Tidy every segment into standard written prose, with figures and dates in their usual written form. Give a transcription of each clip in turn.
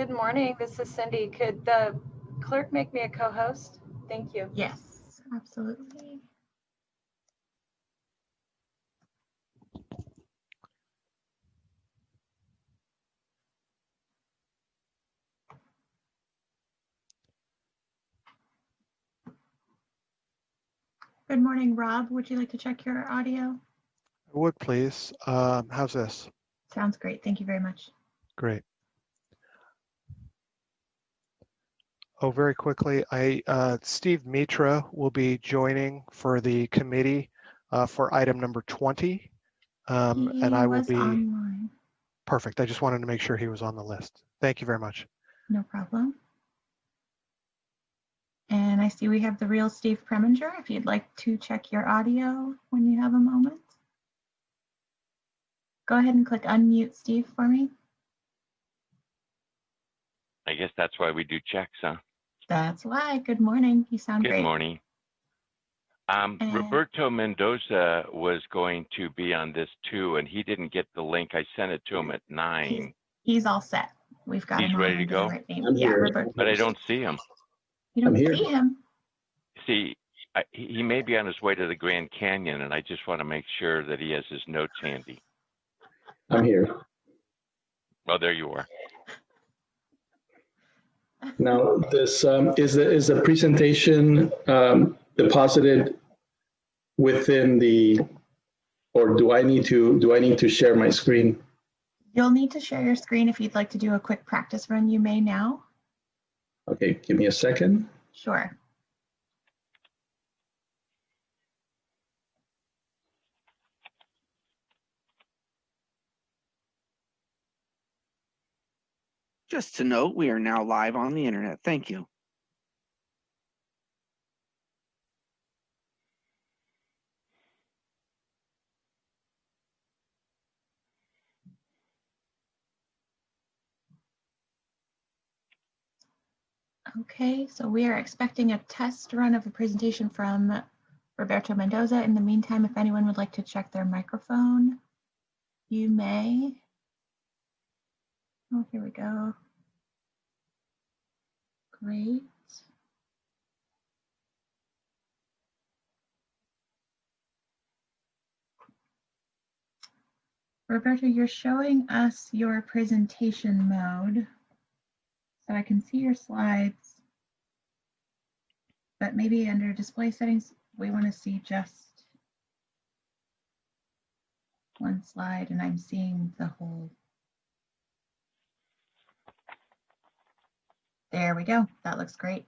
Good morning. This is Cindy. Could the clerk make me a co-host? Thank you. Yes, absolutely. Good morning, Rob. Would you like to check your audio? I would, please. How's this? Sounds great. Thank you very much. Great. Oh, very quickly, Steve Mitra will be joining for the committee for item number 20. And I will be online. Perfect. I just wanted to make sure he was on the list. Thank you very much. No problem. And I see we have the real Steve Preminger. If you'd like to check your audio when you have a moment. Go ahead and click unmute Steve for me. I guess that's why we do checks, huh? That's why. Good morning. You sound great. Good morning. Roberto Mendoza was going to be on this too, and he didn't get the link. I sent it to him at 9. He's all set. We've got him ready to go. Right yeah, Roberto. But I don't see him. You don't see him. See, he may be on his way to the Grand Canyon, and I just want to make sure that he has his notes handy. I'm here. Well, there you are. Now, this is the presentation deposited within the, or do I need to share my screen? You'll need to share your screen if you'd like to do a quick practice run. You may now. Okay, give me a second. Sure. Just to note, we are now live on the internet. Thank you. Okay, so we are expecting a test run of a presentation from Roberto Mendoza. In the meantime, if anyone would like to check their microphone, you may. Oh, here we go. Great. Roberto, you're showing us your presentation mode. So I can see your slides, but maybe under display settings, we want to see just one slide, and I'm seeing the whole. There we go. That looks great.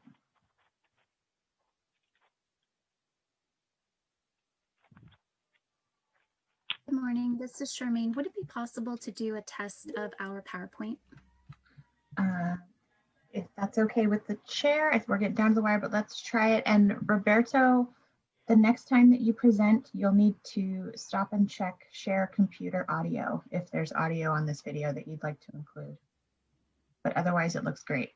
Good morning, this is Charmaine. Would it be possible to do a test of our PowerPoint? If that's okay with the chair, if we're getting down to the wire, but let's try it. And Roberto, the next time that you present, you'll need to stop and check share computer audio if there's audio on this video that you'd like to include. But otherwise, it looks great.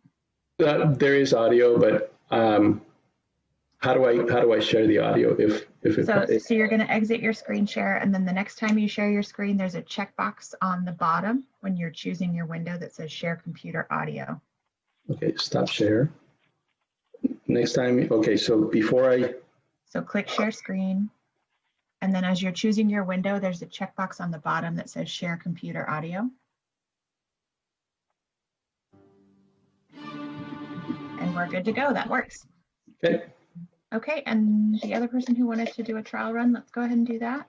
There is audio, but how do I share the audio So you're going to exit your screen share, and then the next time you share your screen, there's a checkbox on the bottom when you're choosing your window that says share computer audio. Okay, stop share. Next time, okay, so before I... So click share screen, and then as you're choosing your window, there's a checkbox on the bottom that says share computer audio. And we're good to go, that works. Okay. Okay, and the other person who wanted to do a trial run, let's go ahead and do that.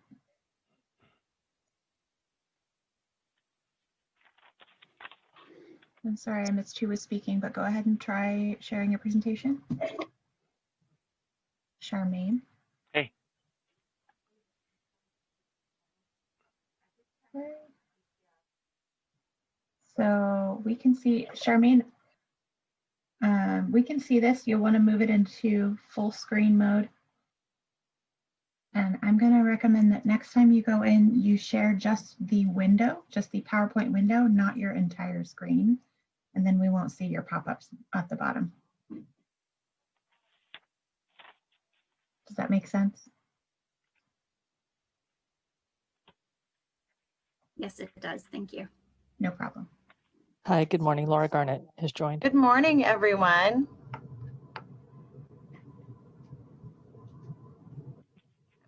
I'm sorry, I missed who was speaking, but go ahead and try sharing your presentation. Charmaine. Hey. Okay. So we can see, Charmaine, we can see this. You'll want to move it into full screen mode. And I'm going to recommend that next time you go in, you share just the window, just the PowerPoint window, not your entire screen. And then we won't see your pop-ups at the bottom. Does that make sense? Yes, it does. Thank you. No problem. Hi, good morning. Laura Garnett has joined. Good morning, everyone. I'm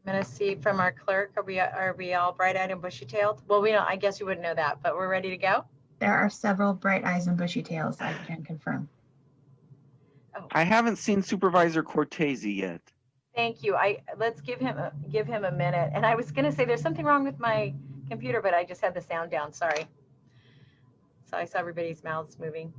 going to see from our clerk, are we all bright-eyed and bushy-tailed? Well, we don't, I guess you wouldn't know that, but we're ready to go. There are several bright eyes and bushy tails, I can confirm. I haven't seen Supervisor Cortese yet. Thank you. Let's give him a minute. And I was going to say there's something wrong with my computer, but I just had the sound down. Sorry. So I saw everybody's mouths moving.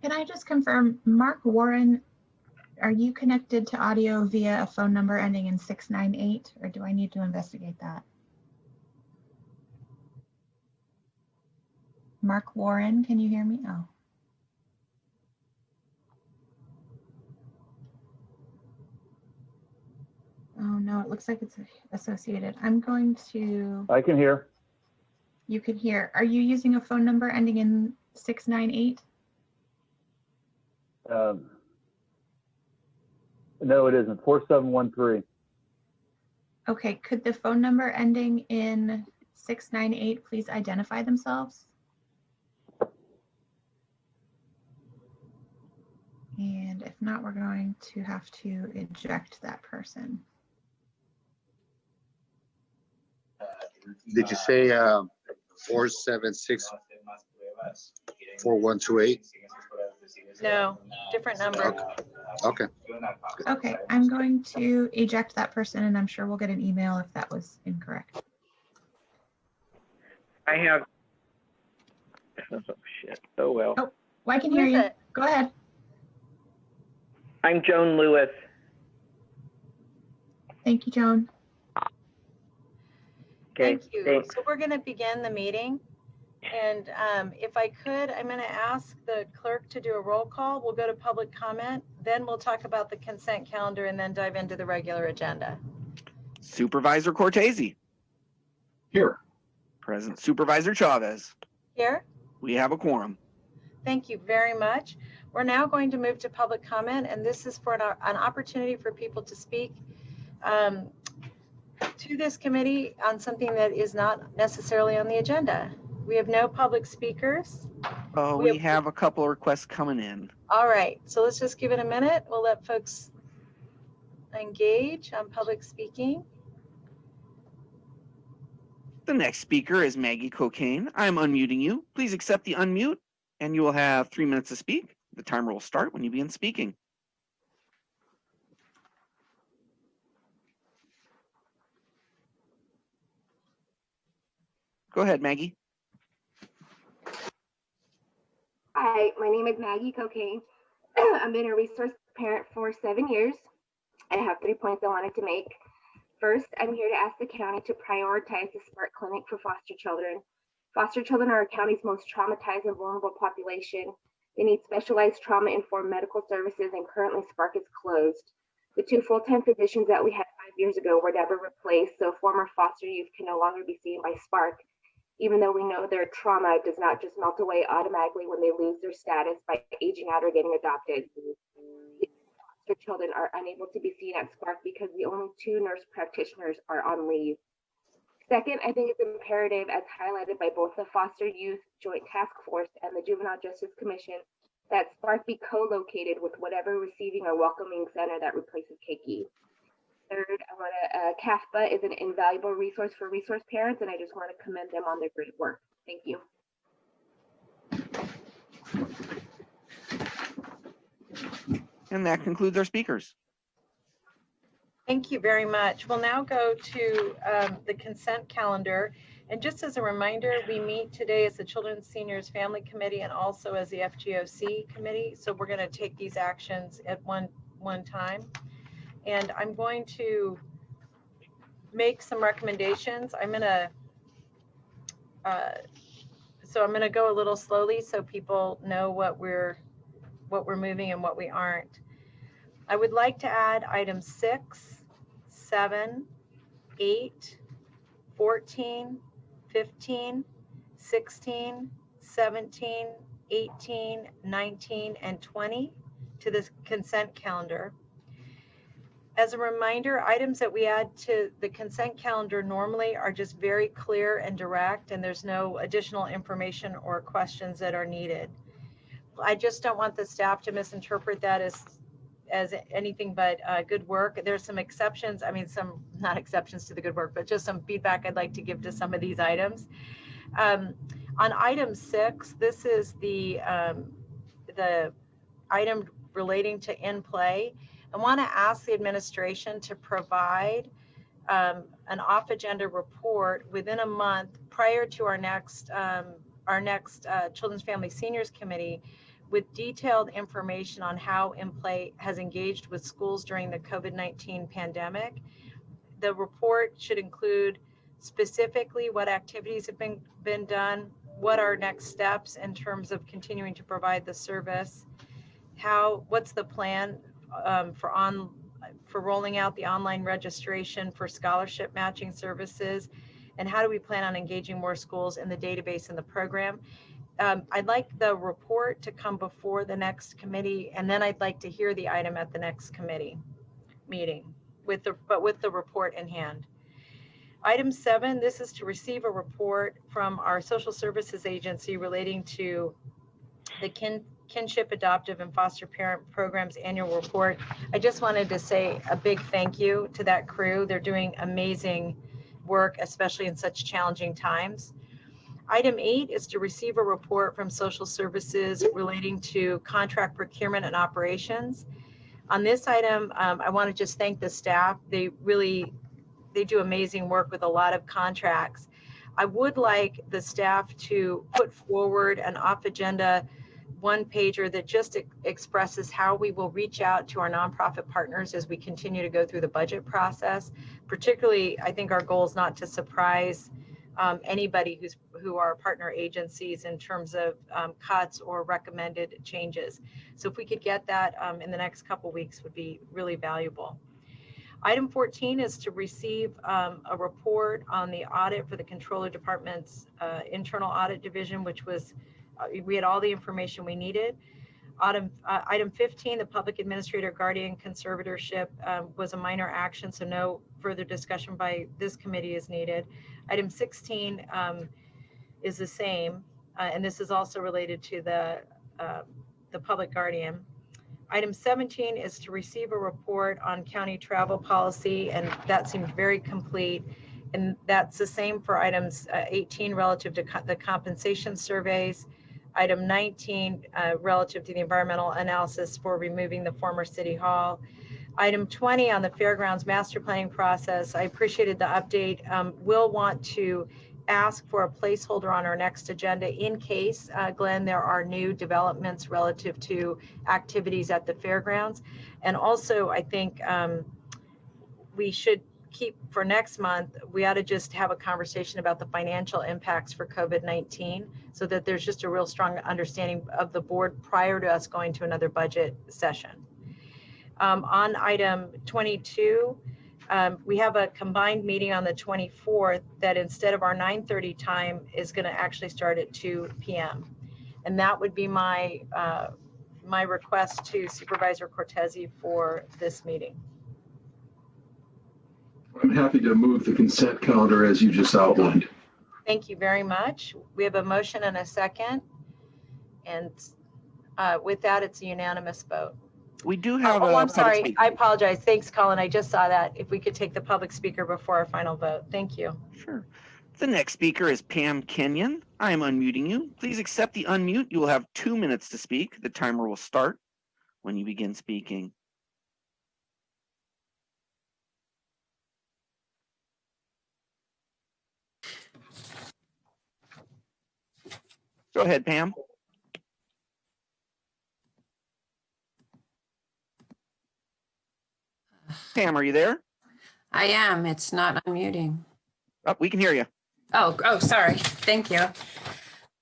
Can I just confirm, Mark Warren, are you connected to audio via a phone number ending in 698, or do I need to investigate that? Mark Warren, can you hear me? Oh. Oh no, it looks like it's associated. I'm going to. I can hear. You can hear. Are you using a phone number ending in 698? No, it isn't. 4713. Okay, could the phone number ending in 698 please identify themselves? And if not, we're going to have to eject that person. Did you say 476-4128? No, different number. Okay. Okay, I'm going to eject that person and I'm sure we'll get an email if that was incorrect. I have. Oh shit. Oh well. Oh, well, I can hear you. Go ahead. I'm Joan Lewis. Thank you, Joan. Okay. Thank you. Thanks. So we're going to begin the meeting. And if I could, I'm going to ask the clerk to do a roll call. We'll go to public comment. Then we'll talk about the consent calendar and then dive into the regular agenda. Supervisor Cortese. Here. Present. Supervisor Chavez. Here. We have a quorum. Thank you very much. We're now going to move to public comment, and this is for an opportunity for people to speak to this committee on something that is not necessarily on the agenda. We have no public speakers. Oh, we have a couple of requests coming in. All right, so let's just give it a minute. We'll let folks engage on public speaking. The next speaker is Maggie Cocaine. I'm unmuting you. Please accept the unmute, and you will have 3 minutes to speak. The timer will start when you begin speaking. Go ahead, Maggie. Hi, my name is Maggie Cocaine. I've been a resource parent for 7 years. I have 3 points I wanted to make. First, I'm here to ask the county to prioritize the Spark Clinic for foster children. Foster children are our county's most traumatized and vulnerable population. They need specialized trauma-informed medical services, and currently Spark is closed. The 2 full-time physicians that we had 5 years ago were never replaced, so former foster youth can no longer be seen by Spark, even though we know their trauma does not just melt away automatically when they lose their status by aging out or getting adopted. Foster children are unable to be seen at Spark because the only 2 nurse practitioners are on leave. Second, I think it's imperative, as highlighted by both the Foster Youth Joint Task Force and the Juvenile Justice Commission, that Spark be co-located with whatever receiving or welcoming center that replaces Keiki. Third, CAFPA is an invaluable resource for resource parents, and I just want to commend them on their great work. Thank you. And that concludes our speakers. Thank you very much. We'll now go to the consent calendar. And just as a reminder, we meet today as the Children's Seniors Family Committee and also as the FGOC committee. So we're going to take these actions at one time. And I'm going to make some recommendations. I'm going to go a little slowly so people know what we're moving and what we aren't. I would like to add items 6, 7, 8, 14, 15, 16, 17, 18, 19, and 20 to the consent calendar. As a reminder, items that we add to the consent calendar normally are just very clear and direct, and there's no additional information or questions that are needed. I just don't want the staff to misinterpret that as anything but good work. There's some exceptions. I mean, some not exceptions to the good work, but just some feedback I'd like to give to some of these items. On item 6, this is the item relating to in play. I want to ask the administration to provide an off-agenda report within a month prior to our next Children's Family Seniors Committee with detailed information on how in play has engaged with schools during the COVID-19 pandemic. The report should include specifically what activities have been done, what are next steps in terms of continuing to provide the service, what's the plan for rolling out the online registration for scholarship matching services, and how do we plan on engaging more schools in the database and the program. I'd like the report to come before the next committee, and then I'd like to hear the item at the next committee meeting with the report in hand. Item 7, this is to receive a report from our social services agency relating to the Kinship Adoptive and Foster Parent Program's annual report. I just wanted to say a big thank you to that crew. They're doing amazing work, especially in such challenging times. Item 8 is to receive a report from social services relating to contract procurement and operations. On this item, I want to just thank the staff. They do amazing work with a lot of contracts. I would like the staff to put forward an off-agenda one-pager that just expresses how we will reach out to our nonprofit partners as we continue to go through the budget process. Particularly, I think our goal is not to surprise anybody who are partner agencies in terms of cuts or recommended changes. So if we could get that in the next couple weeks would be really valuable. Item 14 is to receive a report on the audit for the Controller Department's internal audit division, which was, we had all the information we needed. Item 15, the public administrator guardian conservatorship was a minor action, so no further discussion by this committee is needed. Item 16 is the same, and this is also related to the public guardian. Item 17 is to receive a report on county travel policy, and that seemed very complete. And that's the same for items 18 relative to the compensation surveys, item 19 relative to the environmental analysis for removing the former city hall. Item 20 on the fairgrounds master planning process, I appreciated the update. We'll want to ask for a placeholder on our next agenda in case, Glenn, there are new developments relative to activities at the fairgrounds. And also, I think we should keep for next month, we ought to just have a conversation about the financial impacts for COVID-19 so that there's just a real strong understanding of the board prior to us going to another budget session. On item 22, we have a combined meeting on the 24th that instead of our 9:30 time is going to actually start at 2 p.m. And that would be my my request to Supervisor Cortese for this meeting. I'm happy to move the consent calendar as you just outlined. Thank you very much. We have a motion and a second. And with that, it's a unanimous vote. We do have I'm sorry. speaker. I apologize. Thanks, Colin. I just saw that. If we could take the public speaker before our final vote. Thank you. Sure. The next speaker is Pam Kenyon. I am unmuting you. Please accept the unmute. You will have 2 minutes to speak. The timer will start when you begin speaking. Go ahead, Pam. Pam, are you there? I am. It's not unmuting. Oh, we can hear you. Oh, sorry. Thank you.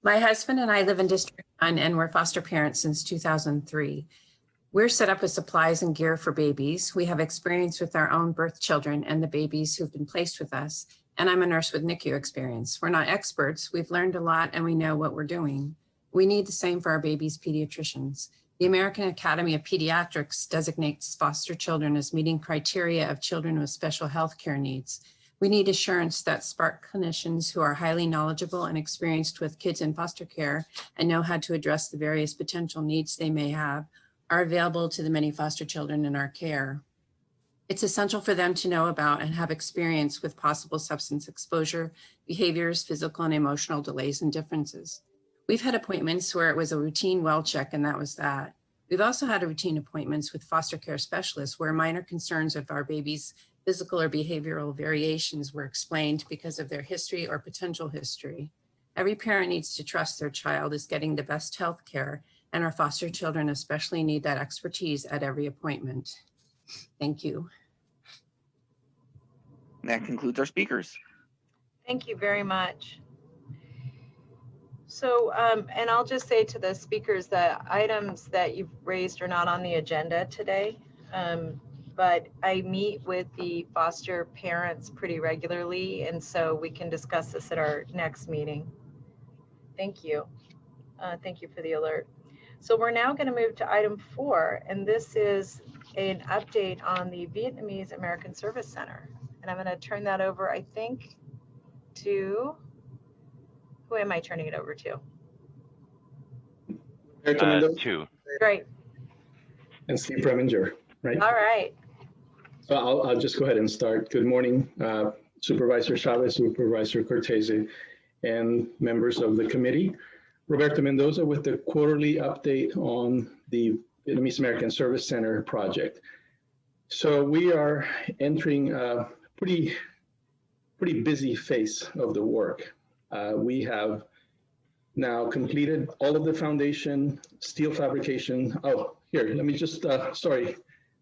My husband and I live in District 1 and we're foster parents since 2003. We're set up with supplies and gear for babies. We have experience with our own birth children and the babies who've been placed with us. And I'm a nurse with NICU experience. We're not experts. We've learned a lot and we know what we're doing. We need the same for our babies' pediatricians. The American Academy of Pediatrics designates foster children as meeting criteria of children with special health care needs. We need assurance that Spark clinicians who are highly knowledgeable and experienced with kids in foster care and know how to address the various potential needs they may have are available to the many foster children in our care. It's essential for them to know about and have experience with possible substance exposure, behaviors, physical and emotional delays and differences. We've had appointments where it was a routine well check and that was that. We've also had routine appointments with foster care specialists where minor concerns of our baby's physical or behavioral variations were explained because of their history or potential history. Every parent needs to trust their child is getting the best health care, and our foster children especially need that expertise at every appointment. Thank you. That concludes our speakers. Thank you very much. So, and I'll just say to the speakers that items that you've raised are not on the agenda today, but I meet with the foster parents pretty regularly, and so we can discuss this at our next meeting. Thank you. Thank you for the alert. So we're now going to move to item 4, and this is an update on the Vietnamese American Service Center. And I'm going to turn that over, I think, to, who am I turning it over to? Two. Great. And Steve Preminger, right? All right. So I'll just go ahead and start. Good morning, Supervisor Chavez, Supervisor Cortese, and members of the committee. Roberto Mendoza with the quarterly update on the Vietnamese American Service Center project. So we are entering a pretty busy phase of the work. We have now completed all of the foundation, steel fabrication. Oh, here, let me just, sorry,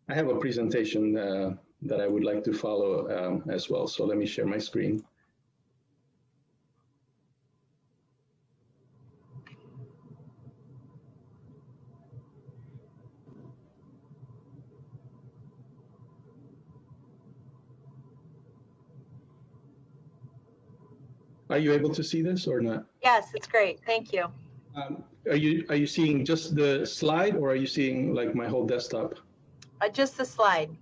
I have a presentation that I would like to follow as well. So let me share my screen. Are you able to see this or not? Yes, it's great. Thank you. Are you seeing just the slide, or are you seeing like my whole desktop? Just the slide.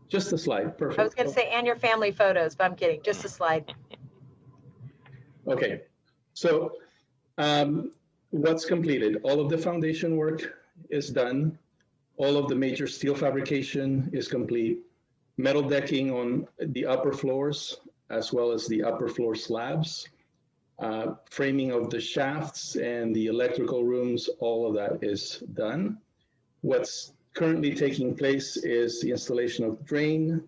Just the slide, perfect. I was going to say, and your family photos, but I'm kidding. Just the slide. Okay, so what's completed? All of the foundation work is done. All of the major steel fabrication is complete. Metal decking on the upper floors, as well as the upper floor slabs. Framing of the shafts and the electrical rooms, all of that is done. What's currently taking place is the installation of drain,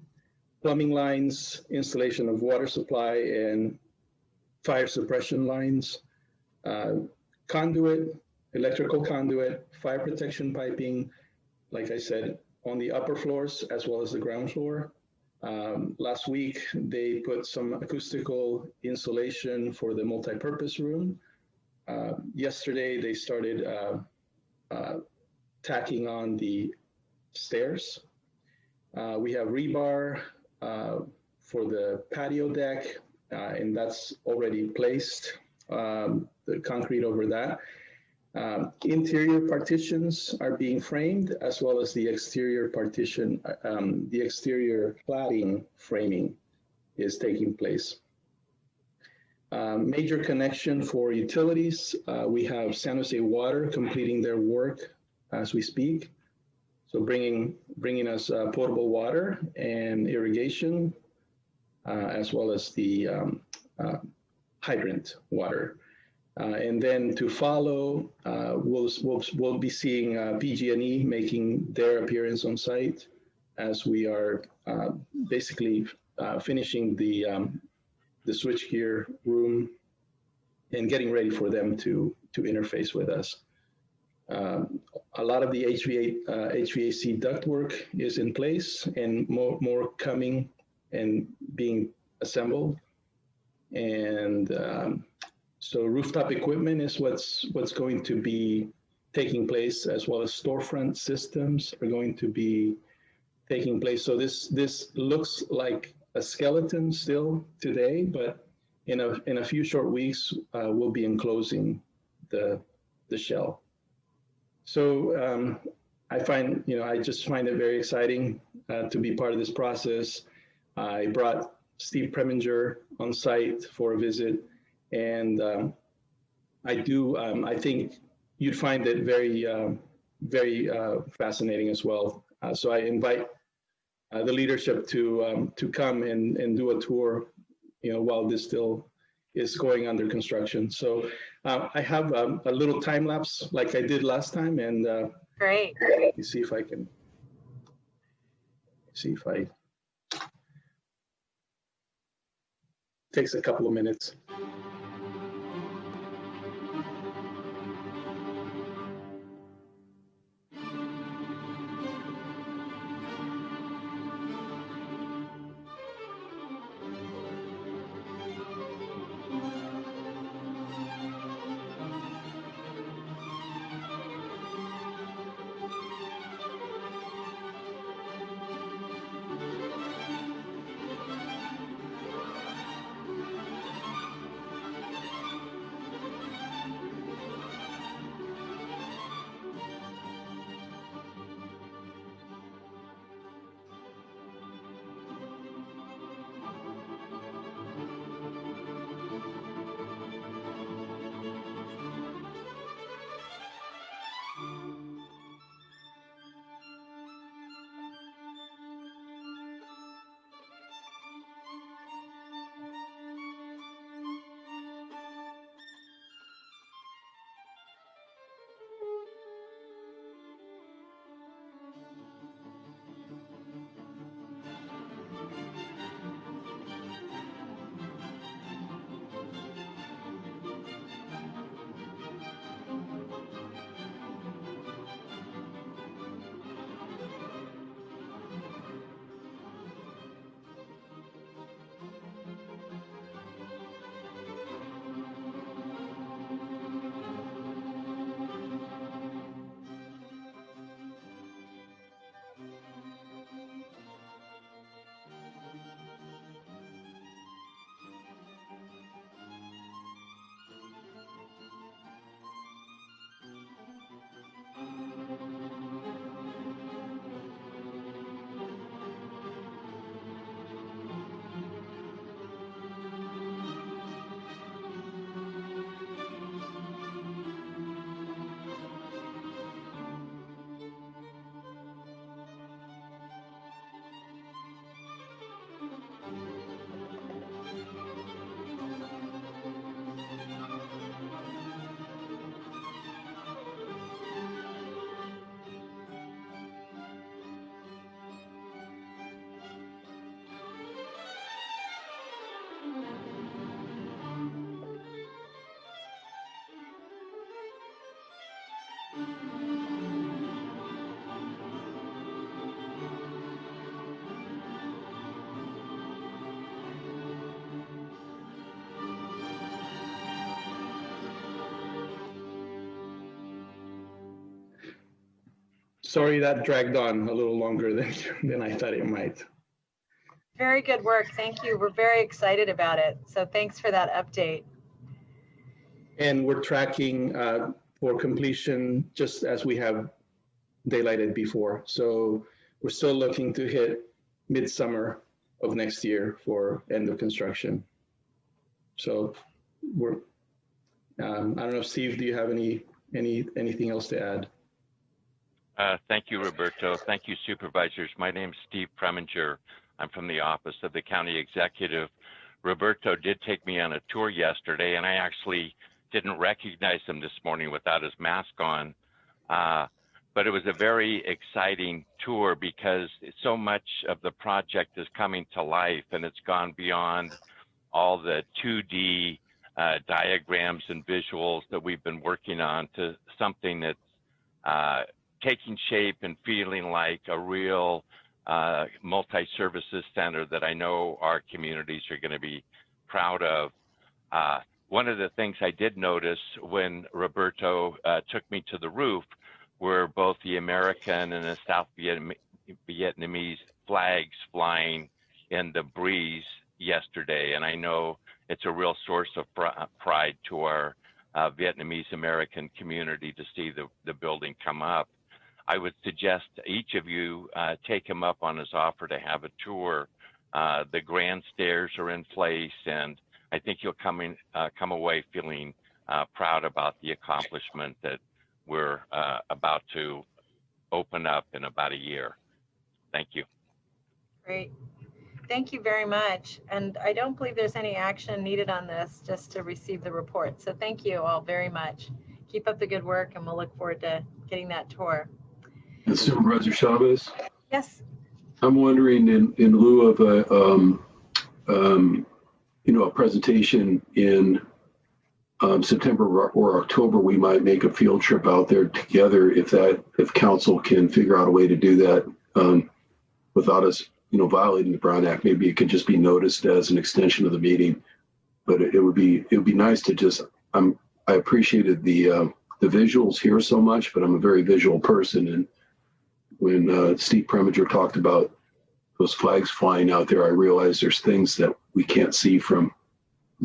plumbing lines, installation of water supply and fire suppression lines, conduit, electrical conduit, fire protection piping, like I said, on the upper floors as well as the ground floor. Last week, they put some acoustical insulation for the multi-purpose room. Yesterday, they started tacking on the stairs. We have rebar for the patio deck, and that's already placed, the concrete over that. Interior partitions are being framed, as well as the exterior partition, the exterior cladding framing is taking place. Major connection for utilities. We have San Jose Water completing their work as we speak. So bringing us potable water and irrigation, as well as the hydrant water. And then to follow, we'll be seeing PG&E making their appearance on site as we are basically finishing the switchgear room and getting ready for them to interface with us. A lot of the HVAC ductwork is in place, and more coming and being assembled. And so rooftop equipment is what's going to be taking place, as well as storefront systems are going to be taking place. So this looks like a skeleton still today, but in a few short weeks, we'll be enclosing the shell. So I find, I just find it very exciting to be part of this process. I brought Steve Preminger on site for a visit, and I think you'd find it very fascinating as well. So I invite the leadership to come and do a tour, while this still is going under construction. So I have a little time lapse like I did last time, and Great. let me see if I can takes a couple of minutes. Sorry that dragged on a little longer than I thought it might. Very good work. Thank you. We're very excited about it. So thanks for that update. And we're tracking for completion just as we have daylighted before. So we're still looking to hit midsummer of next year for end of construction. So we're, I don't know, Steve, do you have anything else to add? Thank you, Roberto. Thank you, supervisors. My name is Steve Preminger. I'm from the Office of the County Executive. Roberto did take me on a tour yesterday, and I actually didn't recognize him this morning without his mask on. But it was a very exciting tour because so much of the project is coming to life, and it's gone beyond all the 2D diagrams and visuals that we've been working on to something that's taking shape and feeling like a real multi-services center that I know our communities are going to be proud of. One of the things I did notice when Roberto took me to the roof were both the American and the South Vietnamese flags flying in the breeze yesterday. And I know it's a real source of pride to our Vietnamese American community to see the building come up. I would suggest each of you take him up on his offer to have a tour. The grand stairs are in place, and I think you'll come away feeling proud about the accomplishment that we're about to open up in about a year. Thank you. Great. Thank you very much. And I don't believe there's any action needed on this, just to receive the report. So thank you all very much. Keep up the good work, and we'll look forward to getting that tour. And Supervisor Chavez, Yes. I'm wondering in lieu of a presentation in September or October, we might make a field trip out there together if council can figure out a way to do that without us, violating the Brown Act. Maybe it could just be noticed as an extension of the meeting, but it would be nice to just, I appreciated the visuals here so much, but I'm a very visual person. And when Steve Preminger talked about those flags flying out there, I realized there's things that we can't see from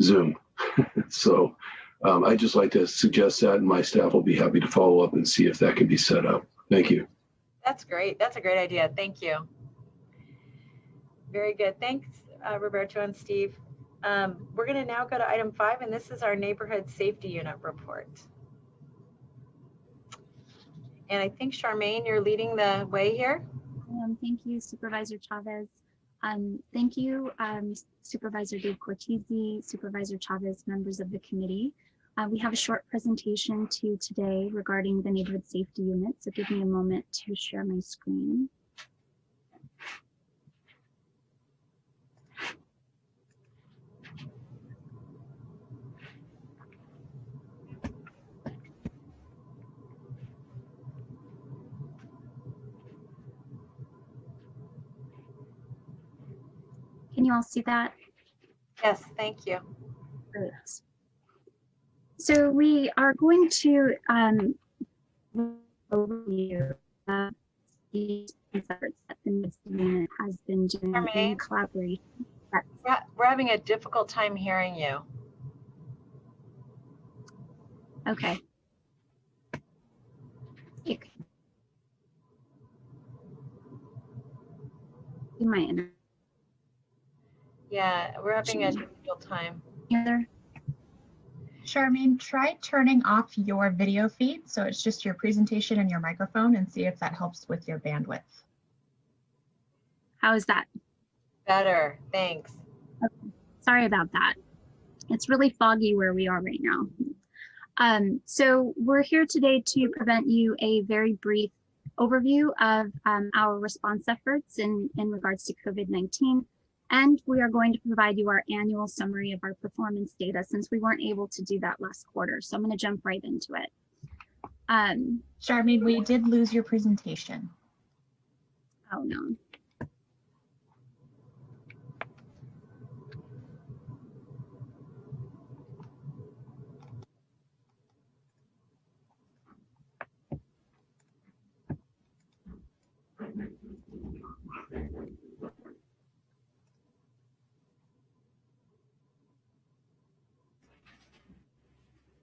Zoom. So I'd just like to suggest that, and my staff will be happy to follow up and see if that can be set up. Thank you. That's great. That's a great idea. Thank you. Very good. Thanks, Roberto and Steve. We're going to now go to item 5, and this is our neighborhood safety unit report. And I think, Charmaine, you're leading the way here. Thank you, Supervisor Chavez. Thank you, Supervisor Dave Cortese, Supervisor Chavez, members of the committee. We have a short presentation today regarding the neighborhood safety unit, so give me a moment to share my screen. Can you all see that? Yes, thank you. Great. So we are going to overview the efforts that the unit has been doing in collaboration. We're having a difficult time hearing you. Okay. You might enter. Yeah, we're having a difficult time. Either. Charmaine, try turning off your video feed so it's just your presentation and your microphone, and see if that helps with your bandwidth. How is that? Better, thanks. Okay. Sorry about that. It's really foggy where we are right now. So we're here today to present you a very brief overview of our response efforts in regards to COVID-19. And we are going to provide you our annual summary of our performance data, since we weren't able to do that last quarter. So I'm going to jump right into it. Charmaine, we did lose your presentation. Oh no.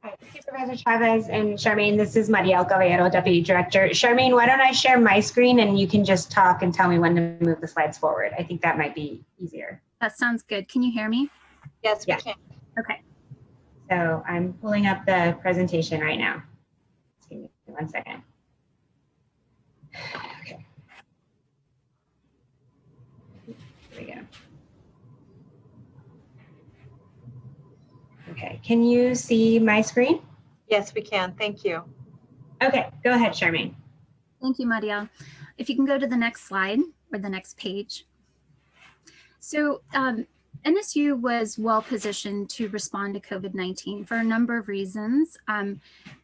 Hi, Supervisor Chavez and Charmaine, this is Mariel Caballero, Deputy Director. Charmaine, why don't I share my screen and you can just talk and tell me when to move the slides forward. I think that might be easier. That sounds good. Can you hear me? Yes, we can. Okay. So I'm pulling up the presentation right now. Just give me 1 second. Okay. Here we go. Okay, can you see my screen? Yes, we can. Thank you. Okay, go ahead, Charmaine. Thank you, Mariel. If you can go to the next slide or the next page. So NSU was well positioned to respond to COVID-19 for a number of reasons,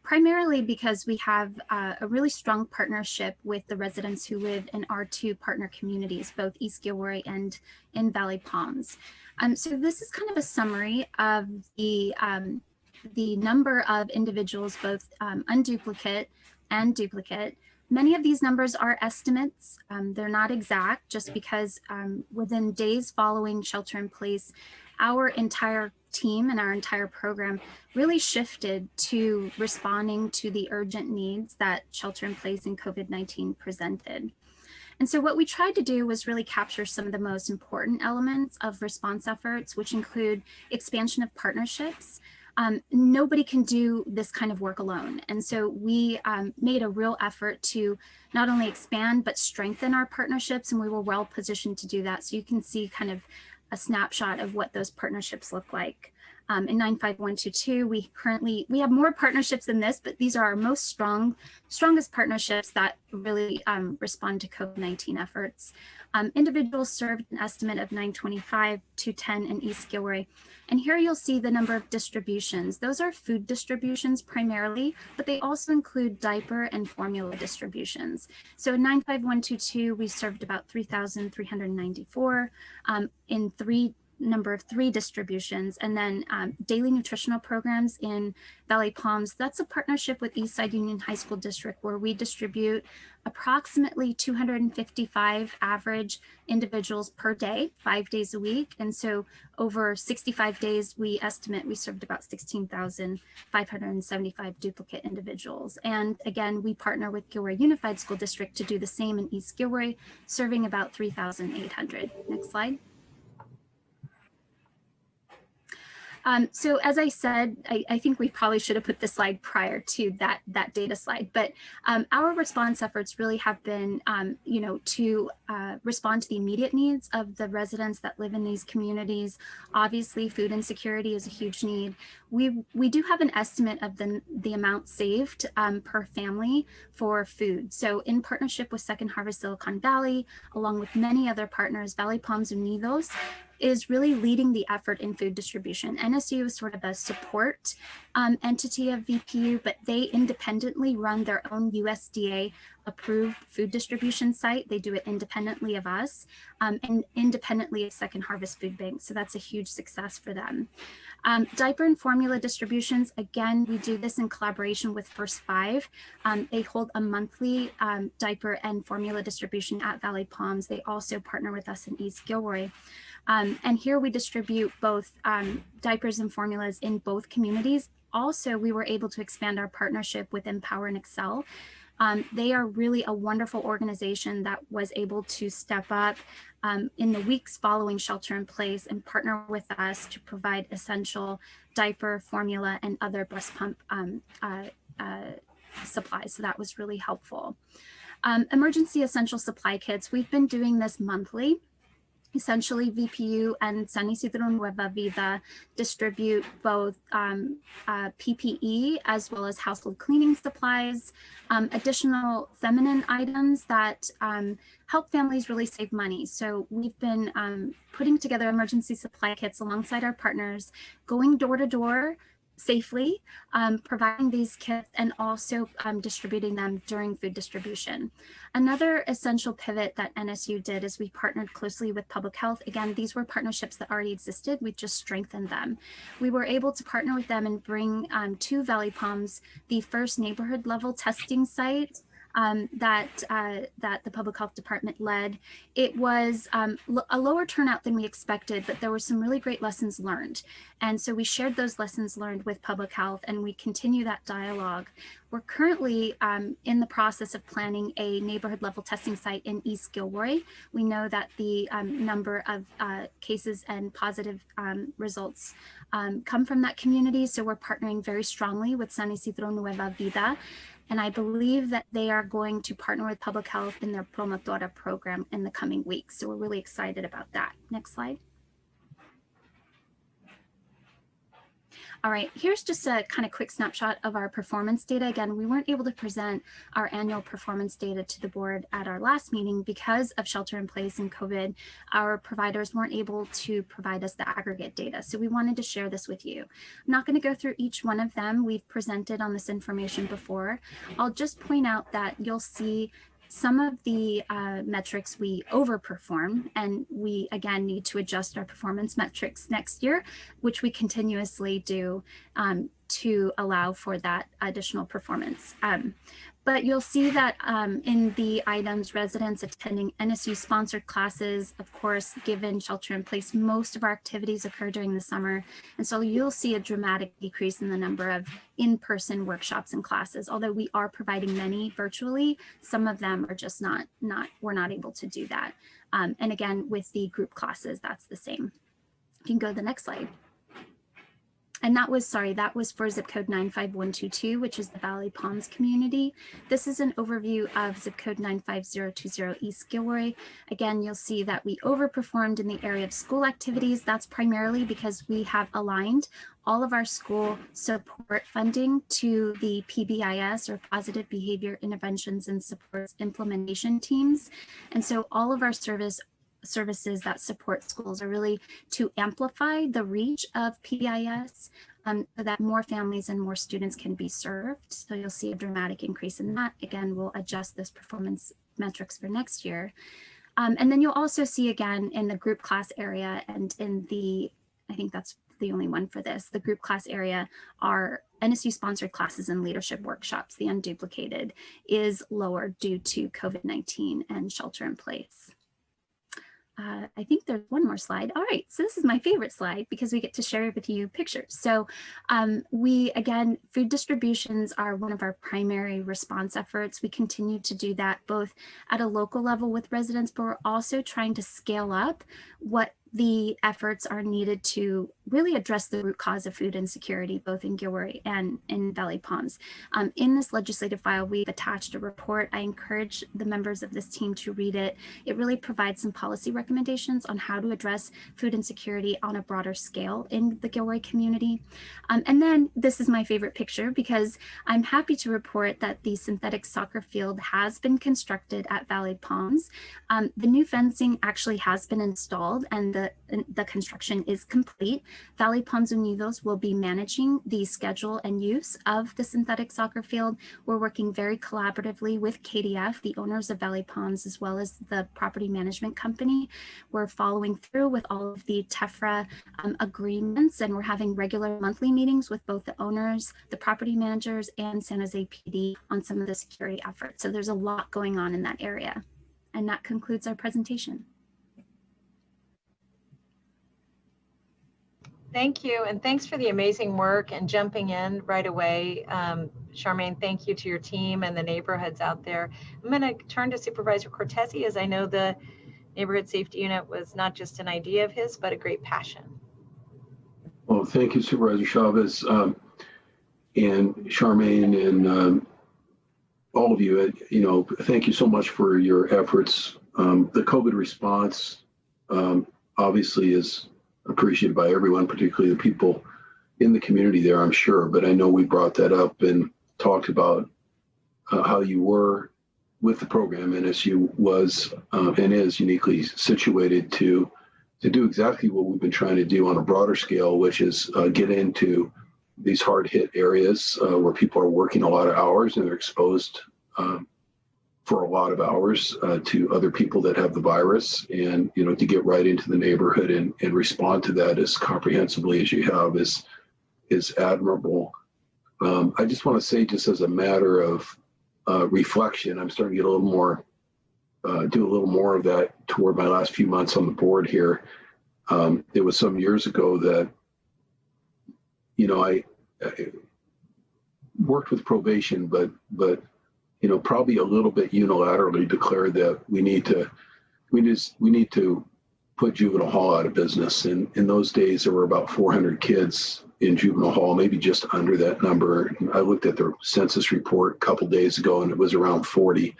primarily because we have a really strong partnership with the residents who live in our 2 partner communities, both East Gilroy and in Valley Palms. So this is kind of a summary of the number of individuals, both unduplicate and duplicate. Many of these numbers are estimates. They're not exact, just because within days following shelter in place, our entire team and our entire program really shifted to responding to the urgent needs that shelter in place and COVID-19 presented. And so what we tried to do was really capture some of the most important elements of response efforts, which include expansion of partnerships. Nobody can do this kind of work alone. And so we made a real effort to not only expand, but strengthen our partnerships, and we were well positioned to do that. So you can see kind of a snapshot of what those partnerships look like. In 95122, we have more partnerships than this, but these are our most strongest partnerships that really respond to COVID-19 efforts. Individuals served an estimate of 925, 210 in East Gilroy. And here you'll see the number of distributions. Those are food distributions primarily, but they also include diaper and formula distributions. So in 95122, we served about 3,394 in number of three distributions, and then daily nutritional programs in Valley Palms. That's a partnership with Eastside Union High School District, where we distribute approximately 255 average individuals per day, 5 days a week. And so over 65 days, we estimate we served about 16,575 duplicate individuals. And again, we partner with Gilroy Unified School District to do the same in East Gilroy, serving about 3,800. Next slide. So as I said, I think we probably should have put this slide prior to that data slide, but our response efforts really have been, to respond to the immediate needs of the residents that live in these communities. Obviously, food insecurity is a huge need. We do have an estimate of the amount saved per family for food. So in partnership with Second Harvest Silicon Valley, along with many other partners, Valley Palms Unidos is really leading the effort in food distribution. NSU is sort of a support entity of VPU, but they independently run their own USDA approved food distribution site. They do it independently of us and independently of Second Harvest Food Bank. So that's a huge success for them. Diaper and formula distributions, again, we do this in collaboration with First Five. They hold a monthly diaper and formula distribution at Valley Palms. They also partner with us in East Gilroy. And here we distribute both diapers and formulas in both communities. Also, we were able to expand our partnership with Empower and Excel. They are really a wonderful organization that was able to step up in the weeks following shelter in place and partner with us to provide essential diaper, formula, and other breast pump supplies. So that was really helpful. Emergency essential supply kits, we've been doing this monthly. Essentially, VPU and San Isidro Nueva Vida distribute both PPE as well as household cleaning supplies, additional feminine items that help families really save money. So we've been putting together emergency supply kits alongside our partners, going door to door safely, providing these kits, and also distributing them during food distribution. Another essential pivot that NSU did is we partnered closely with public health. Again, these were partnerships that already existed. We just strengthened them. We were able to partner with them and bring to Valley Palms the first neighborhood level testing site that the public health department led. It was a lower turnout than we expected, but there were some really great lessons learned. And so we shared those lessons learned with public health, and we continue that dialogue. We're currently in the process of planning a neighborhood level testing site in East Gilroy. We know that the number of cases and positive results come from that community. So we're partnering very strongly with San Isidro Nueva Vida. And I believe that they are going to partner with public health in their Promotora program in the coming weeks. So we're really excited about that. Next slide. All right, here's just a kind of quick snapshot of our performance data. Again, we weren't able to present our annual performance data to the board at our last meeting because of shelter in place and COVID. Our providers weren't able to provide us the aggregate data. So we wanted to share this with you. I'm not going to go through each one of them. We've presented on this information before. I'll just point out that you'll see some of the metrics we overperform, and we again need to adjust our performance metrics next year, which we continuously do. to allow for that additional performance. But you'll see that in the items, residents attending NSU sponsored classes, of course, given shelter in place, most of our activities occur during the summer. And so you'll see a dramatic decrease in the number of in-person workshops and classes. Although we are providing many virtually, some of them are just we're not able to do that. And again, with the group classes, that's the same. You can go to the next slide. And that was for zip code 95122, which is the Valley Palms community. This is an overview of zip code 95020 East Gilroy. Again, you'll see that we overperformed in the area of school activities. That's primarily because we have aligned all of our school support funding to the PBIS, or Positive Behavior Interventions and Supports Implementation teams. And so all of our services that support schools are really to amplify the reach of PBIS so that more families and more students can be served. So you'll see a dramatic increase in that. Again, we'll adjust this performance metrics for next year. And then you'll also see again in the group class area and in the, I think that's the only one for this, the group class area, are NSU sponsored classes and leadership workshops. The unduplicated is lower due to COVID-19 and shelter in place. I think there's one more slide. All right, so this is my favorite slide because we get to share with you pictures. So again, food distributions are one of our primary response efforts. We continue to do that both at a local level with residents, but we're also trying to scale up what the efforts are needed to really address the root cause of food insecurity, both in Gilroy and in Valley Palms. In this legislative file, we've attached a report. I encourage the members of this team to read it. It really provides some policy recommendations on how to address food insecurity on a broader scale in the Gilroy community. And then this is my favorite picture because I'm happy to report that the synthetic soccer field has been constructed at Valley Palms. The new fencing actually has been installed and the construction is complete. Valley Palms Unidos will be managing the schedule and use of the synthetic soccer field. We're working very collaboratively with KDF, the owners of Valley Palms, as well as the property management company. We're following through with all of the TEFRA agreements, and we're having regular monthly meetings with both the owners, the property managers, and San Jose PD on some of the security efforts. So there's a lot going on in that area. And that concludes our presentation. Thank you, and thanks for the amazing work and jumping in right away. Charmaine, thank you to your team and the neighborhoods out there. I'm going to turn to Supervisor Cortese, as I know the Neighborhood Safety Unit was not just an idea of his, but a great passion. Well, thank you, Supervisor Chavez and Charmaine and all of you. Thank you so much for your efforts. The COVID response obviously is appreciated by everyone, particularly the people in the community there, I'm sure. But I know we brought that up and talked about how you were with the program. NSU was and is uniquely situated to do exactly what we've been trying to do on a broader scale, which is get into these hard hit areas where people are working a lot of hours and they're exposed for a lot of hours to other people that have the virus, and to get right into the neighborhood and respond to that as comprehensively as you have is admirable. I just want to say, just as a matter of reflection, I'm starting to get a little more, do a little more of that toward my last few months on the board here. It was some years ago that I worked with probation, but probably a little bit unilaterally declared that we need to put juvenile hall out of business. And in those days, there were about 400 kids in juvenile hall, maybe just under that number. I looked at the census report a couple days ago, and it was around 40.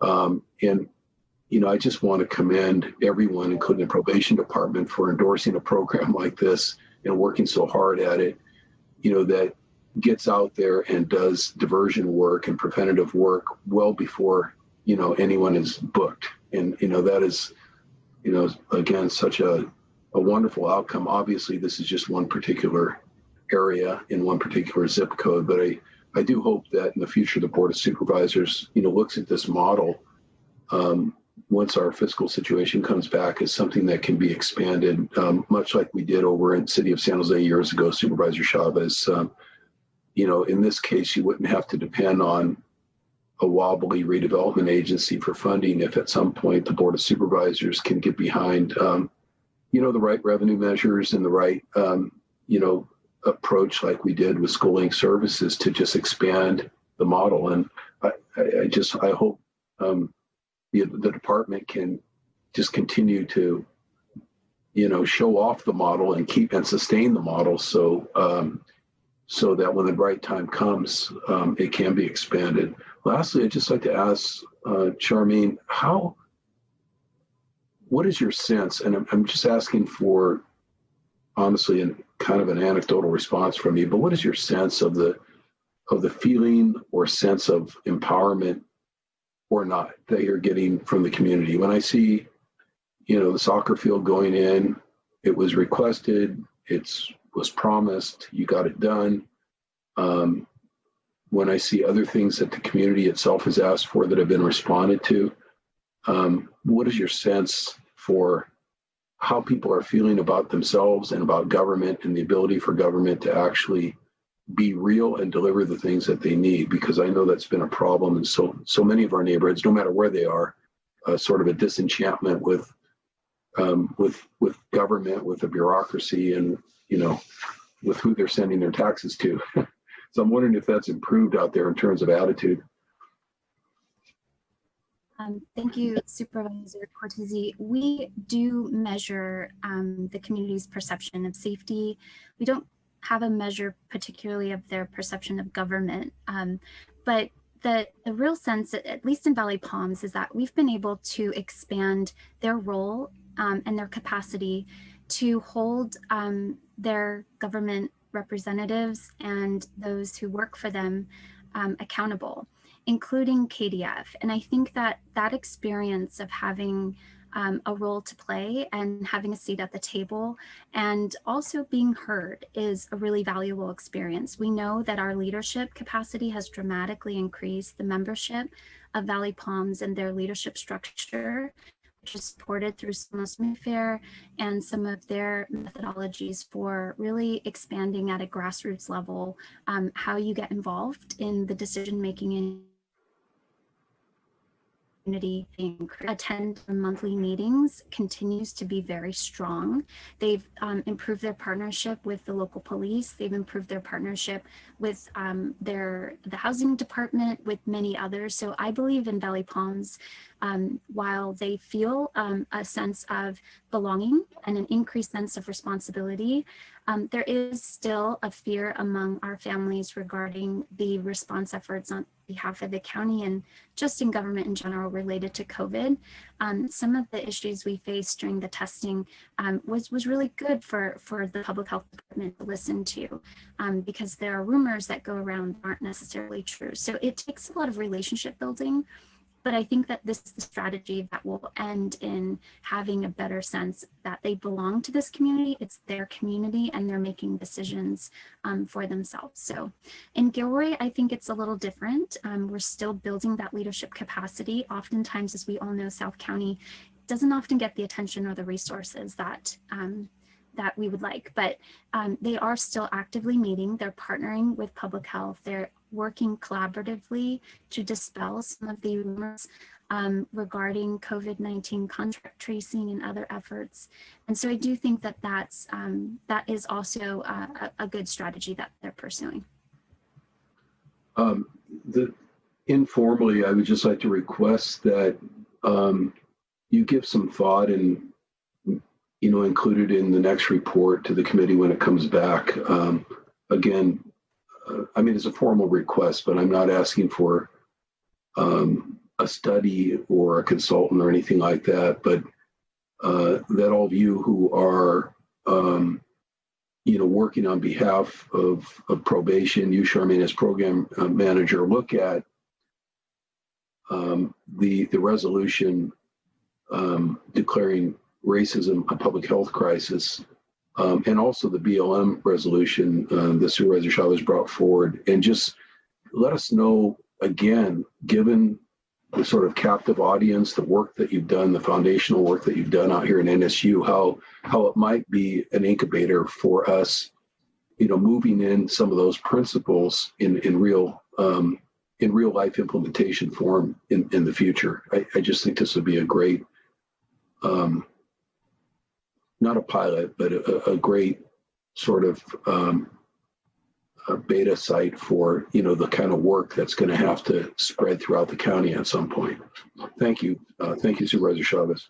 I just want to commend everyone, including the probation department, for endorsing a program like this and working so hard at it, that gets out there and does diversion work and preventative work well before, anyone is booked. And, that is, again, such a wonderful outcome. Obviously, this is just one particular area in one particular zip code, but I do hope that in the future, the Board of Supervisors, looks at this model once our fiscal situation comes back as something that can be expanded, much like we did over in the city of San Jose years ago, Supervisor Chavez. in this case, you wouldn't have to depend on a wobbly redevelopment agency for funding if at some point the Board of Supervisors can get behind, the right revenue measures and the right, approach like we did with schooling services to just expand the model. And I hope the department can just continue to, show off the model and keep and sustain the model so that when the right time comes, it can be expanded. Lastly, I'd just like to ask Charmaine, what is your sense, and I'm just asking for, honestly, and kind of an anecdotal response from you, but what is your sense of the feeling or sense of empowerment or not that you're getting from the community? When I see, the soccer field going in, it was requested, it was promised, you got it done. When I see other things that the community itself has asked for that have been responded to, what is your sense for how people are feeling about themselves and about government and the ability for government to actually be real and deliver the things that they need? Because I know that's been a problem in so many of our neighborhoods, no matter where they are, sort of a disenchantment with government, with the bureaucracy, and with who they're sending their taxes to. So I'm wondering if that's improved out there in terms of attitude. Thank you, Supervisor Cortese. We do measure the community's perception of safety. We don't have a measure particularly of their perception of government, but the real sense, at least in Valley Palms, is that we've been able to expand their role and their capacity to hold their government representatives and those who work for them accountable, including KDF. And I think that that experience of having a role to play and having a seat at the table and also being heard is a really valuable experience. We know that our leadership capacity has dramatically increased the membership of Valley Palms and their leadership structure, which is supported through Smith Fair and some of their methodologies for really expanding at a grassroots level how you get involved in the decision-making in community. Attend monthly meetings continues to be very strong. They've improved their partnership with the local police. They've improved their partnership with the housing department, with many others. So I believe in Valley Palms, while they feel a sense of belonging and an increased sense of responsibility, there is still a fear among our families regarding the response efforts on behalf of the county and just in government in general related to COVID. Some of the issues we faced during the testing was really good for the public health department to listen to, because there are rumors that go around that aren't necessarily true. So it takes a lot of relationship building. But I think that this is the strategy that will end in having a better sense that they belong to this community. It's their community and they're making decisions for themselves. So in Gilroy, I think it's a little different. We're still building that leadership capacity. Oftentimes, as we all know, South County doesn't often get the attention or the resources that we would like, but they are still actively meeting. They're partnering with public health. They're working collaboratively to dispel some of the rumors regarding COVID-19 contact tracing and other efforts. And so I do think that that is also a good strategy that they're pursuing. Informally, I would just like to request that you give some thought and included in the next report to the committee when it comes back. Again, I mean, it's a formal request, but I'm not asking for a study or a consultant or anything like that, but that all of you who are, working on behalf of probation, you, Charmaine, as program manager, look at the resolution declaring racism a public health crisis, and also the BLM resolution that Supervisor Chavez brought forward, and just let us know, again, given the sort of captive audience, the work that you've done, the foundational work that you've done out here in NSU, how it might be an incubator for us moving in some of those principles in real life implementation form in the future. I just think this would be a great, not a pilot, but a great sort of a beta site for, the kind of work that's going to have to spread throughout the county at some point. Thank you. Thank you, Supervisor Chavez.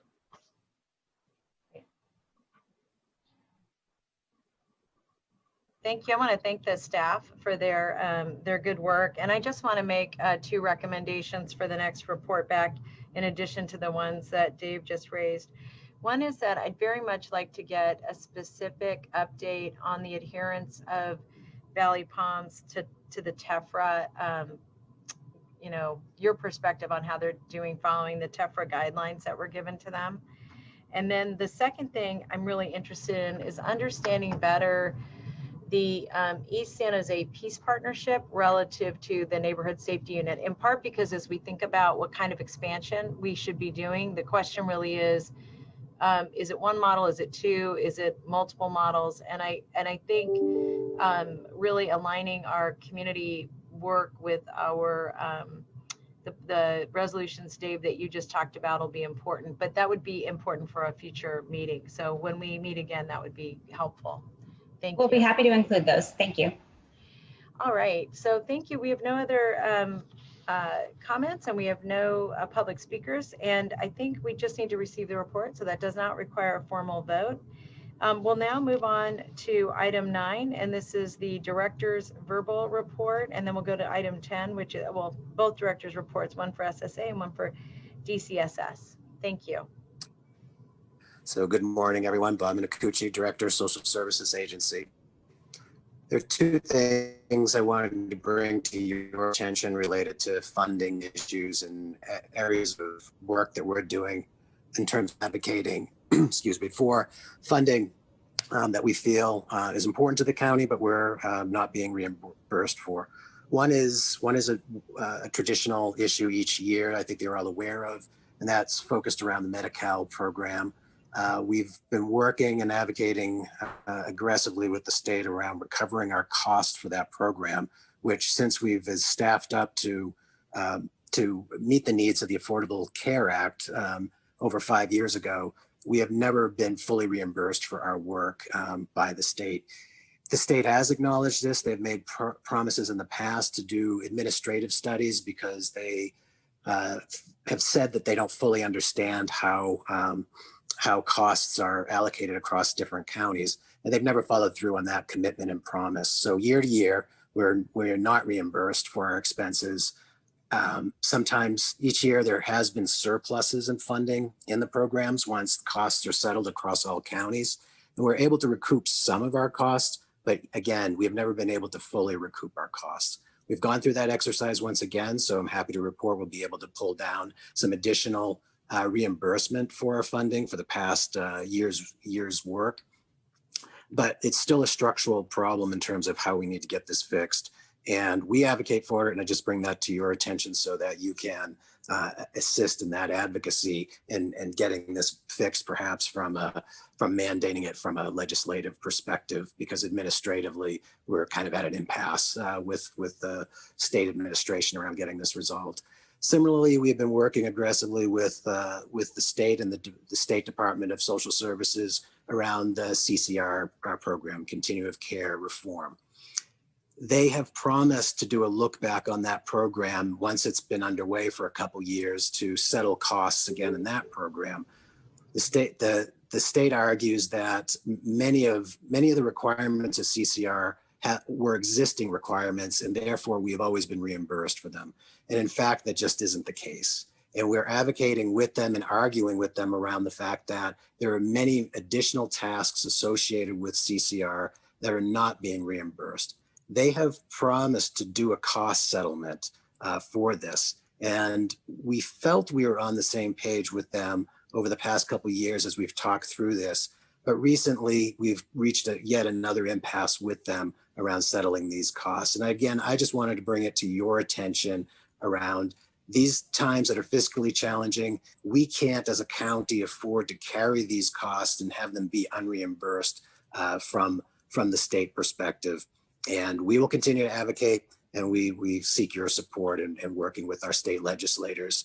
Thank you. I want to thank the staff for their good work. And I just want to make 2 recommendations for the next report back, in addition to the ones that Dave just raised. One is that I'd very much like to get a specific update on the adherence of Valley Palms to the TEFRA, your perspective on how they're doing following the TEFRA guidelines that were given to them. And then the second thing I'm really interested in is understanding better the East San Jose Peace Partnership relative to the Neighborhood Safety Unit, in part because as we think about what kind of expansion we should be doing, the question really is it one model? Is it 2? Is it multiple models? And I think really aligning our community work with our the resolutions, Dave, that you just talked about will be important, but that would be important for a future meeting. So when we meet again, that would be helpful. Thank you. We'll be happy to include those. Thank you. All right, so thank you. We have no other comments, and we have no public speakers, and I think we just need to receive the report, so that does not require a formal vote. We'll now move on to item 9, and this is the director's verbal report, and then we'll go to item 10, which is, well, both directors' reports, one for SSA and one for DCSS. Thank you. So good morning, everyone. Bob Minicucci, Director, Social Services Agency. There are 2 things I wanted to bring to your attention related to funding issues and areas of work that we're doing in terms of advocating, excuse me, for funding that we feel is important to the county, but we're not being reimbursed for. One is a traditional issue each year, I think they're all aware of, and that's focused around the Medi-Cal program. We've been working and advocating aggressively with the state around recovering our cost for that program, which since we've staffed up to meet the needs of the Affordable Care Act over 5 years ago, we have never been fully reimbursed for our work by the state. The state has acknowledged this. They've made promises in the past to do administrative studies because they have said that they don't fully understand how costs are allocated across different counties, and they've never followed through on that commitment and promise. So year to year, we're not reimbursed for our expenses. Sometimes each year there has been surpluses in funding in the programs once costs are settled across all counties, and we're able to recoup some of our costs, but again, we have never been able to fully recoup our costs. We've gone through that exercise once again, so I'm happy to report we'll be able to pull down some additional reimbursement for our funding for the past year's work. But it's still a structural problem in terms of how we need to get this fixed. And we advocate for it, and I just bring that to your attention so that you can assist in that advocacy and getting this fixed, perhaps from mandating it from a legislative perspective, because administratively we're kind of at an impasse with the state administration around getting this resolved. Similarly, we've been working aggressively with the state and the State Department of Social Services around the CCR program, Continuum of Care Reform. They have promised to do a look back on that program once it's been underway for a couple years to settle costs again in that program. The state argues that many of the requirements of CCR were existing requirements, and therefore we have always been reimbursed for them. And in fact, that just isn't the case. And we're advocating with them and arguing with them around the fact that there are many additional tasks associated with CCR that are not being reimbursed. They have promised to do a cost settlement for this. And we felt we were on the same page with them over the past couple of years as we've talked through this. But recently, we've reached yet another impasse with them around settling these costs. And again, I just wanted to bring it to your attention around these times that are fiscally challenging. We can't, as a county, afford to carry these costs and have them be unreimbursed from from the state perspective. And we will continue to advocate, and we seek your support in working with our state legislators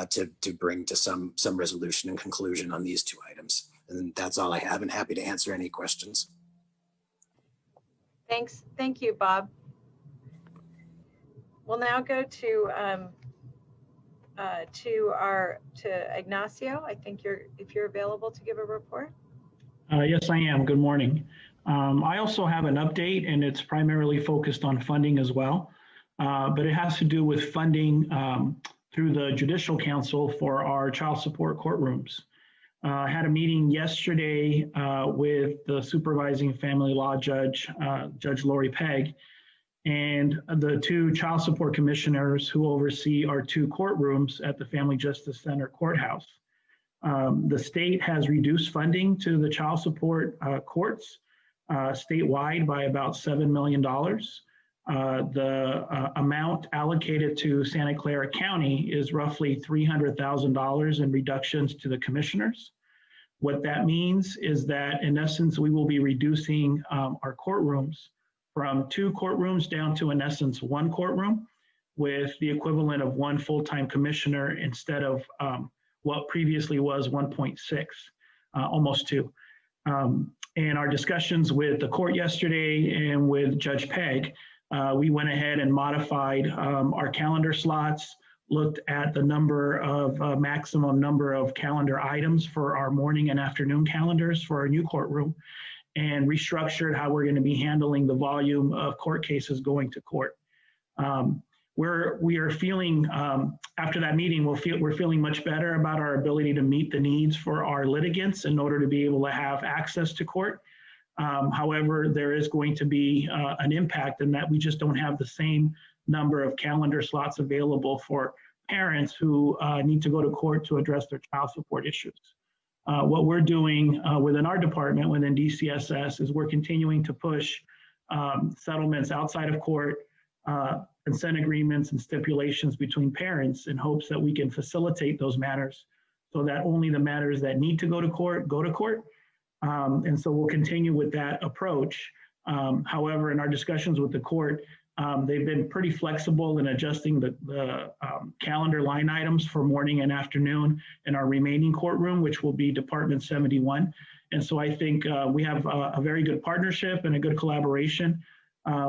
to bring to some resolution and conclusion on these two items. And that's all I have, and happy to answer any questions. Thanks. Thank you, Bob. We'll now go to Ignacio. I think if you're available to give a report. Yes, I am. Good morning. I also have an update, and it's primarily focused on funding as well, but it has to do with funding through the Judicial Council for our child support courtrooms. I had a meeting yesterday with the supervising family law judge, Judge Lori Pegg, and the two child support commissioners who oversee our two courtrooms at the Family Justice Center courthouse. The state has reduced funding to the child support courts statewide by about $7 million. The amount allocated to Santa Clara County is roughly $300,000 in reductions to the commissioners. What that means is that, in essence, we will be reducing our courtrooms from 2 courtrooms down to, in essence, 1 courtroom with the equivalent of 1 full-time commissioner instead of what previously was 1.6, almost 2. In our discussions with the court yesterday and with Judge Pegg, we went ahead and modified our calendar slots, looked at the maximum number of calendar items for our morning and afternoon calendars for our new courtroom, and restructured how we're going to be handling the volume of court cases going to court. We are feeling, after that meeting, we're feeling much better about our ability to meet the needs for our litigants in order to be able to have access to court. However, there is going to be an impact in that we just don't have the same number of calendar slots available for parents who need to go to court to address their child support issues. What we're doing within our department, within DCSS, is we're continuing to push settlements outside of court, consent agreements and stipulations between parents in hopes that we can facilitate those matters so that only the matters that need to go to court go to court. And so we'll continue with that approach. However, in our discussions with the court, they've been pretty flexible in adjusting the calendar line items for morning and afternoon in our remaining courtroom, which will be Department 71. And so I think we have a very good partnership and a good collaboration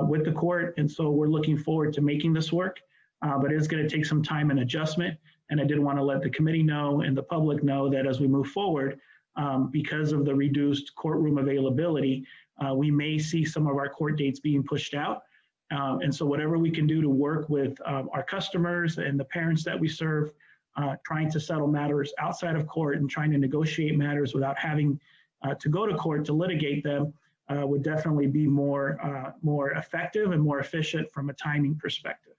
with the court. And so we're looking forward to making this work, but it's going to take some time and adjustment. And I did want to let the committee know and the public know that as we move forward, because of the reduced courtroom availability, we may see some of our court dates being pushed out. And so whatever we can do to work with our customers and the parents that we serve, trying to settle matters outside of court and trying to negotiate matters without having to go to court to litigate them would definitely be more effective and more efficient from a timing perspective.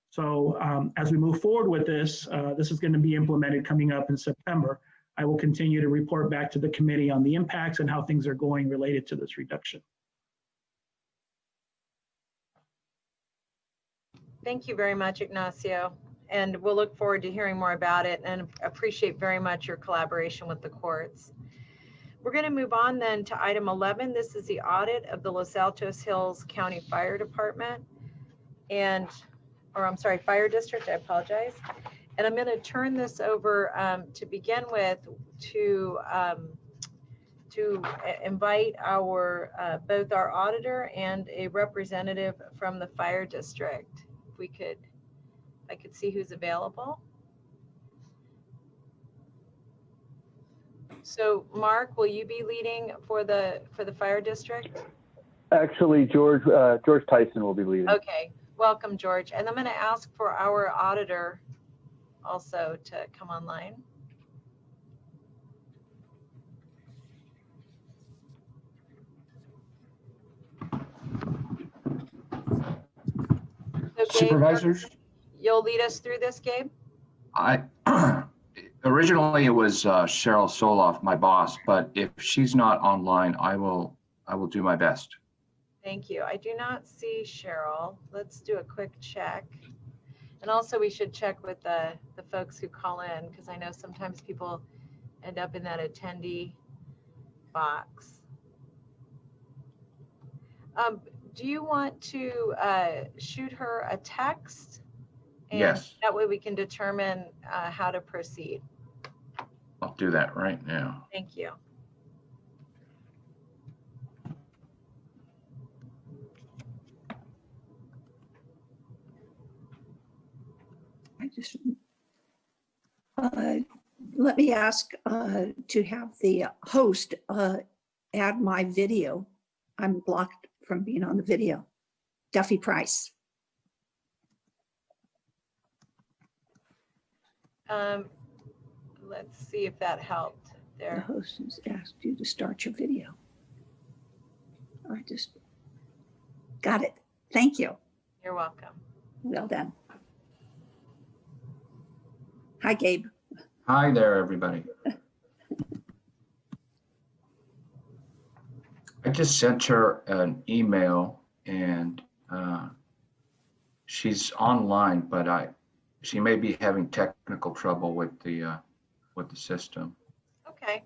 So as we move forward with this, this is going to be implemented coming up in September. I will continue to report back to the committee on the impacts and how things are going related to this reduction. Thank you very much, Ignacio. And we'll look forward to hearing more about it and appreciate very much your collaboration with the courts. We're going to move on then to item 11. This is the audit of the Los Altos Hills County Fire Department Fire District, I apologize. And I'm going to turn this over to begin with to invite both our auditor and a representative from the fire district. If I could see who's available. So Mark, will you be leading for the fire district? Actually, George Tyson will be leading. Okay, welcome, George. And I'm going to ask for our auditor also to come online. So Gabe, Supervisors, you'll lead us through this, Gabe? Originally it was Cheryl Soloff, my boss, but if she's not online, I will do my best. Thank you. I do not see Cheryl. Let's do a quick check. And also we should check with the folks who call in, because I know sometimes people end up in that attendee box. Do you want to shoot her a text? And Yes, that way we can determine how to proceed. I'll do that right now. Thank you. I just, let me ask to have the host add my video. I'm blocked from being on the video. Duffy Price. Let's see if that helped The there. host has asked you to start your video. I just got it. Thank you. You're welcome. Well done. Hi, Gabe. Hi there, everybody. I just sent her an email and she's online, but she may be having technical trouble with the system. Okay.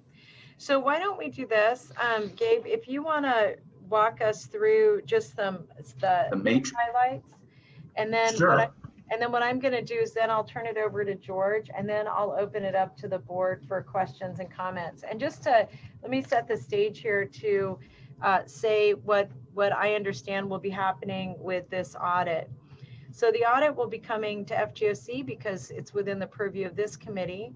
So why don't we do this? Gabe, if you want to walk us through just the matrix highlights, and then sure. what I'm going to do is then I'll turn it over to George, and then I'll open it up to the board for questions and comments. And just to let me set the stage here to say what I understand will be happening with this audit. So the audit will be coming to FGOC because it's within the purview of this committee.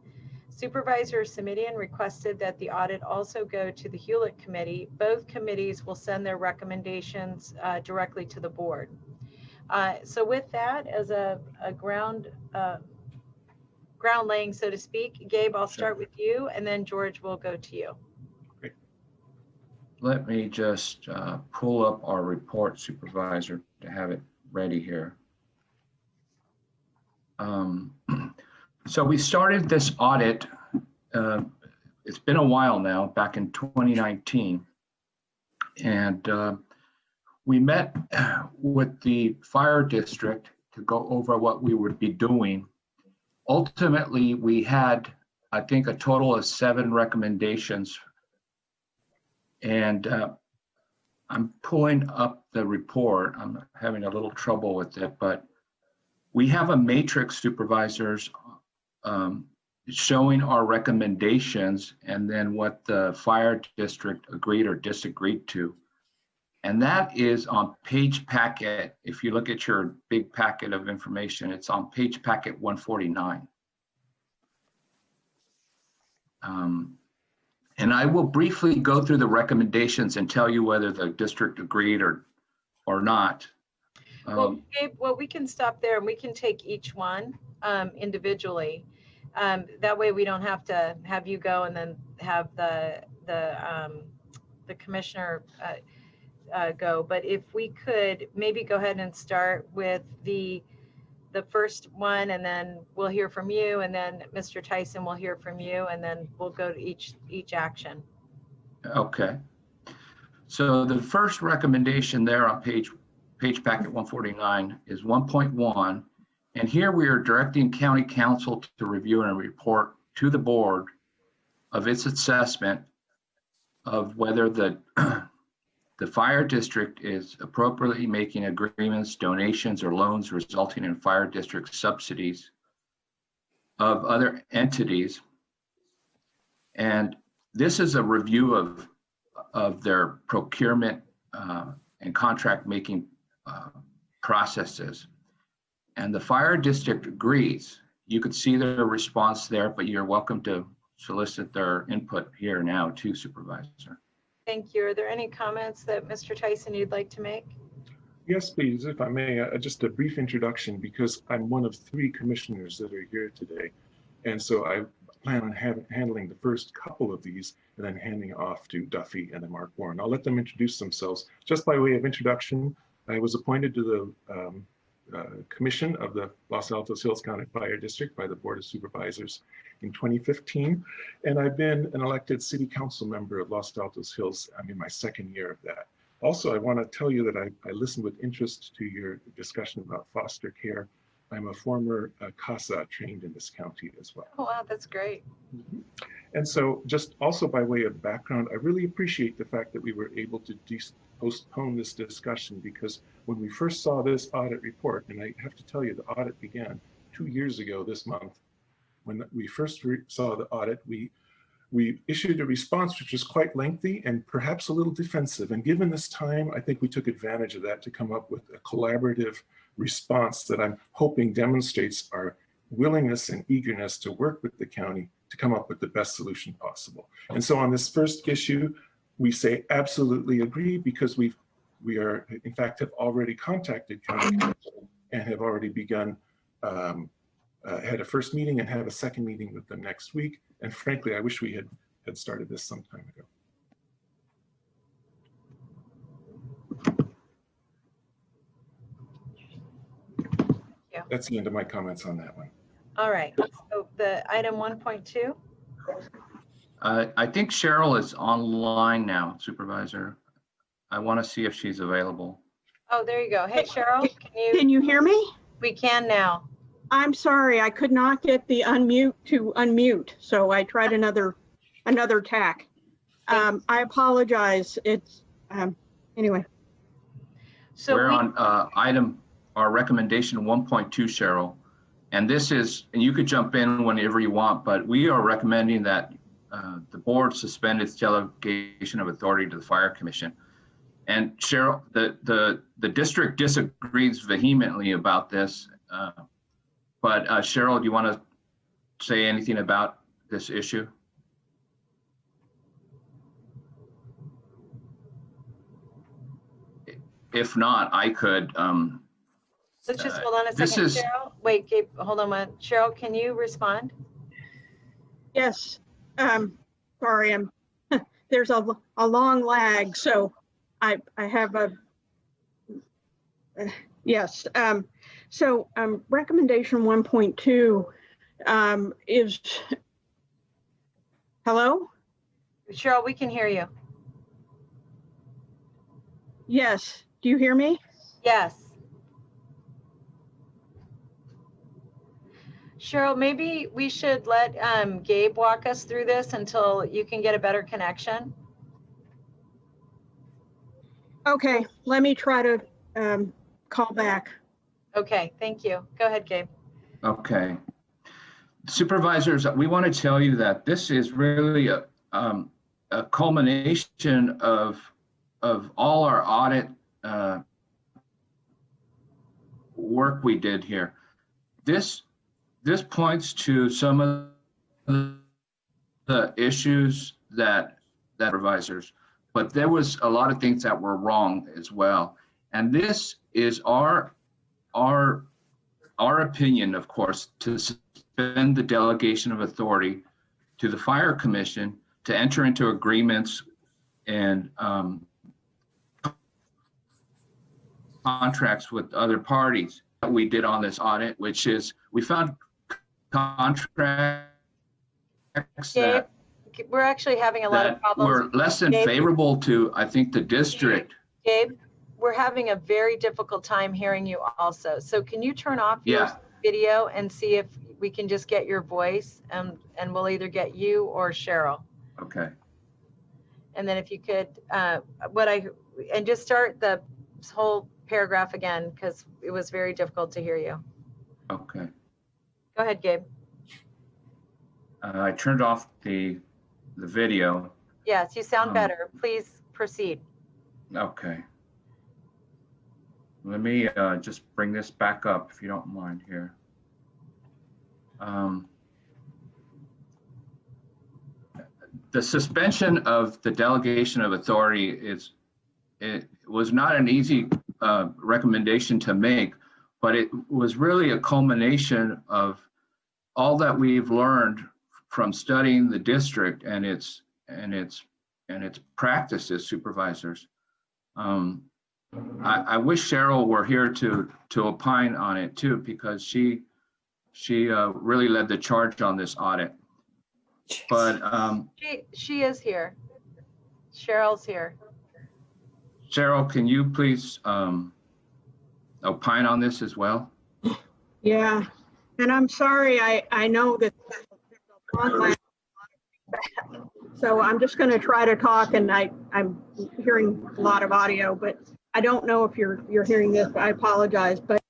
Supervisor Simidian requested that the audit also go to the Hewlett Committee. Both committees will send their recommendations directly to the board. So with that as a ground laying, so to speak, Gabe, I'll start with you, and then George will go to you. Great. Let me just pull up our report, Supervisor, to have it ready here. So we started this audit, it's been a while now, back in 2019. And we met with the fire district to go over what we would be doing. Ultimately, we had, I think, a total of 7 recommendations. And I'm pulling up the report. I'm having a little trouble with it, but we have a matrix, supervisors, showing our recommendations and then what the fire district agreed or disagreed to. And that is on page packet. If you look at your big packet of information, it's on page packet 149. And I will briefly go through the recommendations and tell you whether the district agreed or not. Well, Gabe, we can stop there and we can take each one individually. That way we don't have to have you go and then have the commissioner go. But if we could maybe go ahead and start with the first one, and then we'll hear from you, and then Mr. Tyson will hear from you, and then we'll go to each action. Okay. So the first recommendation there on page packet 149 is 1.1. And here we are directing county council to review and report to the board of its assessment of whether the fire district is appropriately making agreements, donations, or loans resulting in fire district subsidies of other entities. And this is a review of their procurement and contract making processes. And the fire district agrees. You could see their response there, but you're welcome to solicit their input here now too, Supervisor. Thank you. Are there any comments that Mr. Tyson you'd like to make? Yes, please, if I may, just a brief introduction, because I'm one of 3 commissioners that are here today. And so I plan on handling the first couple of these and then handing off to Duffy and then Mark Warren. I'll let them introduce themselves. Just by way of introduction, I was appointed to the commission of the Los Altos Hills County Fire District by the Board of Supervisors in 2015. And I've been an elected city council member of Los Altos Hills. I'm in my 2nd year of that. Also, I want to tell you that I listened with interest to your discussion about foster care. I'm a former CASA trained in this county as well. Oh, wow, that's great. And so just also by way of background, I really appreciate the fact that we were able to postpone this discussion, because when we first saw this audit report, and I have to tell you, the audit began 2 years ago this month. When we first saw the audit, we issued a response which was quite lengthy and perhaps a little defensive. And given this time, I think we took advantage of that to come up with a collaborative response that I'm hoping demonstrates our willingness and eagerness to work with the county to come up with the best solution possible. And so on this first issue, we say absolutely agree, because we are, in fact, have already contacted county council and have already begun, had a first meeting and have a second meeting with them next week. And frankly, I wish we had started this some time ago. Yeah. That's the end of my comments on that one. All right, so the item 1.2. I think Cheryl is online now, Supervisor. I want to see if she's available. Oh, there you go. Hey, Cheryl, Can you hear me? We can now. I'm sorry, I could not get the unmute to unmute, so I tried another tack. I apologize. It's anyway. So we're on our recommendation 1.2, Cheryl. And this is, and you could jump in whenever you want, but we are recommending that the board suspend its delegation of authority to the Fire Commission. And Cheryl, the district disagrees vehemently about this. But Cheryl, do you want to say anything about this issue? If not, I could. Let's just hold on a second, Cheryl. Wait, Gabe, hold on one. Cheryl, can you respond? Yes. Sorry, there's a long lag, so I have a yes. So recommendation 1.2 is, hello? Cheryl, we can hear you. Yes, do you hear me? Yes. Cheryl, maybe we should let Gabe walk us through this until you can get a better connection. Okay, let me try to call back. Okay, thank you. Go ahead, Gabe. Okay. Supervisors, we want to tell you that this is really a culmination of all our audit work we did here. This points to some of the issues that supervisors, but there was a lot of things that were wrong as well. And this is our opinion, of course, to suspend the delegation of authority to the Fire Commission to enter into agreements and contracts with other parties that we did on this audit, which is we found contracts Gabe, we're actually having a lot of problems. Were less than favorable to, I think, the district. Gabe, we're having a very difficult time hearing you also. So can you turn off your video and see if we can just get your voice, and we'll either get you or Cheryl. Okay. And then if you could, and just start the whole paragraph again, because it was very difficult to hear you. Okay. Go ahead, Gabe. I turned off the video. Yes, you sound better. Please proceed. Okay. Let me just bring this back up, if you don't mind here. The suspension of the delegation of authority it was not an easy recommendation to make, but it was really a culmination of all that we've learned from studying the district and its practices, supervisors. I wish Cheryl were here to opine on it too, because she really led the charge on this audit. But she is here. Cheryl's here. Cheryl, can you please opine on this as well? Yeah, and I'm sorry, I know that online, so I'm just going to try to talk, and I'm hearing a lot of audio, but I don't know if you're hearing this. I apologize, but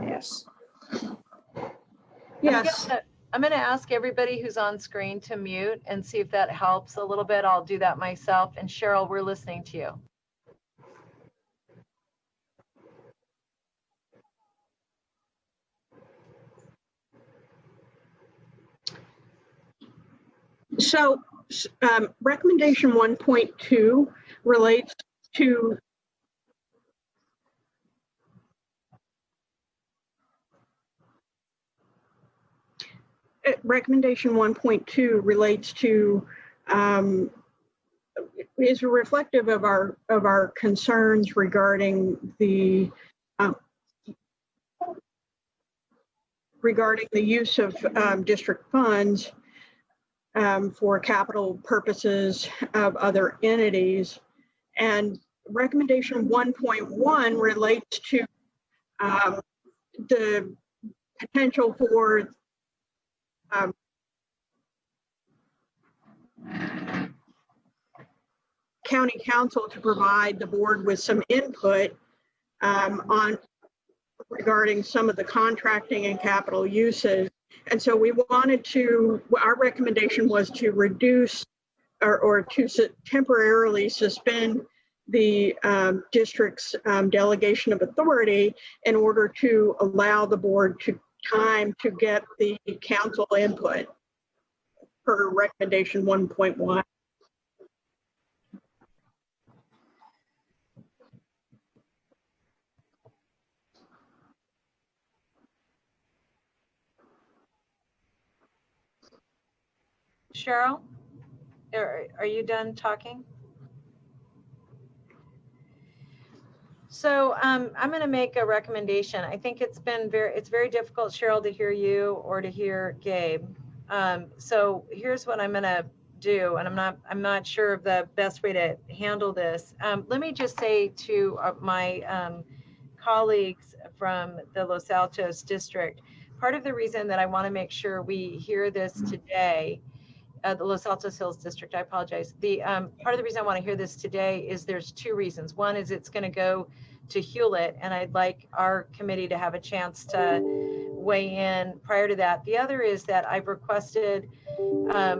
Yes. yes. I'm going to ask everybody who's on screen to mute and see if that helps a little bit. I'll do that myself. And Cheryl, we're listening to you. So recommendation 1.2 relates to recommendation 1.2 relates to is reflective of our concerns regarding the use of district funds for capital purposes of other entities. And recommendation 1.1 relates to the potential for county council to provide the board with some input on regarding some of the contracting and capital uses. And so we wanted to, our recommendation was to reduce or to temporarily suspend the district's delegation of authority in order to allow the board time to get the council input per recommendation 1.1. Cheryl, are you done talking? So I'm going to make a recommendation. I think it's very difficult, Cheryl, to hear you or to hear Gabe. So here's what I'm going to do, and I'm not sure of the best way to handle this. Let me just say to my colleagues from the Los Altos district, part of the reason that I want to make sure we hear this today, the Los Altos Hills district, I apologize. The part of the reason I want to hear this today is there's two reasons. One is it's going to go to Hewlett, and I'd like our committee to have a chance to weigh in prior to that. The other is that I've requested a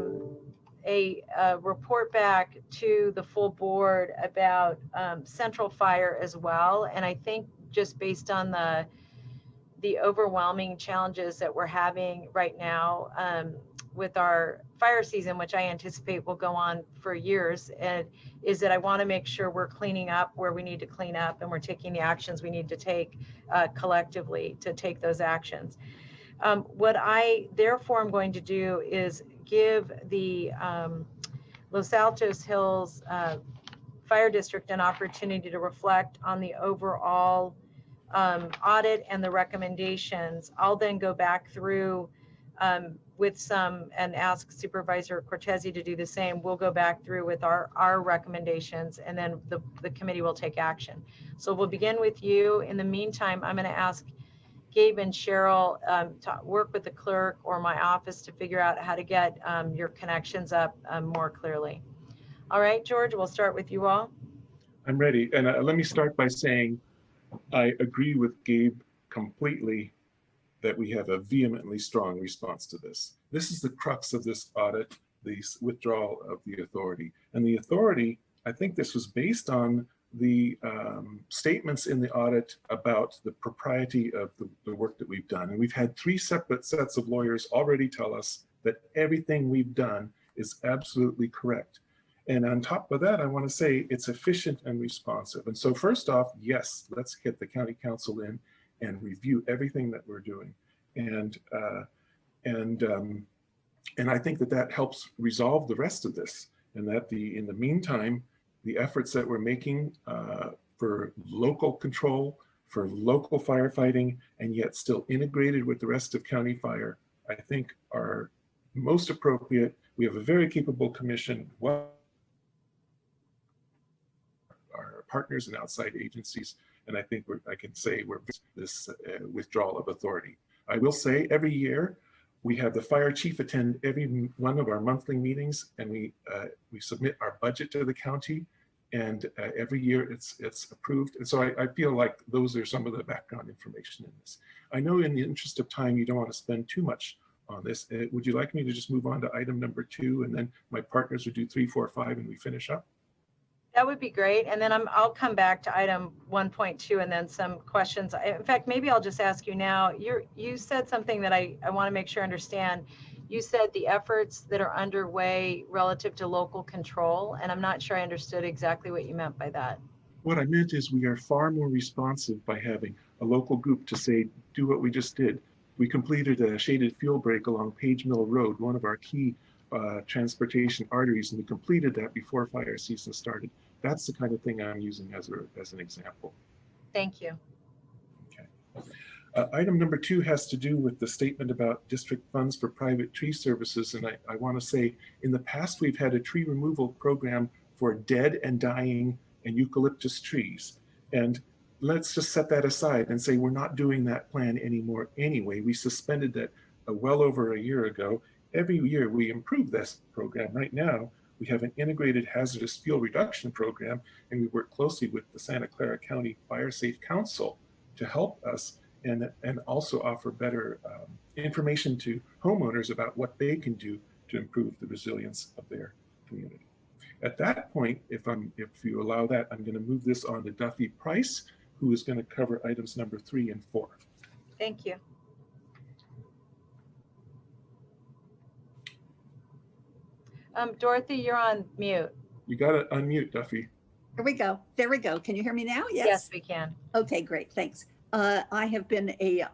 report back to the full board about Central Fire as well. And I think just based on the overwhelming challenges that we're having right now with our fire season, which I anticipate will go on for years, and is that I want to make sure we're cleaning up where we need to clean up and we're taking the actions we need to take collectively to take those actions. What I therefore am going to do is give the Los Altos Hills Fire District an opportunity to reflect on the overall audit and the recommendations. I'll then go back through with some and ask Supervisor Cortese to do the same. We'll go back through with our recommendations, and then the committee will take action. So we'll begin with you. In the meantime, I'm going to ask Gabe and Cheryl to work with the clerk or my office to figure out how to get your connections up more clearly. All right, George, we'll start with you all. I'm ready. And let me start by saying I agree with Gabe completely that we have a vehemently strong response to this. This is the crux of this audit, the withdrawal of the authority. And the authority, I think this was based on the statements in the audit about the propriety of the work that we've done. And we've had 3 separate sets of lawyers already tell us that everything we've done is absolutely correct. And on top of that, I want to say it's efficient and responsive. And so first off, yes, let's get the county council in and review everything that we're doing. And I think that helps resolve the rest of this. And that in the meantime, the efforts that we're making for local control, for local firefighting, and yet still integrated with the rest of county fire, I think are most appropriate. We have a very capable commission. Our partners and outside agencies. And I think I can say we're this withdrawal of authority. I will say every year we have the fire chief attend every one of our monthly meetings, and we submit our budget to the county, and every year it's approved. And so I feel like those are some of the background information in this. I know in the interest of time, you don't want to spend too much on this. Would you like me to just move on to item number 2, and then my partners would do 3, 4, 5, and we finish up? That would be great. And then I'll come back to item 1.2 and then some questions. In fact, maybe I'll just ask you now. You said something that I want to make sure I understand. You said the efforts that are underway relative to local control, and I'm not sure I understood exactly what you meant by that. What I meant is we are far more responsive by having a local group to say, do what we just did. We completed a shaded fuel break along Page Mill Road, one of our key transportation arteries, and we completed that before fire season started. That's the kind of thing I'm using as an example. Thank you. Okay. Item number 2 has to do with the statement about district funds for private tree services. And I want to say, in the past, we've had a tree removal program for dead and dying and eucalyptus trees. And let's just set that aside and say we're not doing that plan anymore anyway. We suspended that well over a year ago. Every year we improve this program. Right now, we have an integrated hazardous fuel reduction program, and we work closely with the Santa Clara County Fire Safe Council to help us and also offer better information to homeowners about what they can do to improve the resilience of their community. At that point, if you allow that, I'm going to move this on to Duffy Price, who is going to cover items number 3 and 4. Thank you. Dorothy, you're on mute. You got to unmute, Duffy. Here we go. There we go. Can you hear me now? Yes. Yes, we can. Okay, great. Thanks. I have been a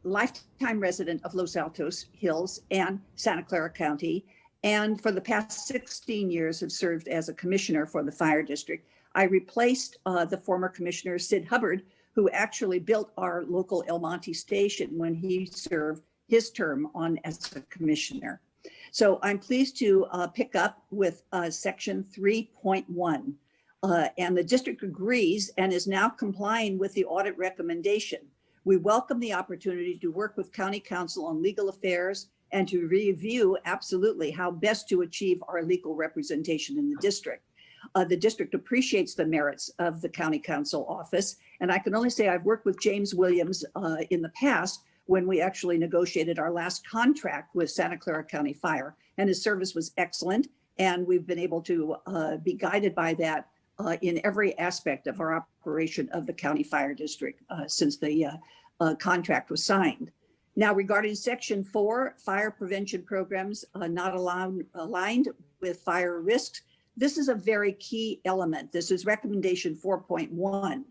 lifetime resident of Los Altos Hills and Santa Clara County, and for the past 16 years have served as a commissioner for the fire district. I replaced the former commissioner, Sid Hubbard, who actually built our local El Monte station when he served his term on as a commissioner. So I'm pleased to pick up with section 3.1. And the district agrees and is now complying with the audit recommendation. We welcome the opportunity to work with County Council on legal affairs and to review absolutely how best to achieve our legal representation in the district. The district appreciates the merits of the County Council office. And I can only say I've worked with James Williams in the past when we actually negotiated our last contract with Santa Clara County Fire, and his service was excellent. And we've been able to be guided by that in every aspect of our operation of the county fire district since the contract was signed. Now, regarding section 4, fire prevention programs not aligned with fire risks, this is a very key element. This is recommendation 4.1.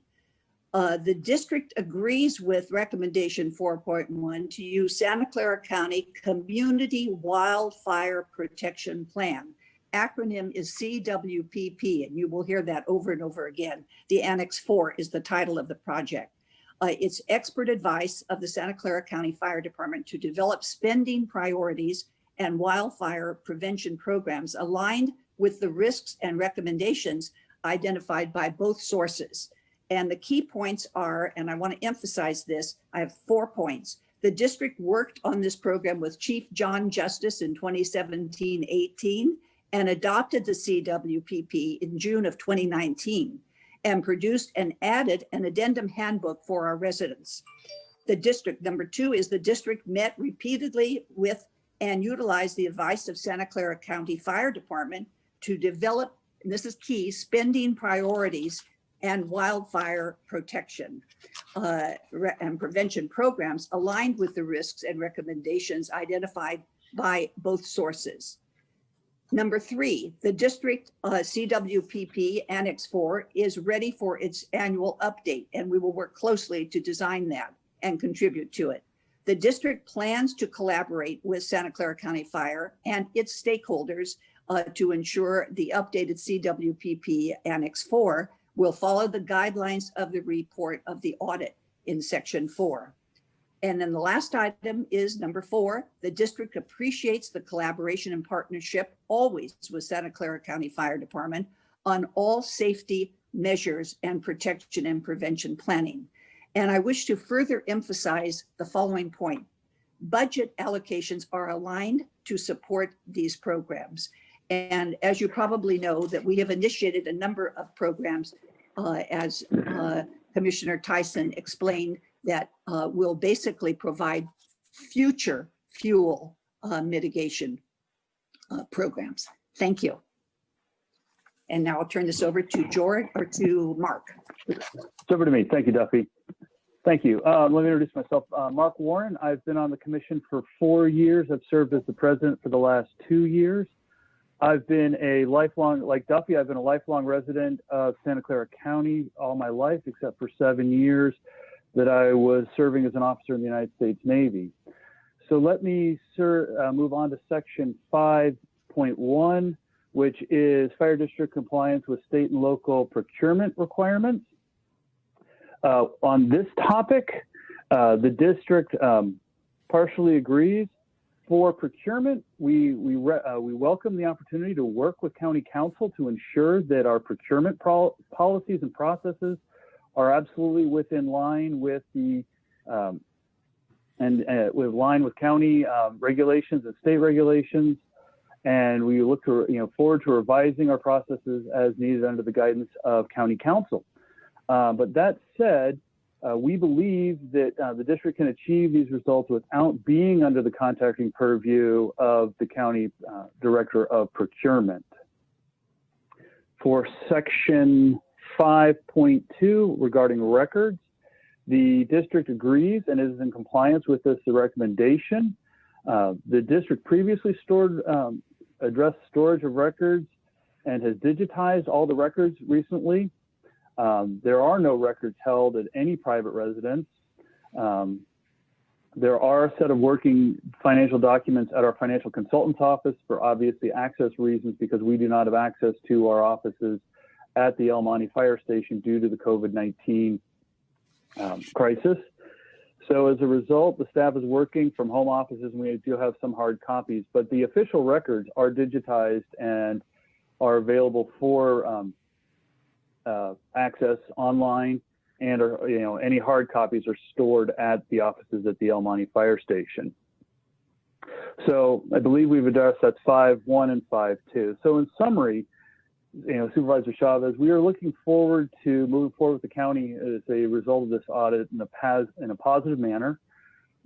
The district agrees with recommendation 4.1 to use Santa Clara County Community Wildfire Protection Plan. Acronym is CWPP, and you will hear that over and over again. The Annex 4 is the title of the project. It's expert advice of the Santa Clara County Fire Department to develop spending priorities and wildfire prevention programs aligned with the risks and recommendations identified by both sources. And the key points are, and I want to emphasize this, I have 4 points. The district worked on this program with Chief John Justice in 2017-18 and adopted the CWPP in June of 2019 and produced and added an addendum handbook for our residents. The district, number 2, is the district met repeatedly with and utilized the advice of Santa Clara County Fire Department to develop, and this is key, spending priorities and wildfire protection and prevention programs aligned with the risks and recommendations identified by both sources. Number 3, the district CWPP Annex 4 is ready for its annual update, and we will work closely to design that and contribute to it. The district plans to collaborate with Santa Clara County Fire and its stakeholders to ensure the updated CWPP Annex 4 will follow the guidelines of the report of the audit in section 4. And then the last item is number 4. The district appreciates the collaboration and partnership always with Santa Clara County Fire Department on all safety measures and protection and prevention planning. And I wish to further emphasize the following point. Budget allocations are aligned to support these programs. And as you probably know, that we have initiated a number of programs, as Commissioner Tyson explained, that will basically provide future fuel mitigation programs. Thank you. And now I'll turn this over to George or to Mark. It's over to me. Thank you, Duffy. Thank you. Let me introduce myself. Mark Warren. I've been on the commission for 4 years. I've served as the president for the last 2 years. I've been a lifelong, like Duffy, I've been a lifelong resident of Santa Clara County all my life, except for 7 years that I was serving as an officer in the United States Navy. So let me move on to section 5.1, which is fire district compliance with state and local procurement requirements. On this topic, the district partially agrees. For procurement, we welcome the opportunity to work with county council to ensure that our procurement policies and processes are absolutely within line with the with county regulations and state regulations, and we look to forward to revising our processes as needed under the guidance of county council. But that said, we believe that the district can achieve these results without being under the contracting purview of the county director of procurement. For section 5.2 regarding records, the district agrees and is in compliance with this recommendation. The district previously addressed storage of records and has digitized all the records recently. There are no records held at any private residence. There are a set of working financial documents at our financial consultant's office for obviously access reasons, because we do not have access to our offices at the El Monte Fire Station due to the COVID-19 crisis. So as a result, the staff is working from home offices, and we do have some hard copies, but the official records are digitized and are available for access online, and any hard copies are stored at the offices at the El Monte Fire Station. So I believe we've addressed that's 5.1 and 5.2. So in summary, Supervisor Chavez, we are looking forward to moving forward with the county as a result of this audit in a positive manner.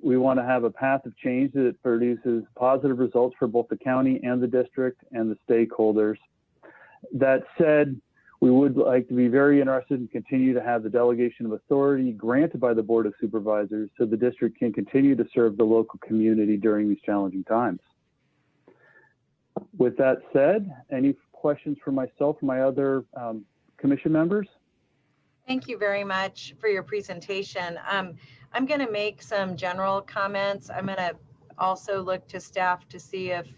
We want to have a path of change that produces positive results for both the county and the district and the stakeholders. That said, we would like to be very interested and continue to have the delegation of authority granted by the Board of Supervisors so the district can continue to serve the local community during these challenging times. With that said, any questions for myself and my other commission members? Thank you very much for your presentation. I'm going to make some general comments. I'm going to also look to staff to see if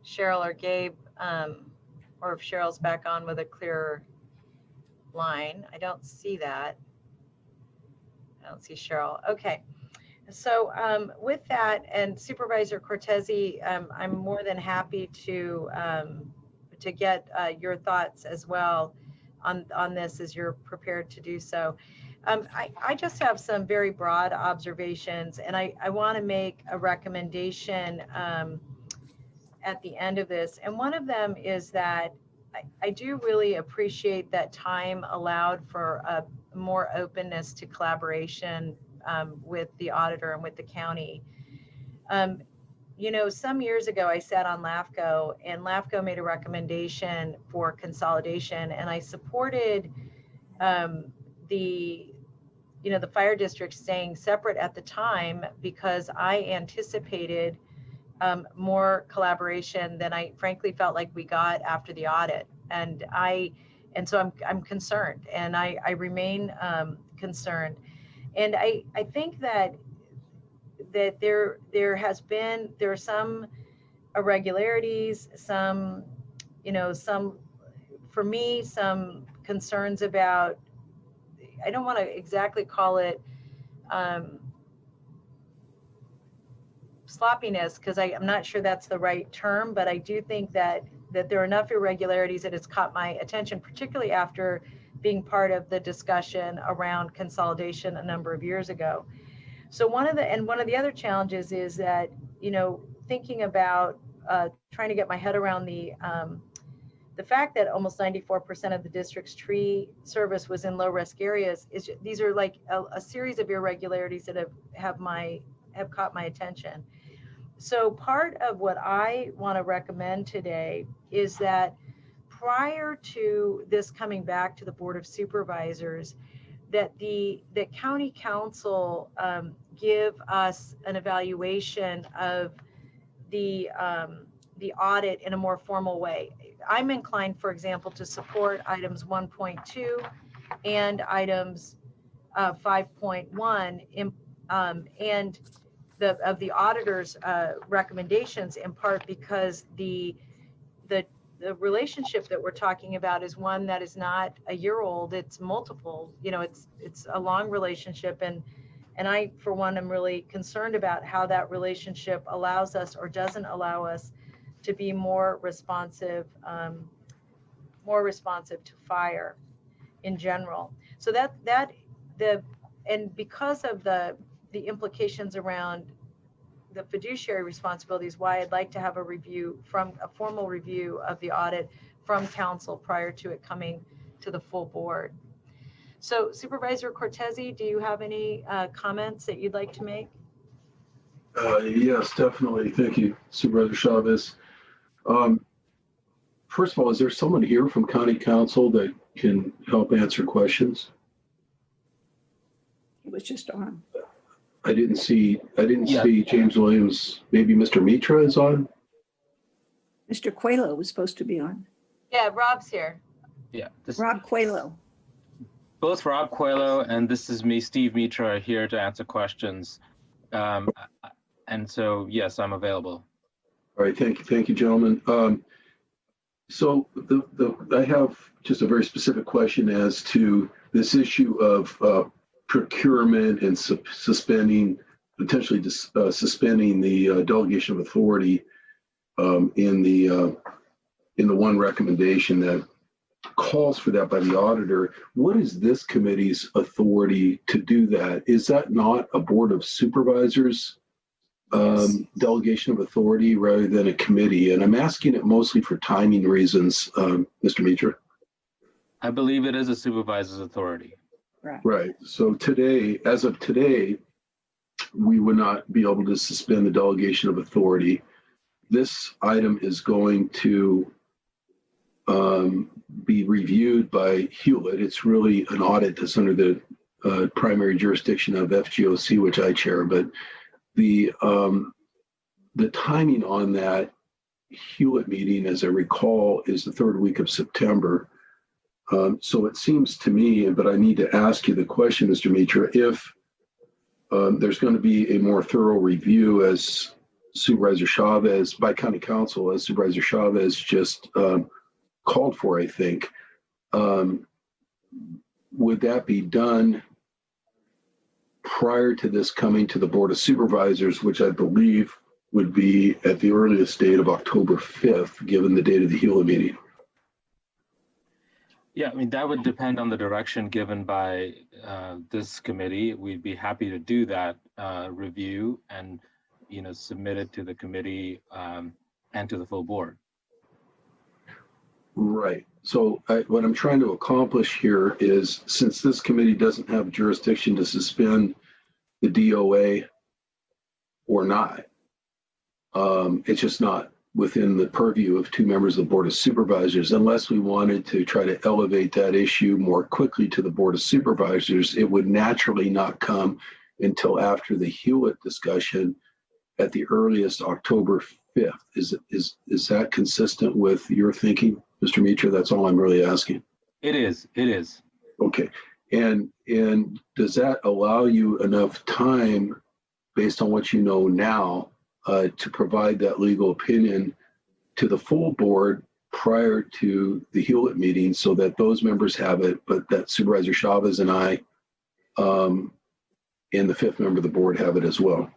Cheryl or Gabe, or if Cheryl's back on with a clearer line. I don't see that. I don't see Cheryl. Okay. So with that, and Supervisor Cortese, I'm more than happy to get your thoughts as well on this as you're prepared to do so. I just have some very broad observations, and I want to make a recommendation at the end of this. And one of them is that I do really appreciate that time allowed for more openness to collaboration with the auditor and with the county. Some years ago, I sat on LAFCO, and LAFCO made a recommendation for consolidation, and I supported the fire district staying separate at the time because I anticipated more collaboration than I frankly felt like we got after the audit. And so I'm concerned, and I remain concerned. And I think that there are some irregularities, some for me, some concerns about, I don't want to exactly call it sloppiness, because I'm not sure that's the right term, but I do think that there are enough irregularities that it's caught my attention, particularly after being part of the discussion around consolidation a number of years ago. So one of the other challenges is that, you know, thinking about trying to get my head around the fact that almost 94% of the district's tree service was in low risk areas is these are like a series of irregularities that have caught my attention. So part of what I want to recommend today is that prior to this coming back to the Board of Supervisors, that the county council give us an evaluation of the audit in a more formal way. I'm inclined, for example, to support items 1.2 and items 5.1 and of the auditor's recommendations, in part because the relationship that we're talking about is one that is not a year old, it's multiple, you know, it's a long relationship. And I, for one, am really concerned about how that relationship allows us or doesn't allow us to be more responsive to fire in general. So and because of the implications around the fiduciary responsibilities, why I'd like to have a formal review of the audit from council prior to it coming to the full board. So Supervisor Cortese, do you have any comments that you'd like to make? Yes, definitely. Thank you, Supervisor Chavez. First of all, is there someone here from County Council that can help answer questions? It was just on. I didn't see James Williams. Maybe Mr. Mitra is on? Mr. Coelho was supposed to be on. Yeah, Rob's here. Yeah. Rob Coelho. Both Rob Coelho and this is me, Steve Mitra, are here to answer questions. And so, yes, I'm available. All right, thank you, gentlemen. So I have just a very specific question as to this issue of procurement and potentially suspending the delegation of authority in the one recommendation that calls for that by the auditor. What is this committee's authority to do that? Is that not a Board of Supervisors delegation of authority rather than a committee? And I'm asking it mostly for timing reasons, Mr. Mitra. I believe it is a supervisor's authority. Right. So today, as of today, we would not be able to suspend the delegation of authority. This item is going to be reviewed by Hewlett. It's really an audit that's under the primary jurisdiction of FGOC, which I chair, but the timing on that Hewlett meeting, as I recall, is the third week of September. So it seems to me, but I need to ask you the question, Mr. Mitra, if there's going to be a more thorough review as Supervisor Chavez, by County Council, as Supervisor Chavez just called for, I think, would that be done prior to this coming to the Board of Supervisors, which I believe would be at the earliest date of October 5th, given the date of the Hewlett meeting? Yeah, I mean, that would depend on the direction given by this committee. We'd be happy to do that review and, you know, submit it to the committee and to the full board. Right. So what I'm trying to accomplish here is, since this committee doesn't have jurisdiction to suspend the DOA or not, it's just not within the purview of two members of the Board of Supervisors. Unless we wanted to try to elevate that issue more quickly to the Board of Supervisors, it would naturally not come until after the Hewlett discussion at the earliest October 5th. Is that consistent with your thinking, Mr. Mitra? That's all I'm really asking. It is. Okay. And does that allow you enough time, based on what you know now, to provide that legal opinion to the full board prior to the Hewlett meeting, so that those members have it, but that Supervisor Chavez and I and the fifth member of the board have it as well?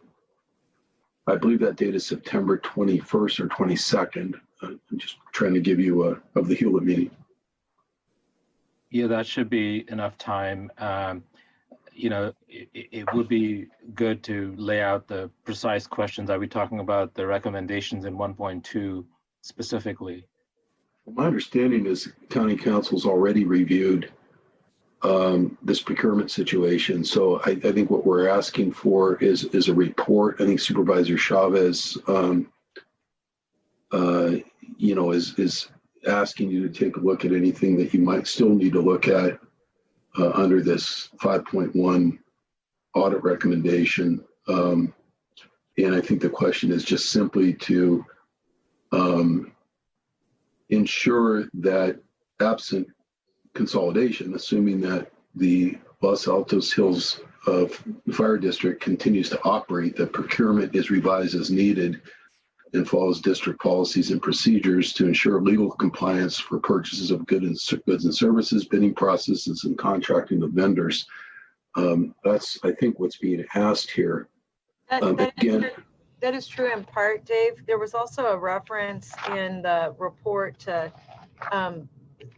I believe that date is September 21st or 22nd. I'm just trying to give you of the Hewlett meeting. Yeah, that should be enough time. It would be good to lay out the precise questions. Are we talking about the recommendations in 1.2 specifically? My understanding is county council's already reviewed this procurement situation. So I think what we're asking for is a report. I think Supervisor Chavez, is asking you to take a look at anything that you might still need to look at under this 5.1 audit recommendation. And I think the question is just simply to ensure that absent consolidation, assuming that the Los Altos Hills Fire District continues to operate, that procurement is revised as needed and follows district policies and procedures to ensure legal compliance for purchases of goods and services, bidding processes, and contracting of vendors. That's, I think, what's being asked here. That is true in part, Dave. There was also a reference in the report to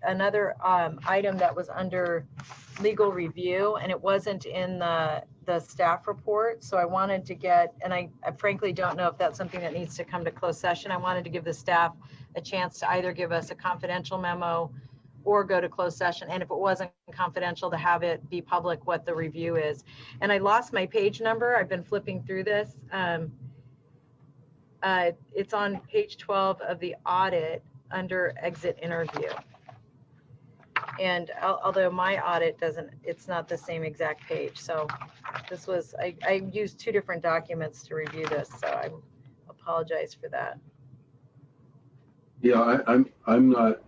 another item that was under legal review, and it wasn't in the staff report. So I wanted to get, and I frankly don't know if that's something that needs to come to closed session. I wanted to give the staff a chance to either give us a confidential memo or go to closed session. And if it wasn't confidential, to have it be public what the review is. And I lost my page number. I've been flipping through this. It's on page 12 of the audit under exit interview. And although my audit it's not the same exact page. So this was, I used two different documents to review this. So I apologize for that. Yeah, I'm not,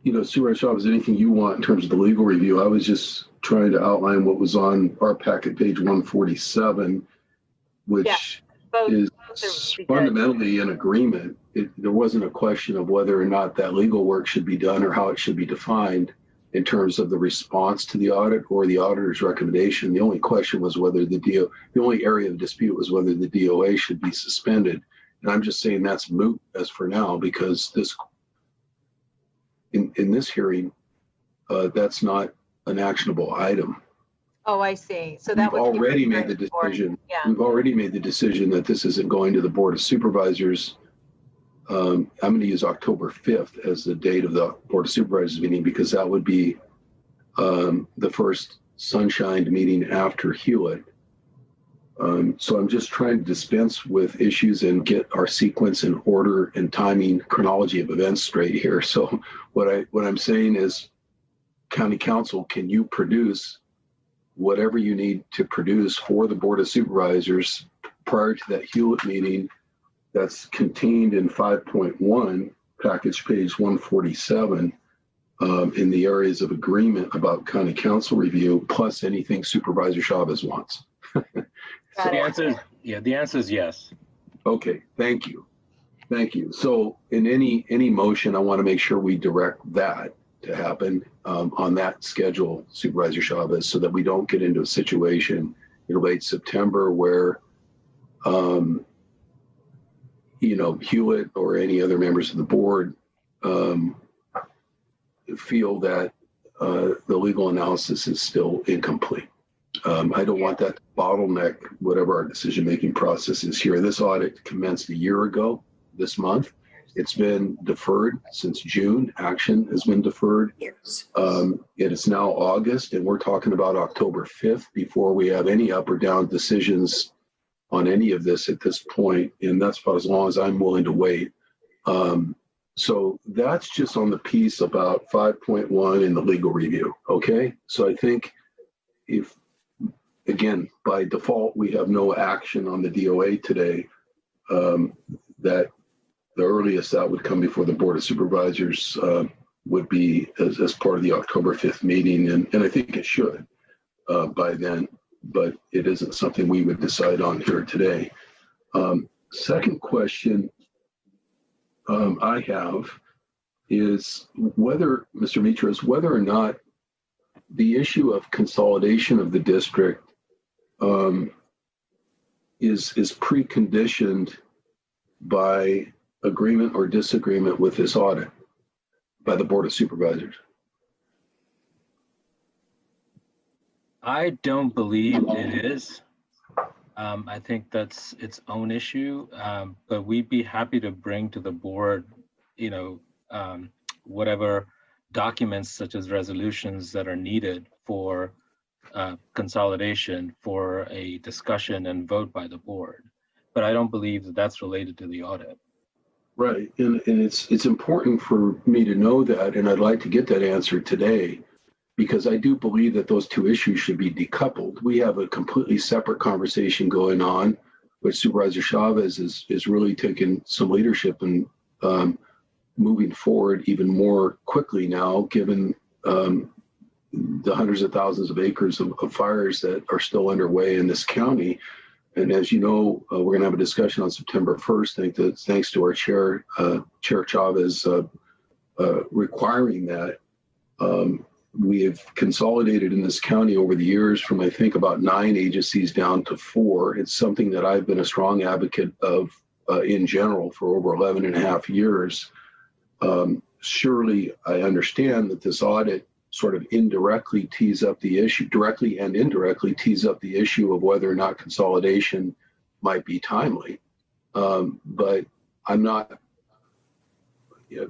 Supervisor Chavez, anything you want in terms of the legal review. I was just trying to outline what was on our packet, page 147, which is fundamentally an agreement. There wasn't a question of whether or not that legal work should be done or how it should be defined in terms of the response to the audit or the auditor's recommendation. The only question was whether the only area of dispute was whether the DOA should be suspended. And I'm just saying that's moot as for now, because in this hearing, that's not an actionable item. Oh, I see. So that we've already made the decision. Yeah. We've already made the decision that this isn't going to the Board of Supervisors. I'm going to use October 5th as the date of the Board of Supervisors meeting, because that would be the first sunshined meeting after Hewlett. So I'm just trying to dispense with issues and get our sequence and order and timing chronology of events straight here. So what I'm saying is, County Council, can you produce whatever you need to produce for the Board of Supervisors prior to that Hewlett meeting that's contained in 5.1, package page 147, in the areas of agreement about County Council review, plus anything Supervisor Chavez wants? So the answer is yes. Okay, thank you. Thank you. So in any motion, I want to make sure we direct that to happen on that schedule, Supervisor Chavez, so that we don't get into a situation in late September where, Hewlett or any other members of the board feel that the legal analysis is still incomplete. I don't want that to bottleneck whatever our decision-making process is here. This audit commenced a year ago this month. It's been deferred since June. Action has been deferred. It is now August, and we're talking about October 5th before we have any up or down decisions on any of this at this point. And that's about as long as I'm willing to wait. So that's just on the piece about 5.1 in the legal review. Okay. So I think if, again, by default, we have no action on the DOA today, that the earliest that would come before the Board of Supervisors would be as part of the October 5th meeting. And I think it should by then, but it isn't something we would decide on here today. Second question I have is whether, Mr. Mitras, whether or not the issue of consolidation of the district is preconditioned by agreement or disagreement with this audit by the Board of Supervisors. I don't believe it is. I think that's its own issue, but we'd be happy to bring to the board, whatever documents such as resolutions that are needed for consolidation for a discussion and vote by the board. But I don't believe that that's related to the audit. Right, and it's important for me to know that, and I'd like to get that answer today, because I do believe that those two issues should be decoupled. We have a completely separate conversation going on, which Supervisor Chavez is really taking some leadership and moving forward even more quickly now, given the hundreds of thousands of acres of fires that are still underway in this county. And as you know, we're going to have a discussion on September 1st. I think that thanks to our chair, Chair Chavez, requiring that. We have consolidated in this county over the years from, I think, about 9 agencies down to 4. It's something that I've been a strong advocate of in general for over 11 and a half years. Surely I understand that this audit sort of indirectly tees up the issue, directly and indirectly tees up the issue of whether or not consolidation might be timely. But I'm not,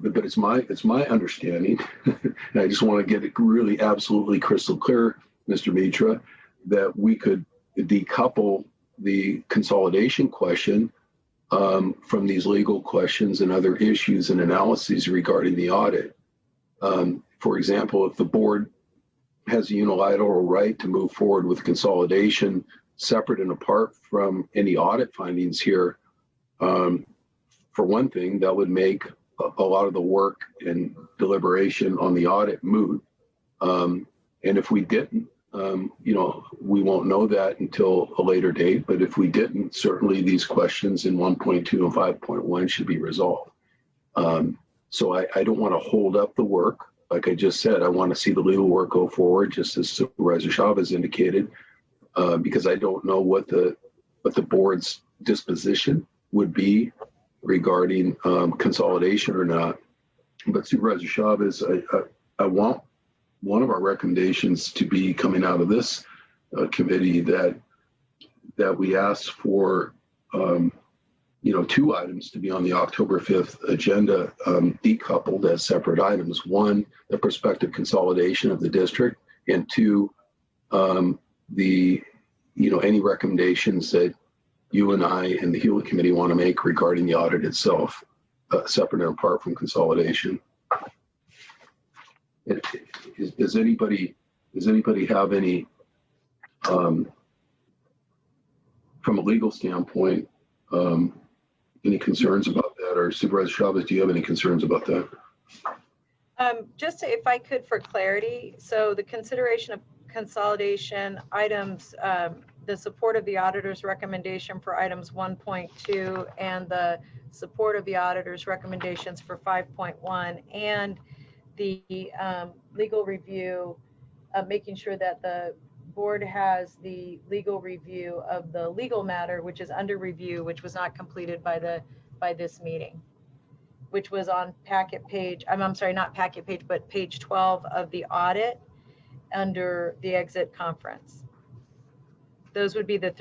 but it's my understanding, and I just want to get it really absolutely crystal clear, Mr. Mitra, that we could decouple the consolidation question from these legal questions and other issues and analyses regarding the audit. For example, if the board has a unilateral right to move forward with consolidation separate and apart from any audit findings here, for one thing, that would make a lot of the work and deliberation on the audit moot. And if we didn't, we won't know that until a later date. But if we didn't, certainly these questions in 1.2 and 5.1 should be resolved. So I don't want to hold up the work. Like I just said, I want to see the legal work go forward, just as Supervisor Chavez indicated, because I don't know what the board's disposition would be regarding consolidation or not. But Supervisor Chavez, I want one of our recommendations to be coming out of this committee that we ask for 2 items to be on the October 5th agenda, decoupled as separate items. 1, the prospective consolidation of the district, and 2, any recommendations that you and I and the Hewlett Committee want to make regarding the audit itself, separate and apart from consolidation. Does anybody have any, from a legal standpoint, any concerns about that? Or Supervisor Chavez, do you have any concerns about that? Just if I could, for clarity, so the consideration of consolidation items, the support of the auditor's recommendation for items 1.2 and the support of the auditor's recommendations for 5.1, and the legal review, making sure that the board has the legal review of the legal matter, which is under review, which was not completed by this meeting, which was on packet page, I'm sorry, not packet page, but page 12 of the audit under the exit conference. Those would be the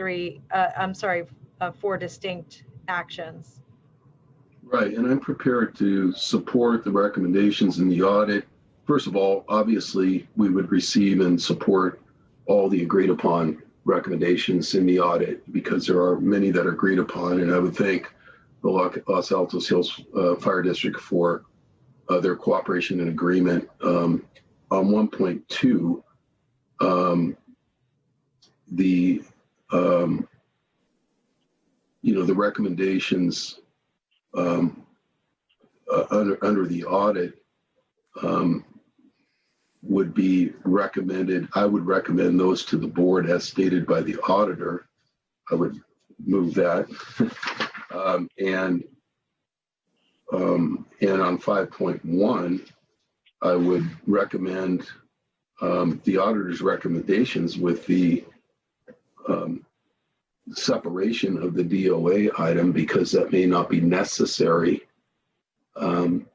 4 distinct actions. Right, and I'm prepared to support the recommendations in the audit. First of all, obviously, we would receive and support all the agreed upon recommendations in the audit, because there are many that are agreed upon, and I would thank the Los Altos Hills Fire District for their cooperation and agreement. On 1.2, the recommendations under the audit would be recommended. I would recommend those to the board as stated by the auditor. I would move that. And on 5.1, I would recommend the auditor's recommendations with the separation of the DOA item, because that may not be necessary. That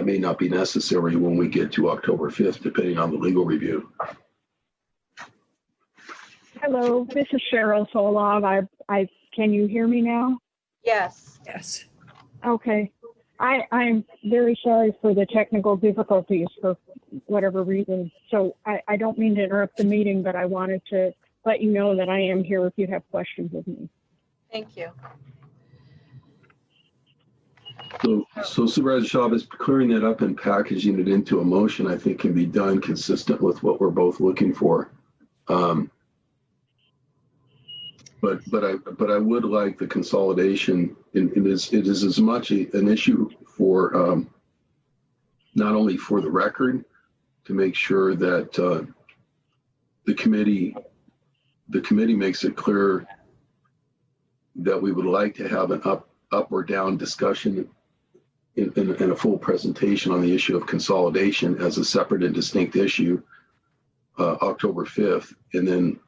may not be necessary when we get to October 5th, depending on the legal review. Hello, this is Cheryl Solov. Can you hear me now? Yes. Yes. Okay. I'm very sorry for the technical difficulties for whatever reason. So I don't mean to interrupt the meeting, but I wanted to let you know that I am here if you have questions of me. Thank you. So Supervisor Chavez, clearing that up and packaging it into a motion, I think can be done consistent with what we're both looking for. But I would like the consolidation. It is as much an issue for not only for the record to make sure that the committee makes it clear that we would like to have an up or down discussion in a full presentation on the issue of consolidation as a separate and distinct issue October 5th, and then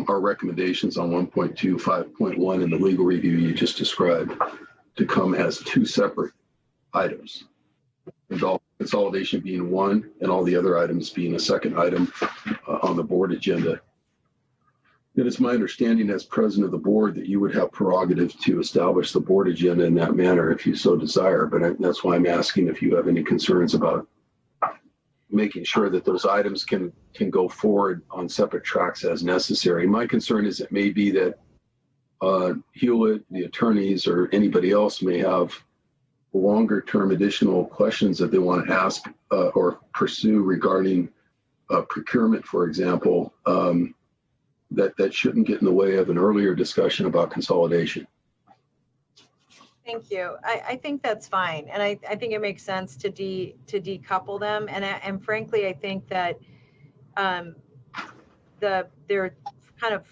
our recommendations on 1.2, 5.1 and the legal review you just described to come as two separate items. Consolidation being one and all the other items being a second item on the board agenda. It is my understanding as president of the board that you would have prerogative to establish the board agenda in that manner if you so desire, but that's why I'm asking if you have any concerns about making sure that those items can go forward on separate tracks as necessary. My concern is it may be that Hewlett, the attorneys, or anybody else may have longer term additional questions that they want to ask or pursue regarding procurement, for example, that shouldn't get in the way of an earlier discussion about consolidation. Thank you. I think that's fine. And I think it makes sense to decouple them. And frankly, I think that they're kind of,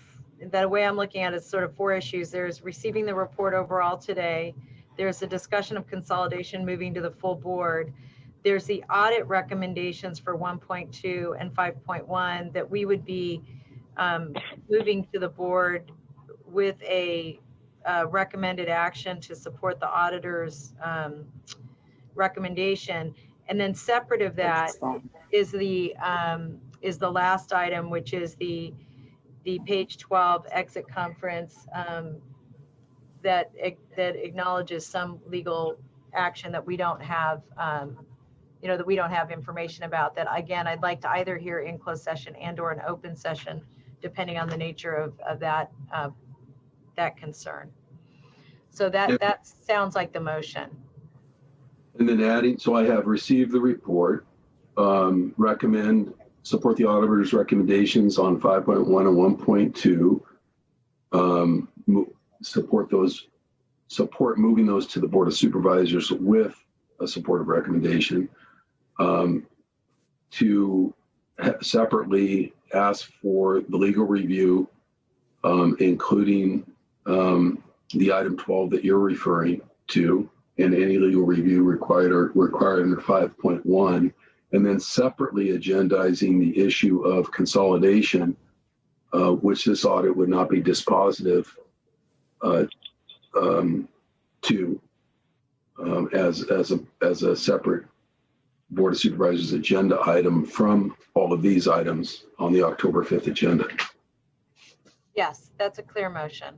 the way I'm looking at it is sort of four issues. There's receiving the report overall today. There's a discussion of consolidation moving to the full board. There's the audit recommendations for 1.2 and 5.1 that we would be moving to the board with a recommended action to support the auditor's recommendation. And then separate of that is the last item, which is the page 12 exit conference that acknowledges some legal action that we don't have, that we don't have information about. That again, I'd like to either hear in closed session and/or an open session, depending on the nature of that concern. So that sounds like the motion. And then adding, so I have received the report, support the auditor's recommendations on 5.1 and 1.2, support moving those to the Board of Supervisors with a supportive recommendation, to separately ask for the legal review, including the item 12 that you're referring to, and any legal review required under 5.1, and then separately agendizing the issue of consolidation, which this audit would not be dispositive to as a separate Board of Supervisors agenda item from all of these items on the October 5th agenda. Yes, that's a clear motion.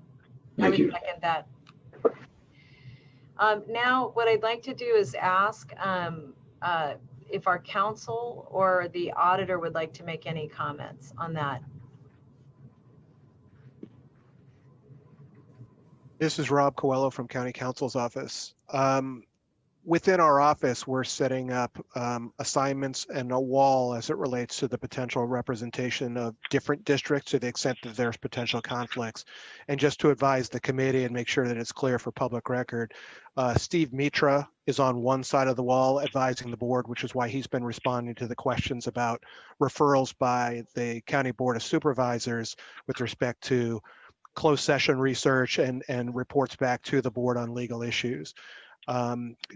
Thank you. I would second that. Now, what I'd like to do is ask if our counsel or the auditor would like to make any comments on that. This is Rob Coelho from County Counsel's office. Within our office, we're setting up assignments and a wall as it relates to the potential representation of different districts to the extent that there's potential conflicts. And just to advise the committee and make sure that it's clear for public record, Steve Mitra is on one side of the wall advising the board, which is why he's been responding to the questions about referrals by the County Board of Supervisors with respect to closed session research and reports back to the board on legal issues.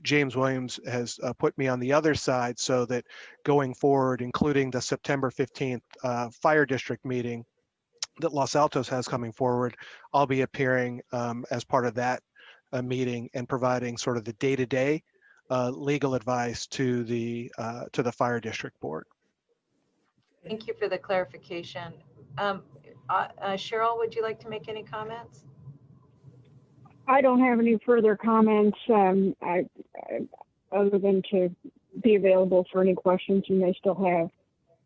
James Williams has put me on the other side so that going forward, including the September 15th fire district meeting that Los Altos has coming forward, I'll be appearing as part of that meeting and providing sort of the day-to-day legal advice to the fire district board. Thank you for the clarification. Cheryl, would you like to make any comments? I don't have any further comments, other than to be available for any questions you may still have.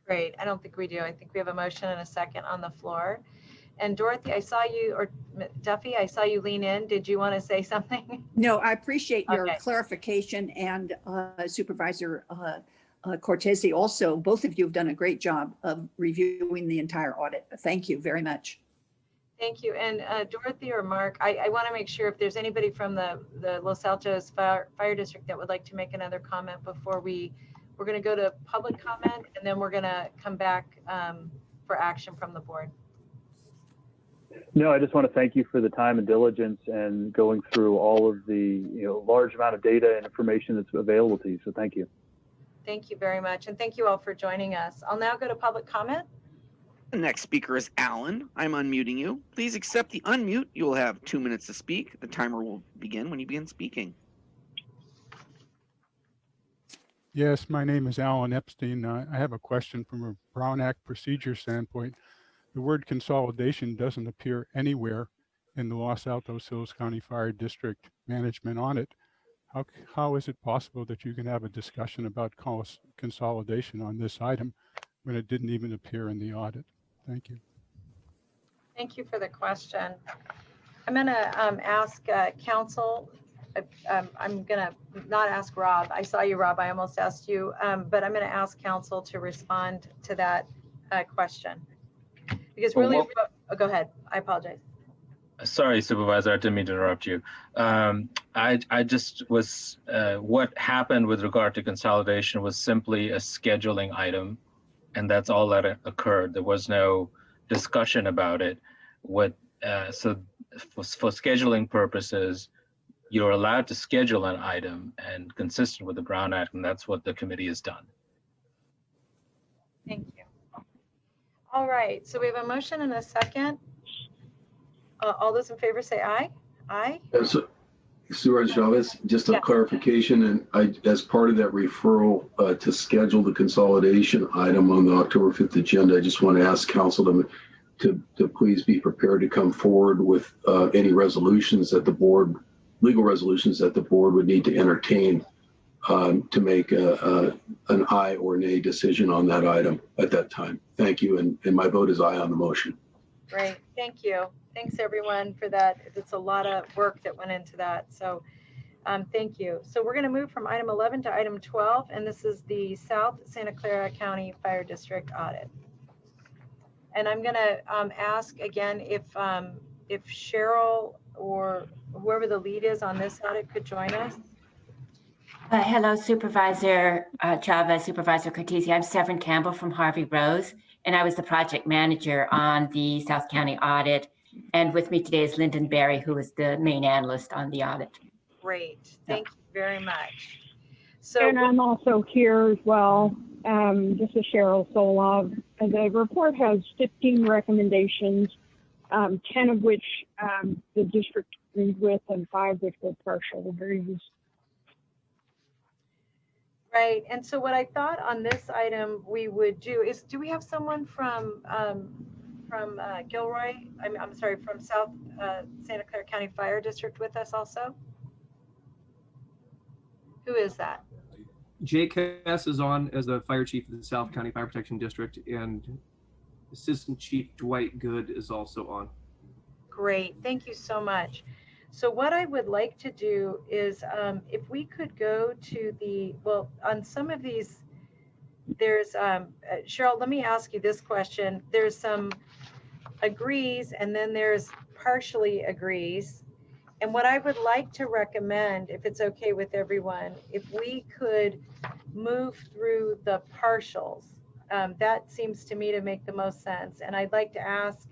Great. I don't think we do. I think we have a motion and a second on the floor. And Dorothy, I saw you, or Duffy, I saw you lean in. Did you want to say something? No, I appreciate your Okay. clarification, and Supervisor Cortese also. Both of you have done a great job of reviewing the entire audit. Thank you very much. Thank you. And Dorothy or Mark, I want to make sure if there's anybody from the Los Altos Fire District that would like to make another comment before we're going to go to public comment, and then we're going to come back for action from the board. No, I just want to thank you for the time and diligence and going through all of the large amount of data and information that's available to you. So thank you. Thank you very much. And thank you all for joining us. I'll now go to public comment. The next speaker is Alan. I'm unmuting you. Please accept the unmute. You will have 2 minutes to speak. The timer will begin when you begin speaking. Yes, my name is Alan Epstein. I have a question from a Brown Act procedure standpoint. The word consolidation doesn't appear anywhere in the Los Altos Hills County Fire District Management Audit. How is it possible that you can have a discussion about consolidation on this item when it didn't even appear in the audit? Thank you. Thank you for the question. I'm going to ask council. I'm going to not ask Rob. I saw you, Rob. I almost asked you, but I'm going to ask council to respond to that question. Because really, oh, go ahead. I apologize. Sorry, Supervisor, I didn't mean to interrupt you. I just was, what happened with regard to consolidation was simply a scheduling item, and that's all that occurred. There was no discussion about it. So for scheduling purposes, you're allowed to schedule an item and consistent with the Brown Act, and that's what the committee has done. Thank you. All right, so we have a motion and a second. All those in favor say aye. Aye. So, Supervisor Chavez, just a clarification, and as part of that referral to schedule the consolidation item on the October 5th agenda, I just want to ask council to please be prepared to come forward with any resolutions that the board, legal resolutions that the board would need to entertain to make an aye or nay decision on that item at that time. Thank you, and my vote is aye on the motion. Great, thank you. Thanks everyone for that. It's a lot of work that went into that. So thank you. So we're going to move from item 11 to item 12, and this is the South Santa Clara County Fire District Audit. And I'm going to ask again if Cheryl or whoever the lead is on this audit could join us. Hello, Supervisor Chavez, Supervisor Cortese. I'm Severin Campbell from Harvey Rose, and I was the project manager on the South County audit. And with me today is Lyndon Berry, who is the main analyst on the audit. Great, thank you very much. So, and I'm also here as well. This is Cheryl Solov. The report has 15 recommendations, 10 of which the district agreed with and 5 which were partial agrees. Right, and so what I thought on this item we would do is, do we have someone from Gilroy? I'm sorry, from South Santa Clara County Fire District with us also? Who is that? Jay Cass is on as the fire chief of the South County Fire Protection District, and Assistant Chief Dwight Good is also on. Great, thank you so much. So what I would like to do is if we could go to the, well, on some of these, there's, Cheryl, let me ask you this question. There's some agrees and then there's partially agrees. And what I would like to recommend, if it's okay with everyone, if we could move through the partials, that seems to me to make the most sense. And I'd like to ask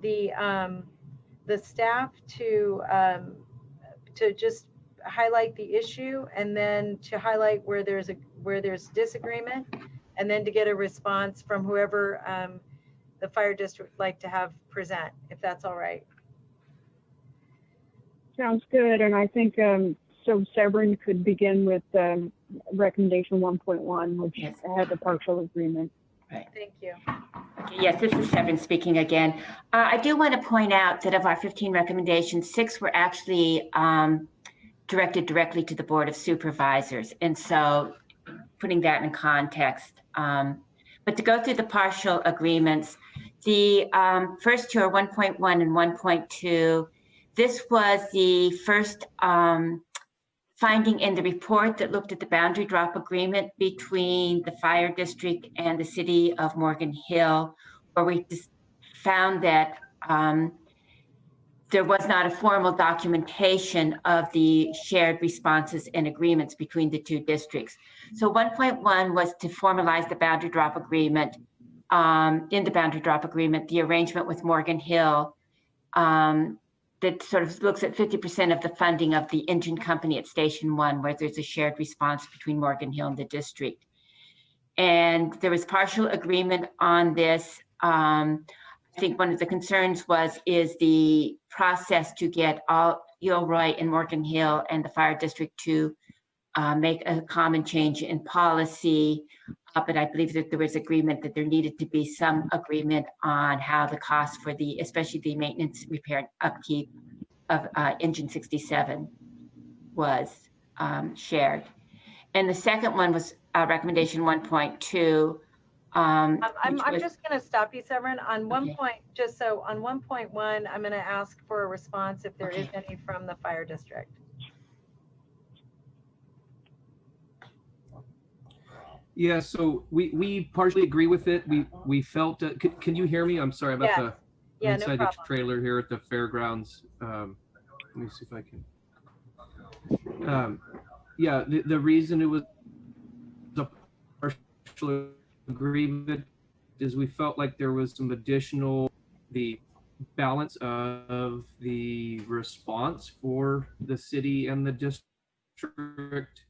the staff to just highlight the issue and then to highlight where there's disagreement, and then to get a response from whoever the fire district would like to have present, if that's all right. Sounds good. And I think so Severin could begin with recommendation 1.1, which had the partial agreement. Right. Thank you. Okay, yes, this is Severin speaking again. I do want to point out that of our 15 recommendations, 6 were actually directed directly to the Board of Supervisors. And so putting that in context. But to go through the partial agreements, the first two are 1.1 and 1.2. This was the first finding in the report that looked at the boundary drop agreement between the fire district and the city of Morgan Hill, where we just found that there was not a formal documentation of the shared responses and agreements between the two districts. So 1.1 was to formalize the boundary drop agreement. In the boundary drop agreement, the arrangement with Morgan Hill that sort of looks at 50% of the funding of the engine company at Station 1, where there's a shared response between Morgan Hill and the district. And there was partial agreement on this. I think one of the concerns is the process to get all Gilroy and Morgan Hill and the fire district to make a common change in policy. But I believe that there was agreement that there needed to be some agreement on how the cost for especially the maintenance, repair, and upkeep of engine 67 was shared. And the second one was recommendation 1.2. I'm just going to stop you, Severin. On one point, just so on 1.1, I'm going to ask for a response if there is any from the fire district. Yeah, so we partially agree with it. We felt, can you hear me? I'm sorry about no inside the problem. trailer here at the fairgrounds. Let me see if I can. Yeah, the reason it was a partial agreement is we felt like there was some the balance of the response for the city and the district.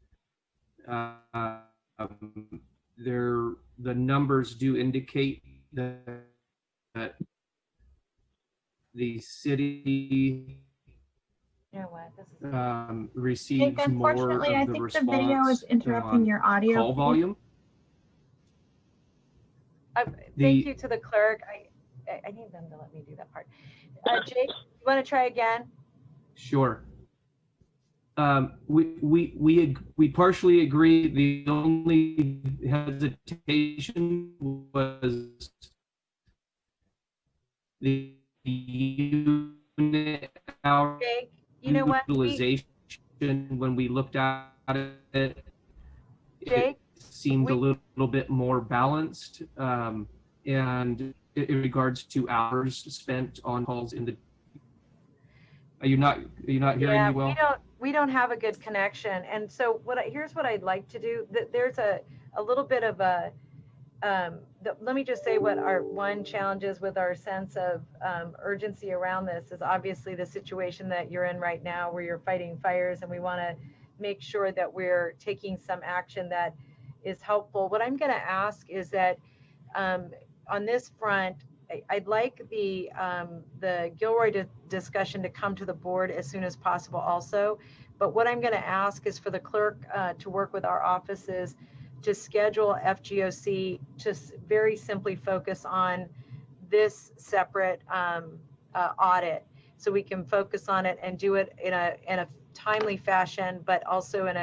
The numbers do indicate that the city receives Jake, more unfortunately, I of the think response the video is interrupting your audio. call volume. Thank you to the clerk. I need them to let me do that part. Jake, you want to try again? Sure. We partially agree. The only hesitation was the unit hour utilization. When we looked at it, Jake, it seemed a little bit more balanced, and in regards to hours spent on calls in the. Are you not hearing me well? We don't have a good connection, and so here's what I'd like to do. There's a little bit of a let me just say what our one challenge is with our sense of urgency around this is obviously the situation that you're in right now where you're fighting fires, and we want to make sure that we're taking some action that is helpful. What I'm going to ask is that on this front, I'd like the Gilroy discussion to come to the board as soon as possible also. But what I'm going to ask is for the clerk to work with our offices to schedule FGOC to very simply focus on this separate audit, so we can focus on it and do it in a timely fashion, but also in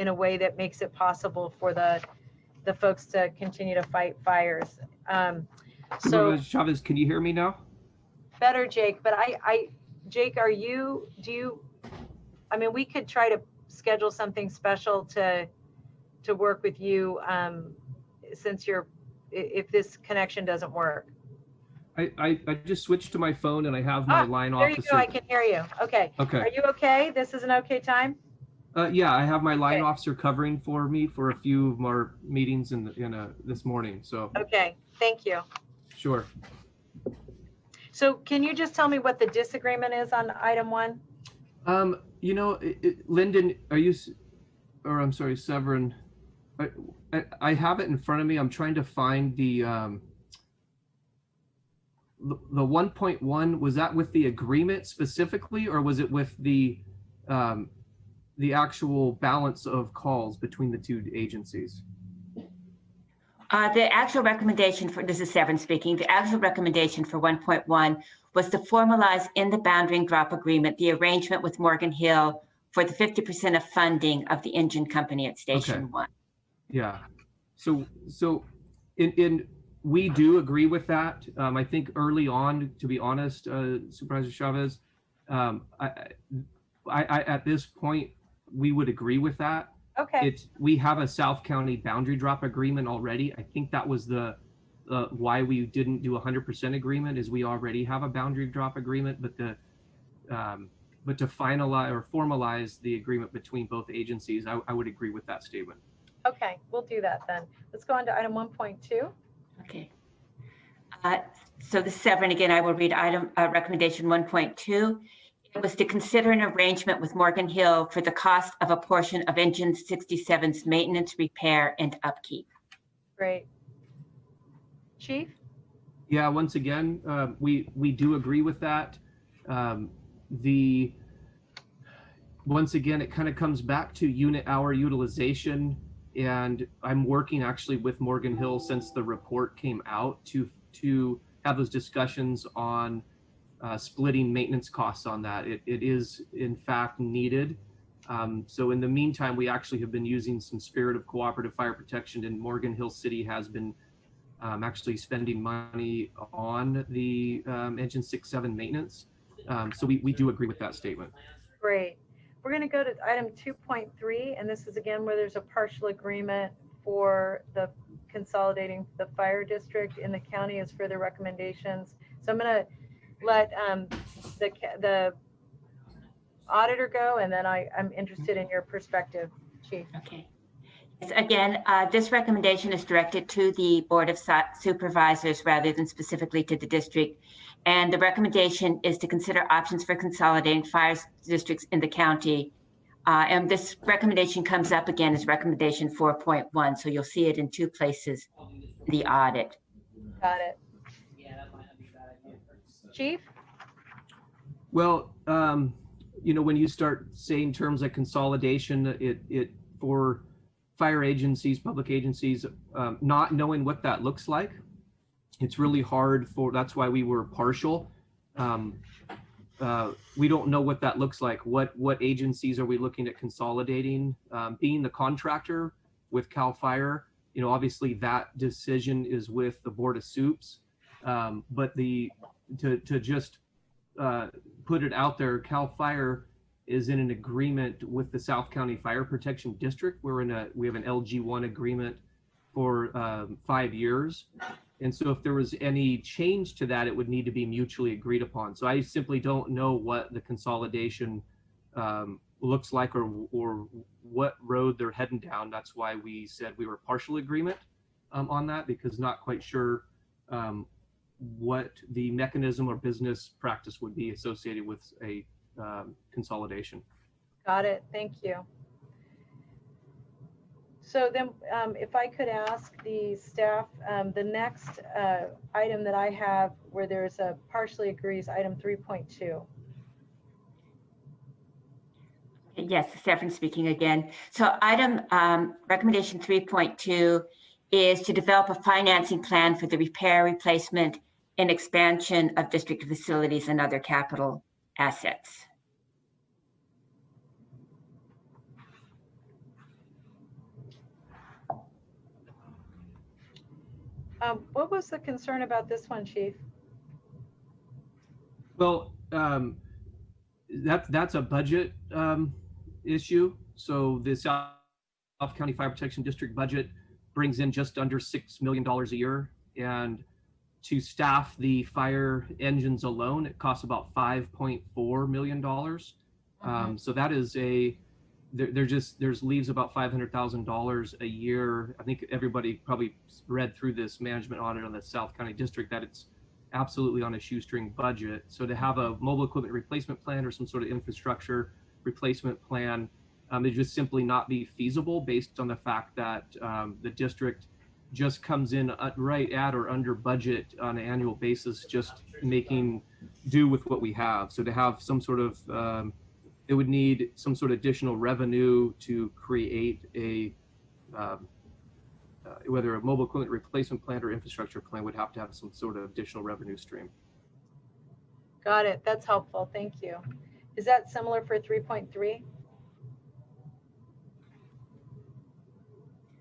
a way that makes it possible for the folks to continue to fight fires. So Chavez, can you hear me now? Better, Jake. But Jake, I mean, we could try to schedule something special to work with you since if this connection doesn't work. I just switched to my phone and I have my line there officer. You go. I can hear you. Okay. Okay. Are you okay? This is an okay time? Yeah, I have my line officer covering for me for a few of our meetings this morning. So. Okay. Thank you. Sure. So can you just tell me what the disagreement is on item 1? Lyndon, I'm sorry, Severin. I have it in front of me. I'm trying to find the 1.1. Was that with the agreement specifically, or was it with the actual balance of calls between the two agencies? The actual recommendation for, this is Severn speaking, the actual recommendation for 1.1 was to formalize in the boundary and drop agreement the arrangement with Morgan Hill for the 50% of funding of the engine company at Station Okay. 1. Yeah. So we do agree with that. I think early on, to be honest, Supervisor Chavez, I at this point, we would agree with that. Okay. We have a South County boundary drop agreement already. I think that was the why we didn't do 100% agreement, is we already have a boundary drop agreement, but to finalize or formalize the agreement between both agencies, I would agree with that statement. Okay, we'll do that then. Let's go on to item 1.2. Okay. So the Severn, again, I will read item recommendation 1.2. It was to consider an arrangement with Morgan Hill for the cost of a portion of Engine 67's maintenance, repair, and upkeep. Great. Chief? Yeah, once again, we do agree with that. Once again, it kind of comes back to unit hour utilization, and I'm working actually with Morgan Hill since the report came out to have those discussions on splitting maintenance costs on that. It is in fact needed. So in the meantime, we actually have been using some spirit of cooperative fire protection, and Morgan Hill City has been actually spending money on the Engine 67 maintenance. So we do agree with that statement. Great. We're going to go to item 2.3, and this is again where there's a partial agreement for the consolidating the fire district in the county as further recommendations. So I'm going to let the auditor go, and then I'm interested in your perspective, Chief. Okay. Yes, again, this recommendation is directed to the Board of Supervisors rather than specifically to the district. And the recommendation is to consider options for consolidating fire districts in the county. And this recommendation comes up again as recommendation 4.1. So you'll see it in two places in the audit. Got it. Chief? Well, when you start saying terms like consolidation, it for fire agencies, public agencies, not knowing what that looks like, it's really hard that's why we were partial. We don't know what that looks like. What agencies are we looking at consolidating? Being the contractor with CAL FIRE, obviously that decision is with the Board of Supes. But to just put it out there, CAL FIRE is in an agreement with the South County Fire Protection District. We have an LG1 agreement for 5 years. And so if there was any change to that, it would need to be mutually agreed upon. So I simply don't know what the consolidation looks like or what road they're heading down. That's why we said we were partial agreement on that, because not quite sure what the mechanism or business practice would be associated with a consolidation. Got it. Thank you. So then if I could ask the staff, the next item that I have where there's a partially agrees, item 3.2. Yes, Severn speaking again. So item recommendation 3.2 is to develop a financing plan for the repair, replacement, and expansion of district facilities and other capital assets. What was the concern about this one, Chief? Well, that's a budget issue. So the South County Fire Protection District budget brings in just under $6 million a year. And to staff the fire engines alone, it costs about $5.4 million. So that is there's leaves about $500,000 a year. I think everybody probably read through this management audit on the South County District that it's absolutely on a shoestring budget. So to have a mobile equipment replacement plan or some sort of infrastructure replacement plan, it just simply not be feasible based on the fact that the district just comes in right at or under budget on an annual basis, just making do with what we have. So to have some sort of it would need some sort of additional revenue to create a whether a mobile equipment replacement plan or infrastructure plan would have to have some sort of additional revenue stream. Got it. That's helpful. Thank you. Is that similar for 3.3?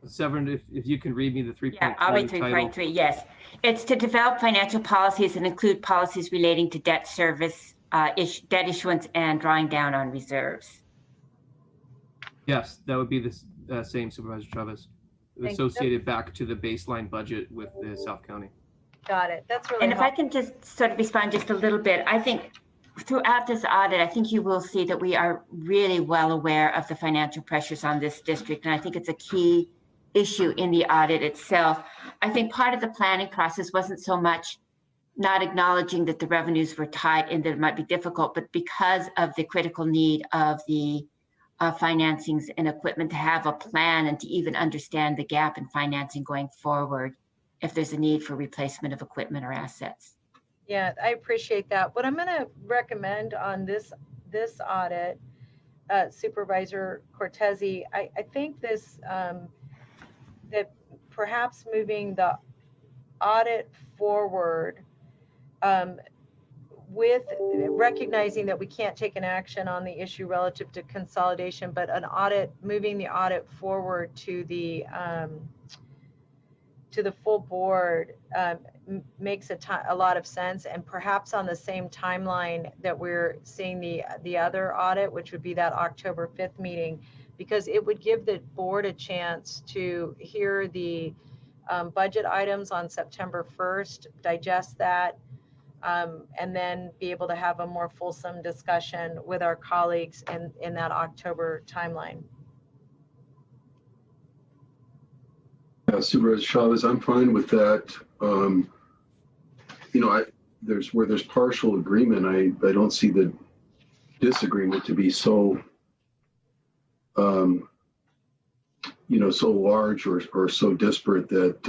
Severin, if you can read me the 3.3 Yeah, I'll read title. 3.3. Yes. It's to develop financial policies and include policies relating to debt service, debt issuance and drawing down on reserves. Yes, that would be the same, Supervisor Chavez. Associated back to the baseline budget with the South County. Got it. That's really And if helpful. I can just sort of respond just a little bit, I think throughout this audit, I think you will see that we are really well aware of the financial pressures on this district. And I think it's a key issue in the audit itself. I think part of the planning process wasn't so much not acknowledging that the revenues were tight and that it might be difficult, but because of the critical need of the financings and equipment to have a plan and to even understand the gap in financing going forward if there's a need for replacement of equipment or assets. Yeah, I appreciate that. What I'm going to recommend on this audit, Supervisor Cortese, I think this that perhaps moving the audit forward with recognizing that we can't take an action on the issue relative to consolidation, but an audit, moving the audit forward to the full board makes a lot of sense, and perhaps on the same timeline that we're seeing the other audit, which would be that October 5th meeting, because it would give the board a chance to hear the budget items on September 1st, digest that, and then be able to have a more fulsome discussion with our colleagues in that October timeline. Supervisor Chavez, I'm fine with that. Where there's partial agreement, I don't see the disagreement to be so, so large or so disparate that,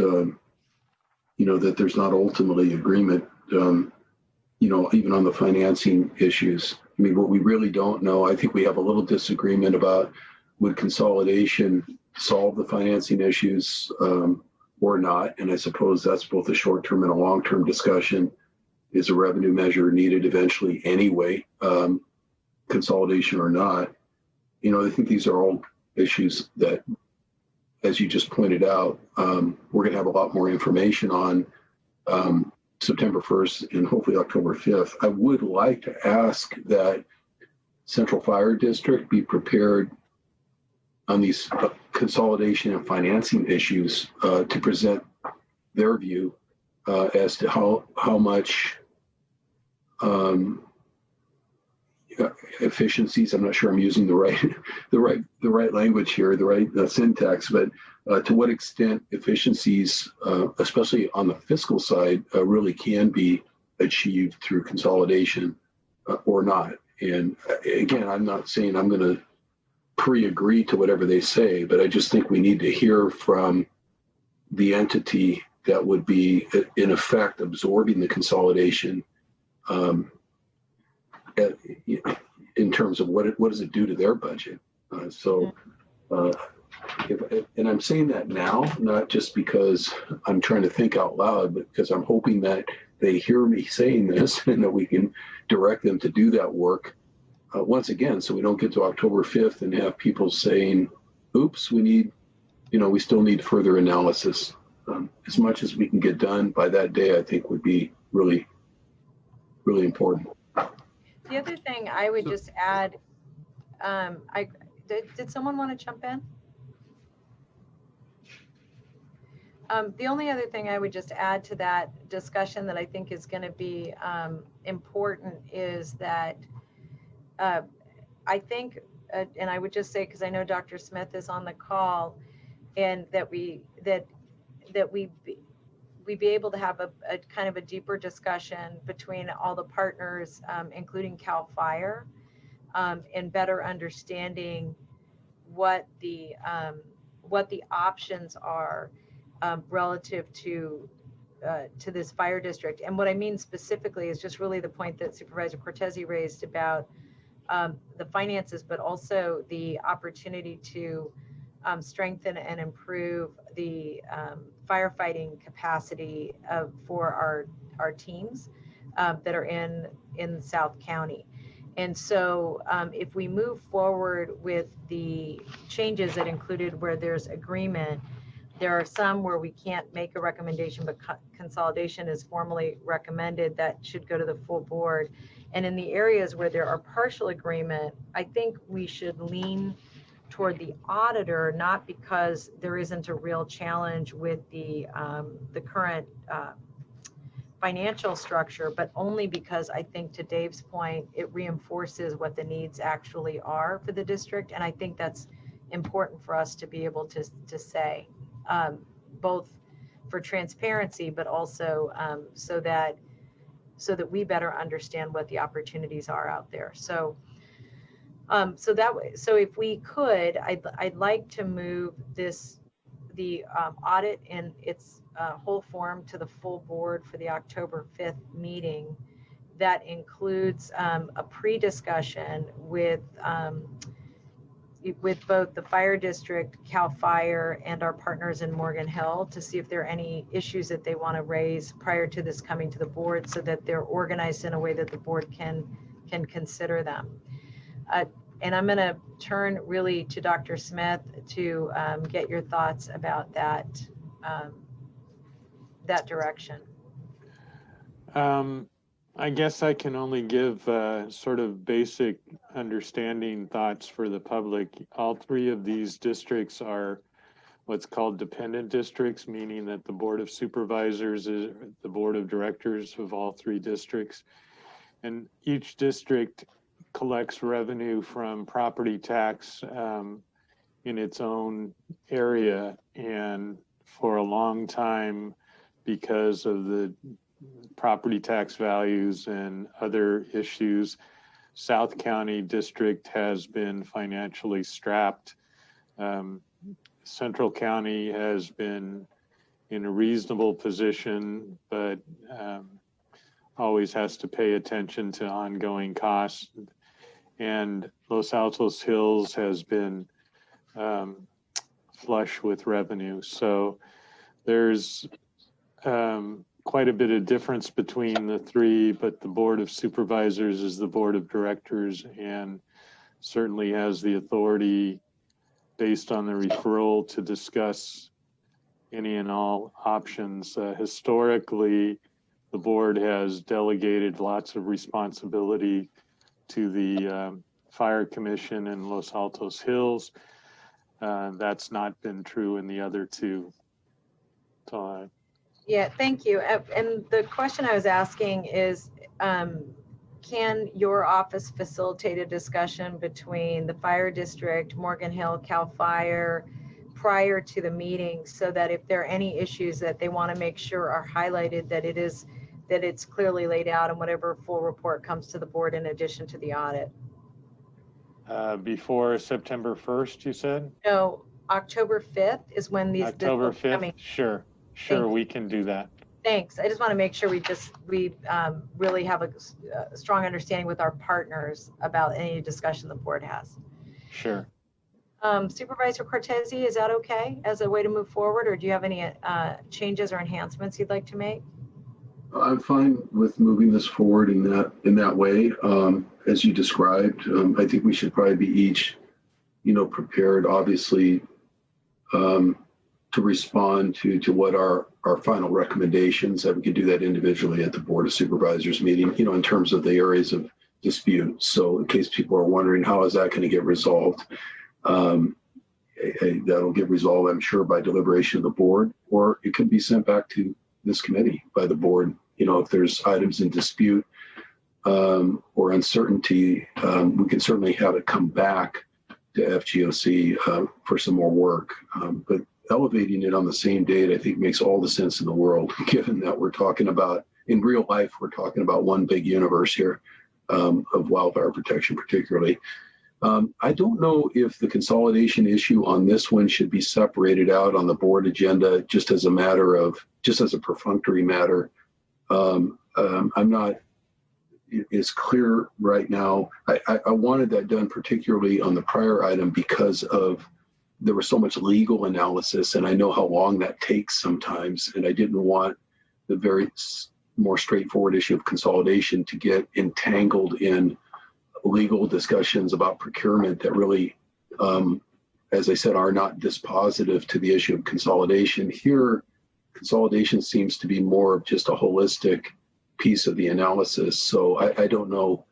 that there's not ultimately agreement, even on the financing issues. I mean, what we really don't know, I think we have a little disagreement about would consolidation solve the financing issues or not. And I suppose that's both a short-term and a long-term discussion. Is a revenue measure needed eventually anyway, consolidation or not? I think these are all issues that, as you just pointed out, we're going to have a lot more information on September 1st and hopefully October 5th. I would like to ask that Central Fire District be prepared on these consolidation and financing issues to present their view as to how much efficiencies. I'm not sure I'm using the right language here, the right syntax, but to what extent efficiencies, especially on the fiscal side, really can be achieved through consolidation or not. And again, I'm not saying I'm going to pre-agree to whatever they say, but I just think we need to hear from the entity that would be in effect absorbing the consolidation in terms of what does it do to their budget. And I'm saying that now, not just because I'm trying to think out loud, but because I'm hoping that they hear me saying this and that we can direct them to do that work once again, so we don't get to October 5th and have people saying, oops, we still need further analysis. As much as we can get done by that day, I think would be really, really important. The other thing I would just add, did someone want to jump in? The only other thing I would just add to that discussion that I think is going to be important is that I think, and I would just say, because I know Dr. Smith is on the call, and that we be able to have a kind of a deeper discussion between all the partners, including CAL FIRE, and better understanding what the options are relative to this fire district. And what I mean specifically is just really the point that Supervisor Cortese raised about the finances, but also the opportunity to strengthen and improve the firefighting capacity for our teams that are in South County. And so if we move forward with the changes that included where there's agreement, there are some where we can't make a recommendation, but consolidation is formally recommended. That should go to the full board. And in the areas where there are partial agreement, I think we should lean toward the auditor, not because there isn't a real challenge with the current financial structure, but only because I think, to Dave's point, it reinforces what the needs actually are for the district. And I think that's important for us to be able to say, both for transparency, but also so that we better understand what the opportunities are out there. So so if we could, I'd like to move the audit in its whole form to the full board for the October 5th meeting. That includes a pre-discussion with both the fire district, CAL FIRE, and our partners in Morgan Hill to see if there are any issues that they want to raise prior to this coming to the board, so that they're organized in a way that the board can consider them. And I'm going to turn really to Dr. Smith to get your thoughts about that direction. I guess I can only give sort of basic understanding thoughts for the public. All three of these districts are what's called dependent districts, meaning that the Board of Supervisors is the Board of Directors of all three districts. And each district collects revenue from property tax in its own area. And for a long time, because of the property tax values and other issues, South County District has been financially strapped. Central County has been in a reasonable position, but always has to pay attention to ongoing costs. And Los Altos Hills has been flush with revenue. So there's quite a bit of difference between the three, but the Board of Supervisors is the Board of Directors and certainly has the authority, based on the referral, to discuss any and all options. Historically, the board has delegated lots of responsibility to the Fire Commission in Los Altos Hills. That's not been true in the other two. Yeah, thank you. And the question I was asking is, can your office facilitate a discussion between the fire district, Morgan Hill, CAL FIRE, prior to the meeting, so that if there are any issues that they want to make sure are highlighted, that it's clearly laid out in whatever full report comes to the board in addition to the audit? Before September 1st, you said? No, October 5th is when these. October 5th? Sure, we can do that. Thanks. I just want to make sure we really have a strong understanding with our partners about any discussion the board has. Sure. Supervisor Cortese, is that okay as a way to move forward, or do you have any changes or enhancements you'd like to make? I'm fine with moving this forward in that way. As you described, I think we should probably be each, prepared, obviously, to respond to what our final recommendations, that we could do that individually at the Board of Supervisors meeting, in terms of the areas of dispute. So in case people are wondering, how is that going to get resolved? That'll get resolved, I'm sure, by deliberation of the board, or it could be sent back to this committee by the board. If there's items in dispute or uncertainty, we can certainly have it come back to FGOC for some more work. But elevating it on the same date, I think, makes all the sense in the world, given that we're talking about, in real life, we're talking about one big universe here of wildfire protection, particularly. I don't know if the consolidation issue on this one should be separated out on the board agenda, just as a perfunctory matter. I'm not as clear right now. I wanted that done particularly on the prior item because of there was so much legal analysis, and I know how long that takes sometimes, and I didn't want the very more straightforward issue of consolidation to get entangled in legal discussions about procurement that really, as I said, are not dispositive to the issue of consolidation. Here, consolidation seems to be more of just a holistic piece of the analysis. So I don't know,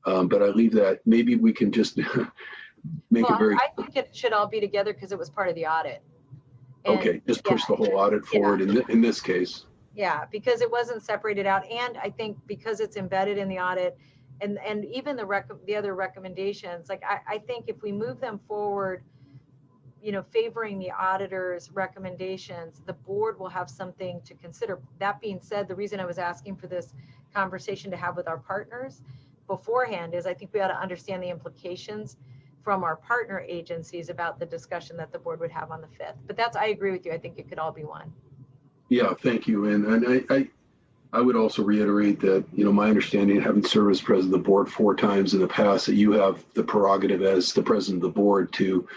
but I leave that. Maybe we can just make it very. I think it should all be together because it was part of the audit. And, okay, just push the whole audit forward in this case. Yeah, because it wasn't separated out, and I think because it's embedded in the audit, and even the other recommendations, like I think if we move them forward, you know, favoring the auditor's recommendations, the board will have something to consider. That being said, the reason I was asking for this conversation to have with our partners beforehand is I think we ought to understand the implications from our partner agencies about the discussion that the board would have on the 5th. But that's, I agree with you. I think it could all be one. Yeah, thank you. And I would also reiterate that, you know, my understanding, having served as president of the board 4 times in the past, that you have the prerogative as the president of the board to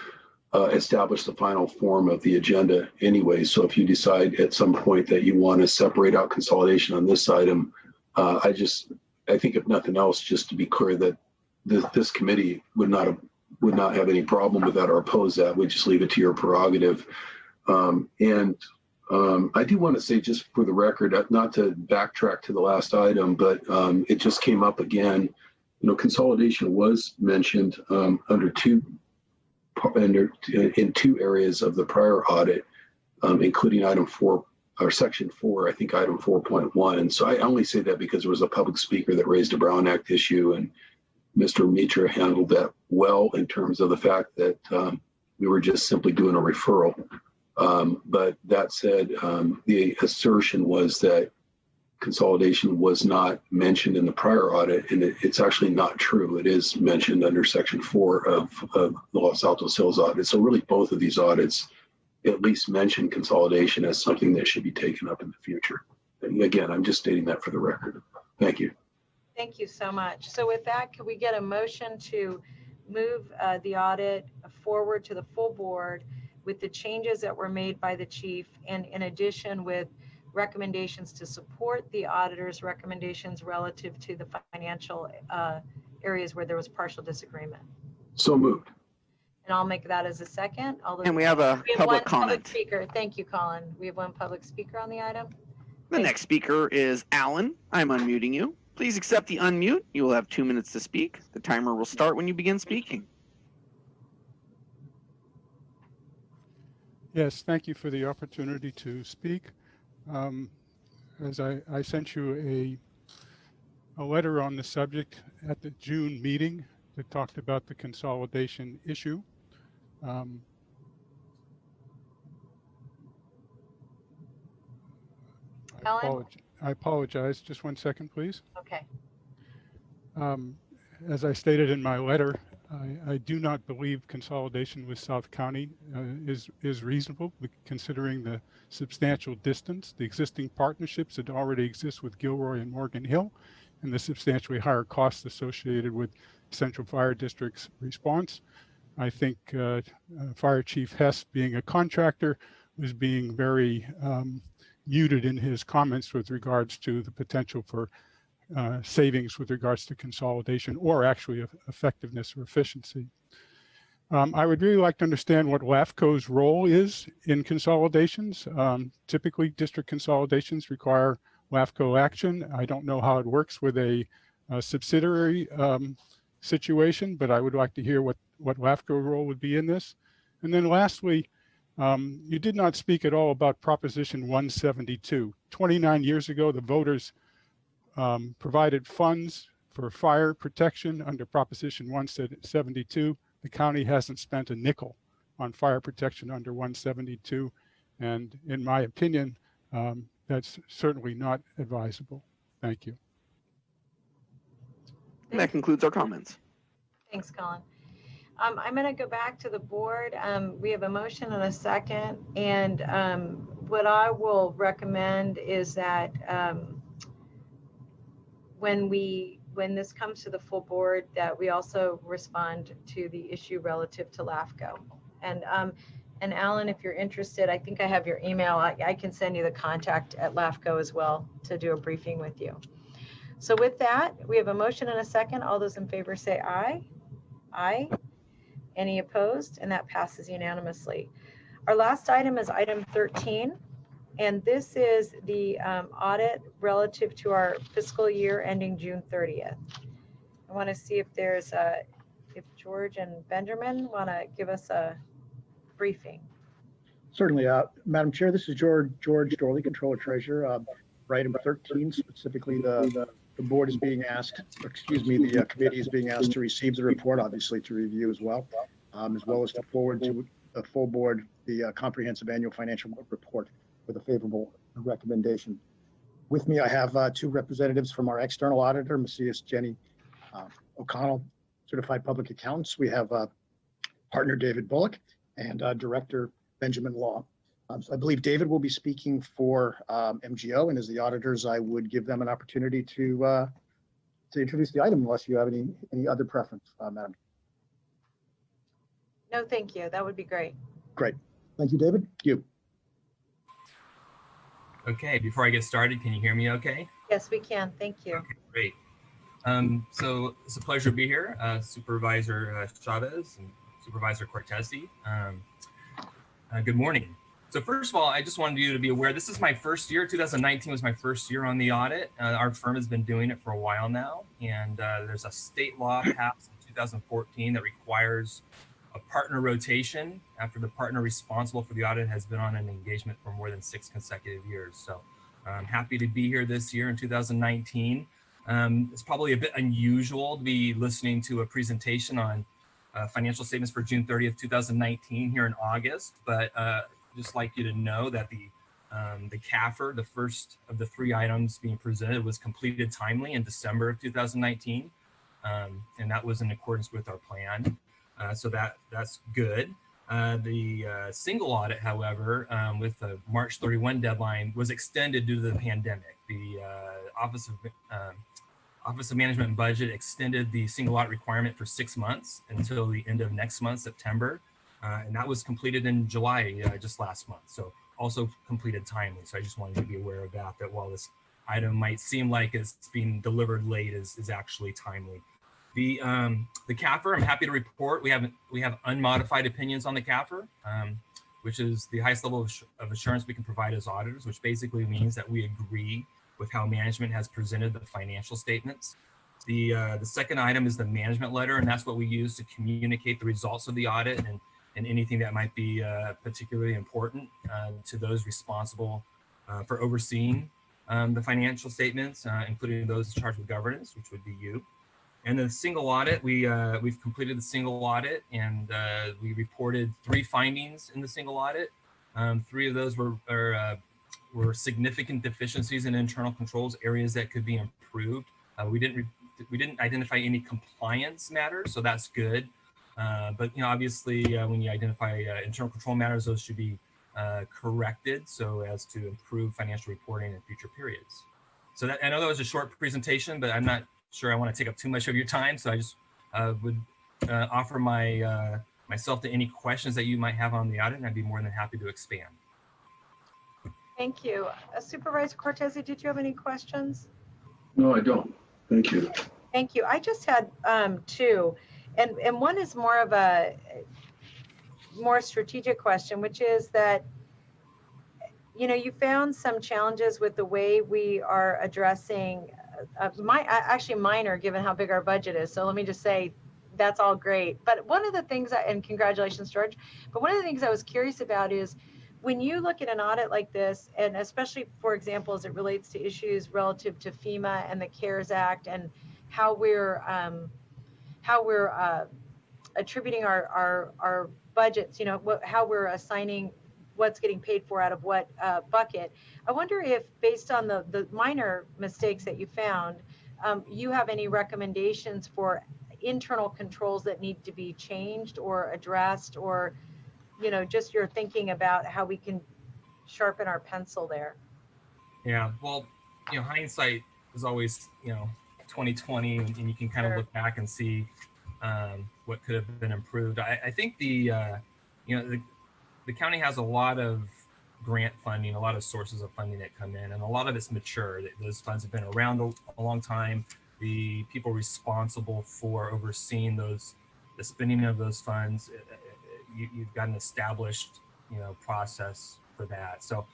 establish the final form of the agenda anyway. So if you decide at some point that you want to separate out consolidation on this item, I think if nothing else, just to be clear that this committee would not have any problem with that or oppose that. We just leave it to your prerogative. I do want to say, just for the record, not to backtrack to the last item, but it just came up again. You know, consolidation was mentioned in 2 areas of the prior audit, including item 4 or section 4, I think item 4.1. And so I only say that because there was a public speaker that raised a Brown Act issue, and Mr. Mitra handled that well in terms of the fact that we were just simply doing a referral. But that said, the assertion was that consolidation was not mentioned in the prior audit, and it's actually not true. It is mentioned under section 4 of the Los Altos Hills audit. So really both of these audits at least mention consolidation as something that should be taken up in the future. And again, I'm just stating that for the record. Thank you. Thank you so much. So with that, could we get a motion to move the audit forward to the full board with the changes that were made by the chief, and in addition with recommendations to support the auditor's recommendations relative to the financial areas where there was partial disagreement? So moved. And I'll make that as a second. And we have a public comment. Public speaker. Thank you, Colin. We have one public speaker on the item. The next speaker is Alan. I'm unmuting you. Please accept the unmute. You will have 2 minutes to speak. The timer will start when you begin speaking. Yes, thank you for the opportunity to speak. As I sent you a letter on the subject at the June meeting that talked about the consolidation issue. I apologize. Just 1 second, please. Okay. As I stated in my letter, I do not believe consolidation with South County is reasonable, considering the substantial distance, the existing partnerships that already exist with Gilroy and Morgan Hill, and the substantially higher costs associated with Central Fire District's response. I think Fire Chief Hess, being a contractor, was being very muted in his comments with regards to the potential for savings with regards to consolidation, or actually effectiveness or efficiency. I would really like to understand what LAFCO's role is in consolidations. Typically, district consolidations require LAFCO action. I don't know how it works with a subsidiary situation, but I would like to hear what LAFCO role would be in this. And then lastly, you did not speak at all about Proposition 172. 29 years ago, the voters provided funds for fire protection under Proposition 172. The county hasn't spent a nickel on fire protection under 172. And in my opinion, that's certainly not advisable. Thank you. And that concludes our comments. Thanks, Colin. I'm going to go back to the board. We have a motion and a second. And what I will recommend is that when this comes to the full board, that we also respond to the issue relative to LAFCO. And Alan, if you're interested, I think I have your email. I can send you the contact at LAFCO as well to do a briefing with you. So with that, we have a motion and a second. All those in favor say aye. Aye. Any opposed? And that passes unanimously. Our last item is item 13. And this is the audit relative to our fiscal year ending June 30th. I want to see if there's if George and Benjamin want to give us a briefing. Certainly, Madam Chair, this is George Dorley, Controller Treasurer. For item 13, specifically, the board is being asked, or excuse me, the committee is being asked to receive the report, obviously to review as well as to forward to the full board the comprehensive annual financial report with a favorable recommendation. With me, I have two representatives from our external auditor, Macias Jenny O'Connell, Certified Public Accountants. We have partner David Bullock and Director Benjamin Law. So I believe David will be speaking for MGO, and as the auditors, I would give them an opportunity to introduce the item, unless you have any other preference, Madam. No, thank you. That would be great. Great. Thank you, David. You. Okay, before I get started, can you hear me okay? Yes, we can. Thank you. Okay, great. So it's a pleasure to be here, Supervisor Chavez and Supervisor Cortese. Good morning. So first of all, I just wanted you to be aware, this is my first year. 2019 was my first year on the audit. Our firm has been doing it for a while now, and there's a state law passed in 2014 that requires a partner rotation after the partner responsible for the audit has been on an engagement for more than 6 consecutive years. So I'm happy to be here this year in 2019. It's probably a bit unusual to be listening to a presentation on financial statements for June 30th, 2019 here in August, but just like you to know that the CAFR, the first of the 3 items being presented, was completed timely in December of 2019, and that was in accordance with our plan. So that's good. The single audit, however, with the March 31 deadline, was extended due to the pandemic. The Office of Management and Budget extended the single audit requirement for 6 months until the end of next month, September. And that was completed in July, just last month. So also completed timely. So I just wanted you to be aware of that while this item might seem like it's being delivered late, is actually timely. The CAFR, I'm happy to report, we have unmodified opinions on the CAFR, which is the highest level of assurance we can provide as auditors, which basically means that we agree with how management has presented the financial statements. The second item is the management letter, and that's what we use to communicate the results of the audit and anything that might be particularly important to those responsible for overseeing the financial statements, including those charged with governance, which would be you. And the single audit, we've completed the single audit, and we reported 3 findings in the single audit. 3 of those were significant deficiencies in internal controls, areas that could be improved. We didn't identify any compliance matters, so that's good. But obviously, when you identify internal control matters, those should be corrected so as to improve financial reporting in future periods. So I know that was a short presentation, but I'm not sure I want to take up too much of your time. So I just would offer myself to any questions that you might have on the audit, and I'd be more than happy to expand. Thank you. Supervisor Cortese, did you have any questions? No, I don't. Thank you. Thank you. I just had 2, and one is more of a more strategic question, which is that, you found some challenges with the way we are addressing actually minor, given how big our budget is. So let me just say, that's all great. But one of the things, and congratulations, George, but one of the things I was curious about is when you look at an audit like this, and especially, for example, as it relates to issues relative to FEMA and the CARES Act and how we're attributing our budgets, how we're assigning what's getting paid for out of what bucket. I wonder if, based on the minor mistakes that you found, you have any recommendations for internal controls that need to be changed or addressed, or just your thinking about how we can sharpen our pencil there. Yeah, well, hindsight is always 2020, and you can kind of look back and see what could have been improved. I think the you know, the county has a lot of grant funding, a lot of sources of funding that come in, and a lot of it's mature. Those funds have been around a long time. The people responsible for overseeing the spending of those funds, you've got an established, you know, process for that. So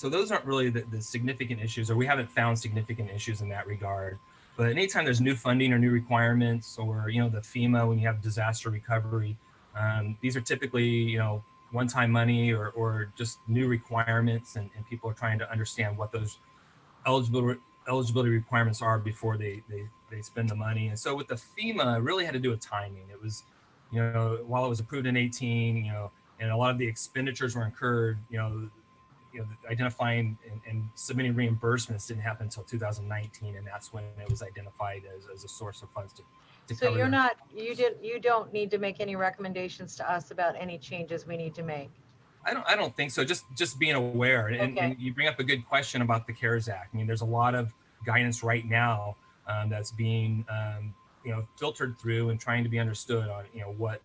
those aren't really the significant issues, or we haven't found significant issues in that regard. But anytime there's new funding or new requirements, or, you know, the FEMA, when you have disaster recovery, these are typically, you know, one-time money or just new requirements, and people are trying to understand what those eligibility requirements are before they spend the money. And so with the FEMA, it really had to do with timing. It was, you know, while it was approved in 18, you know, and a lot of the expenditures were incurred, you know, identifying and submitting reimbursements didn't happen until 2019, and that's when it was identified as a source of funds to So cover you're those. not, you don't need to make any recommendations to us about any changes we need to make. I don't think so. Just being aware, and you bring up a good question about the CARES Act. I mean, there's a lot of guidance right now that's being you know, filtered through and trying to be understood on, you know, what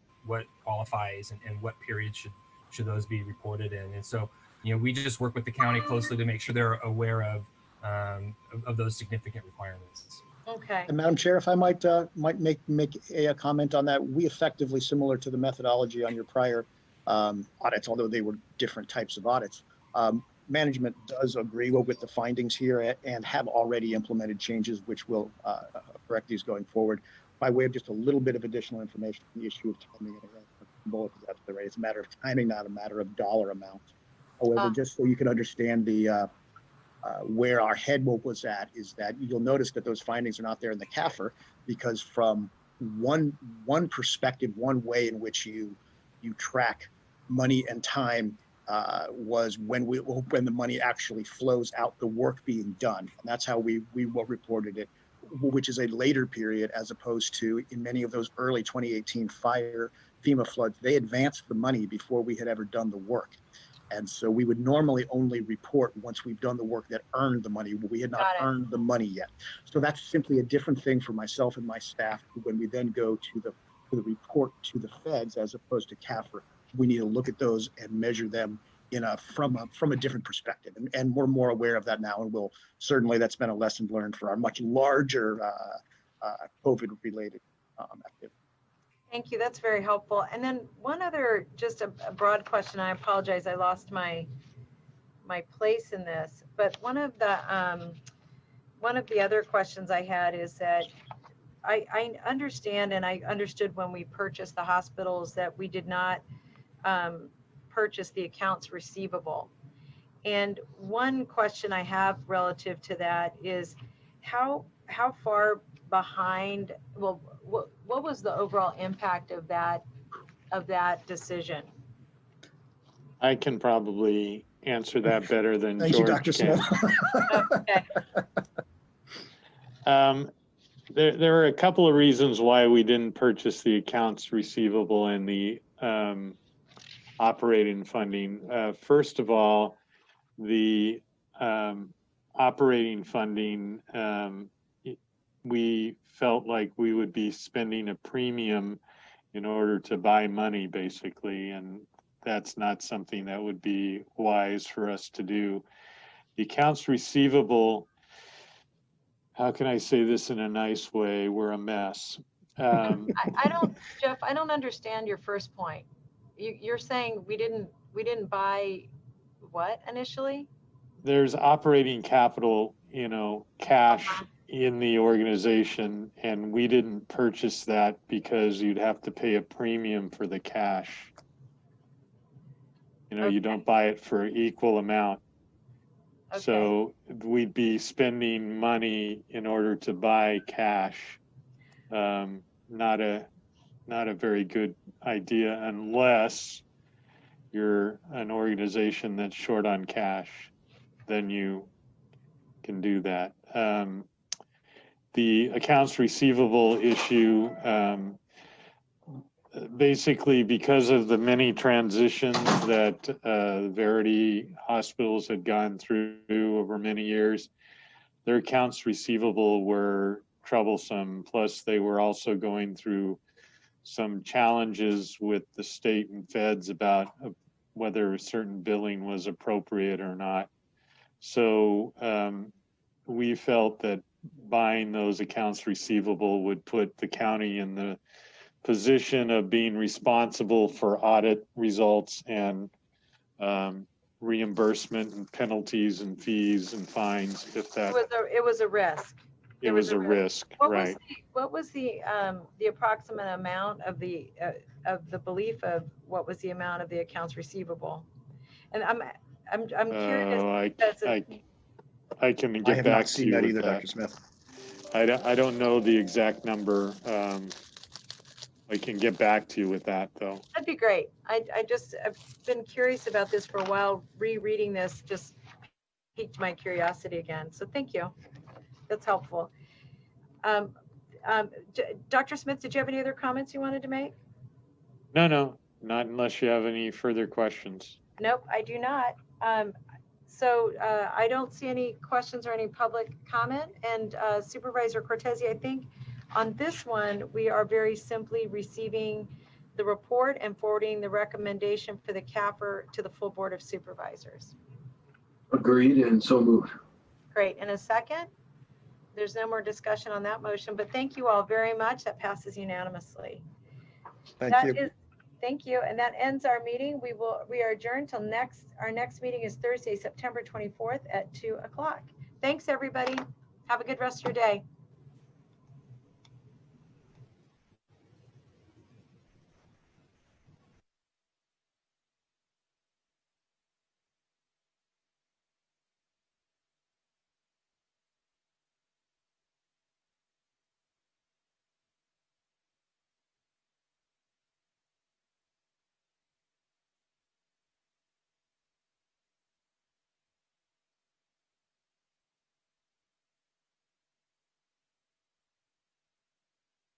qualifies and what period should those be reported in. And so, you know, we just work with the county closely to make sure they're aware of those significant requirements. Okay. And Madam Chair, if I might make a comment on that, we effectively, similar to the methodology on your prior audits, although they were different types of audits, management does agree with the findings here and have already implemented changes which will correct these going forward. By way of just a little bit of additional information on the issue of timing, it's a matter of timing, not a matter of dollar amount. However, just so you can understand the where our head was at, is that you'll notice that those findings are not there in the CAFR, because from one perspective, one way in which you track money and time was when the money actually flows out, the work being done. And that's how we reported it, which is a later period, as opposed to in many of those early 2018 FEMA floods, they advanced the money before we had ever done the work. And so we would normally only report once we've done the work that earned the money. We had not earned the money yet. So that's simply a different thing for myself and my staff. When we then go to the report to the feds, as opposed to CAFR, we need to look at those and measure them from a different perspective. And we're more aware of that now. And we'll certainly, that's been a lesson learned for our much larger COVID-related activity. Thank you. That's very helpful. And then one other, just a broad question. I apologize. I lost my place in this. But one of the other questions I had is that I understand, and I understood when we purchased the hospitals, that we did not purchase the accounts receivable. And one question I have relative to that is how far behind, well, what was the overall impact of that decision? I can probably answer that better than Thank George you, Dr. can. Okay. There are a couple of reasons why we didn't purchase the accounts receivable and the operating funding. First of all, the operating funding, we felt like we would be spending a premium in order to buy money, basically, and that's not something that would be wise for us to do. The accounts receivable, how can I say this in a nice way? We're a mess. Jeff, I don't understand your first point. You're saying we didn't buy what initially? There's operating capital, cash in the organization, and we didn't purchase that because you'd have to pay a premium for the cash. You don't buy it for equal amount. Okay. So we'd be spending money in order to buy cash. Not a very good idea unless you're an organization that's short on cash. Then you can do that. The accounts receivable issue, basically because of the many transitions that Verity hospitals had gone through over many years, their accounts receivable were troublesome. Plus they were also going through some challenges with the state and feds about whether certain billing was appropriate or not. So we felt that buying those accounts receivable would put the county in the position of being responsible for audit results and reimbursement and penalties and fees and fines if that It was a risk. it was a risk, right? What was the approximate amount of the belief of what was the amount of the accounts receivable? And I'm curious. I can get have back not to seen you that with either, that. Dr. Smith. I don't know the exact number. I can get back to you with that though. That'd be great. I've been curious about this for a while. Rereading this just piqued my curiosity again. So thank you. That's helpful. Dr. Smith, did you have any other comments you wanted to make? No, not unless you have any further questions. Nope, I do not. So I don't see any questions or any public comment. And Supervisor Cortese, I think on this one, we are very simply receiving the report and forwarding the recommendation for the CAFR to the full Board of Supervisors. Agreed, and so moved. Great. In a second, there's no more discussion on that motion, but thank you all very much. That passes unanimously. Thank you. Thank you. And that ends our meeting. We are adjourned till our next meeting is Thursday, September 24th at 2 o'clock. Thanks, everybody. Have a good rest of your day.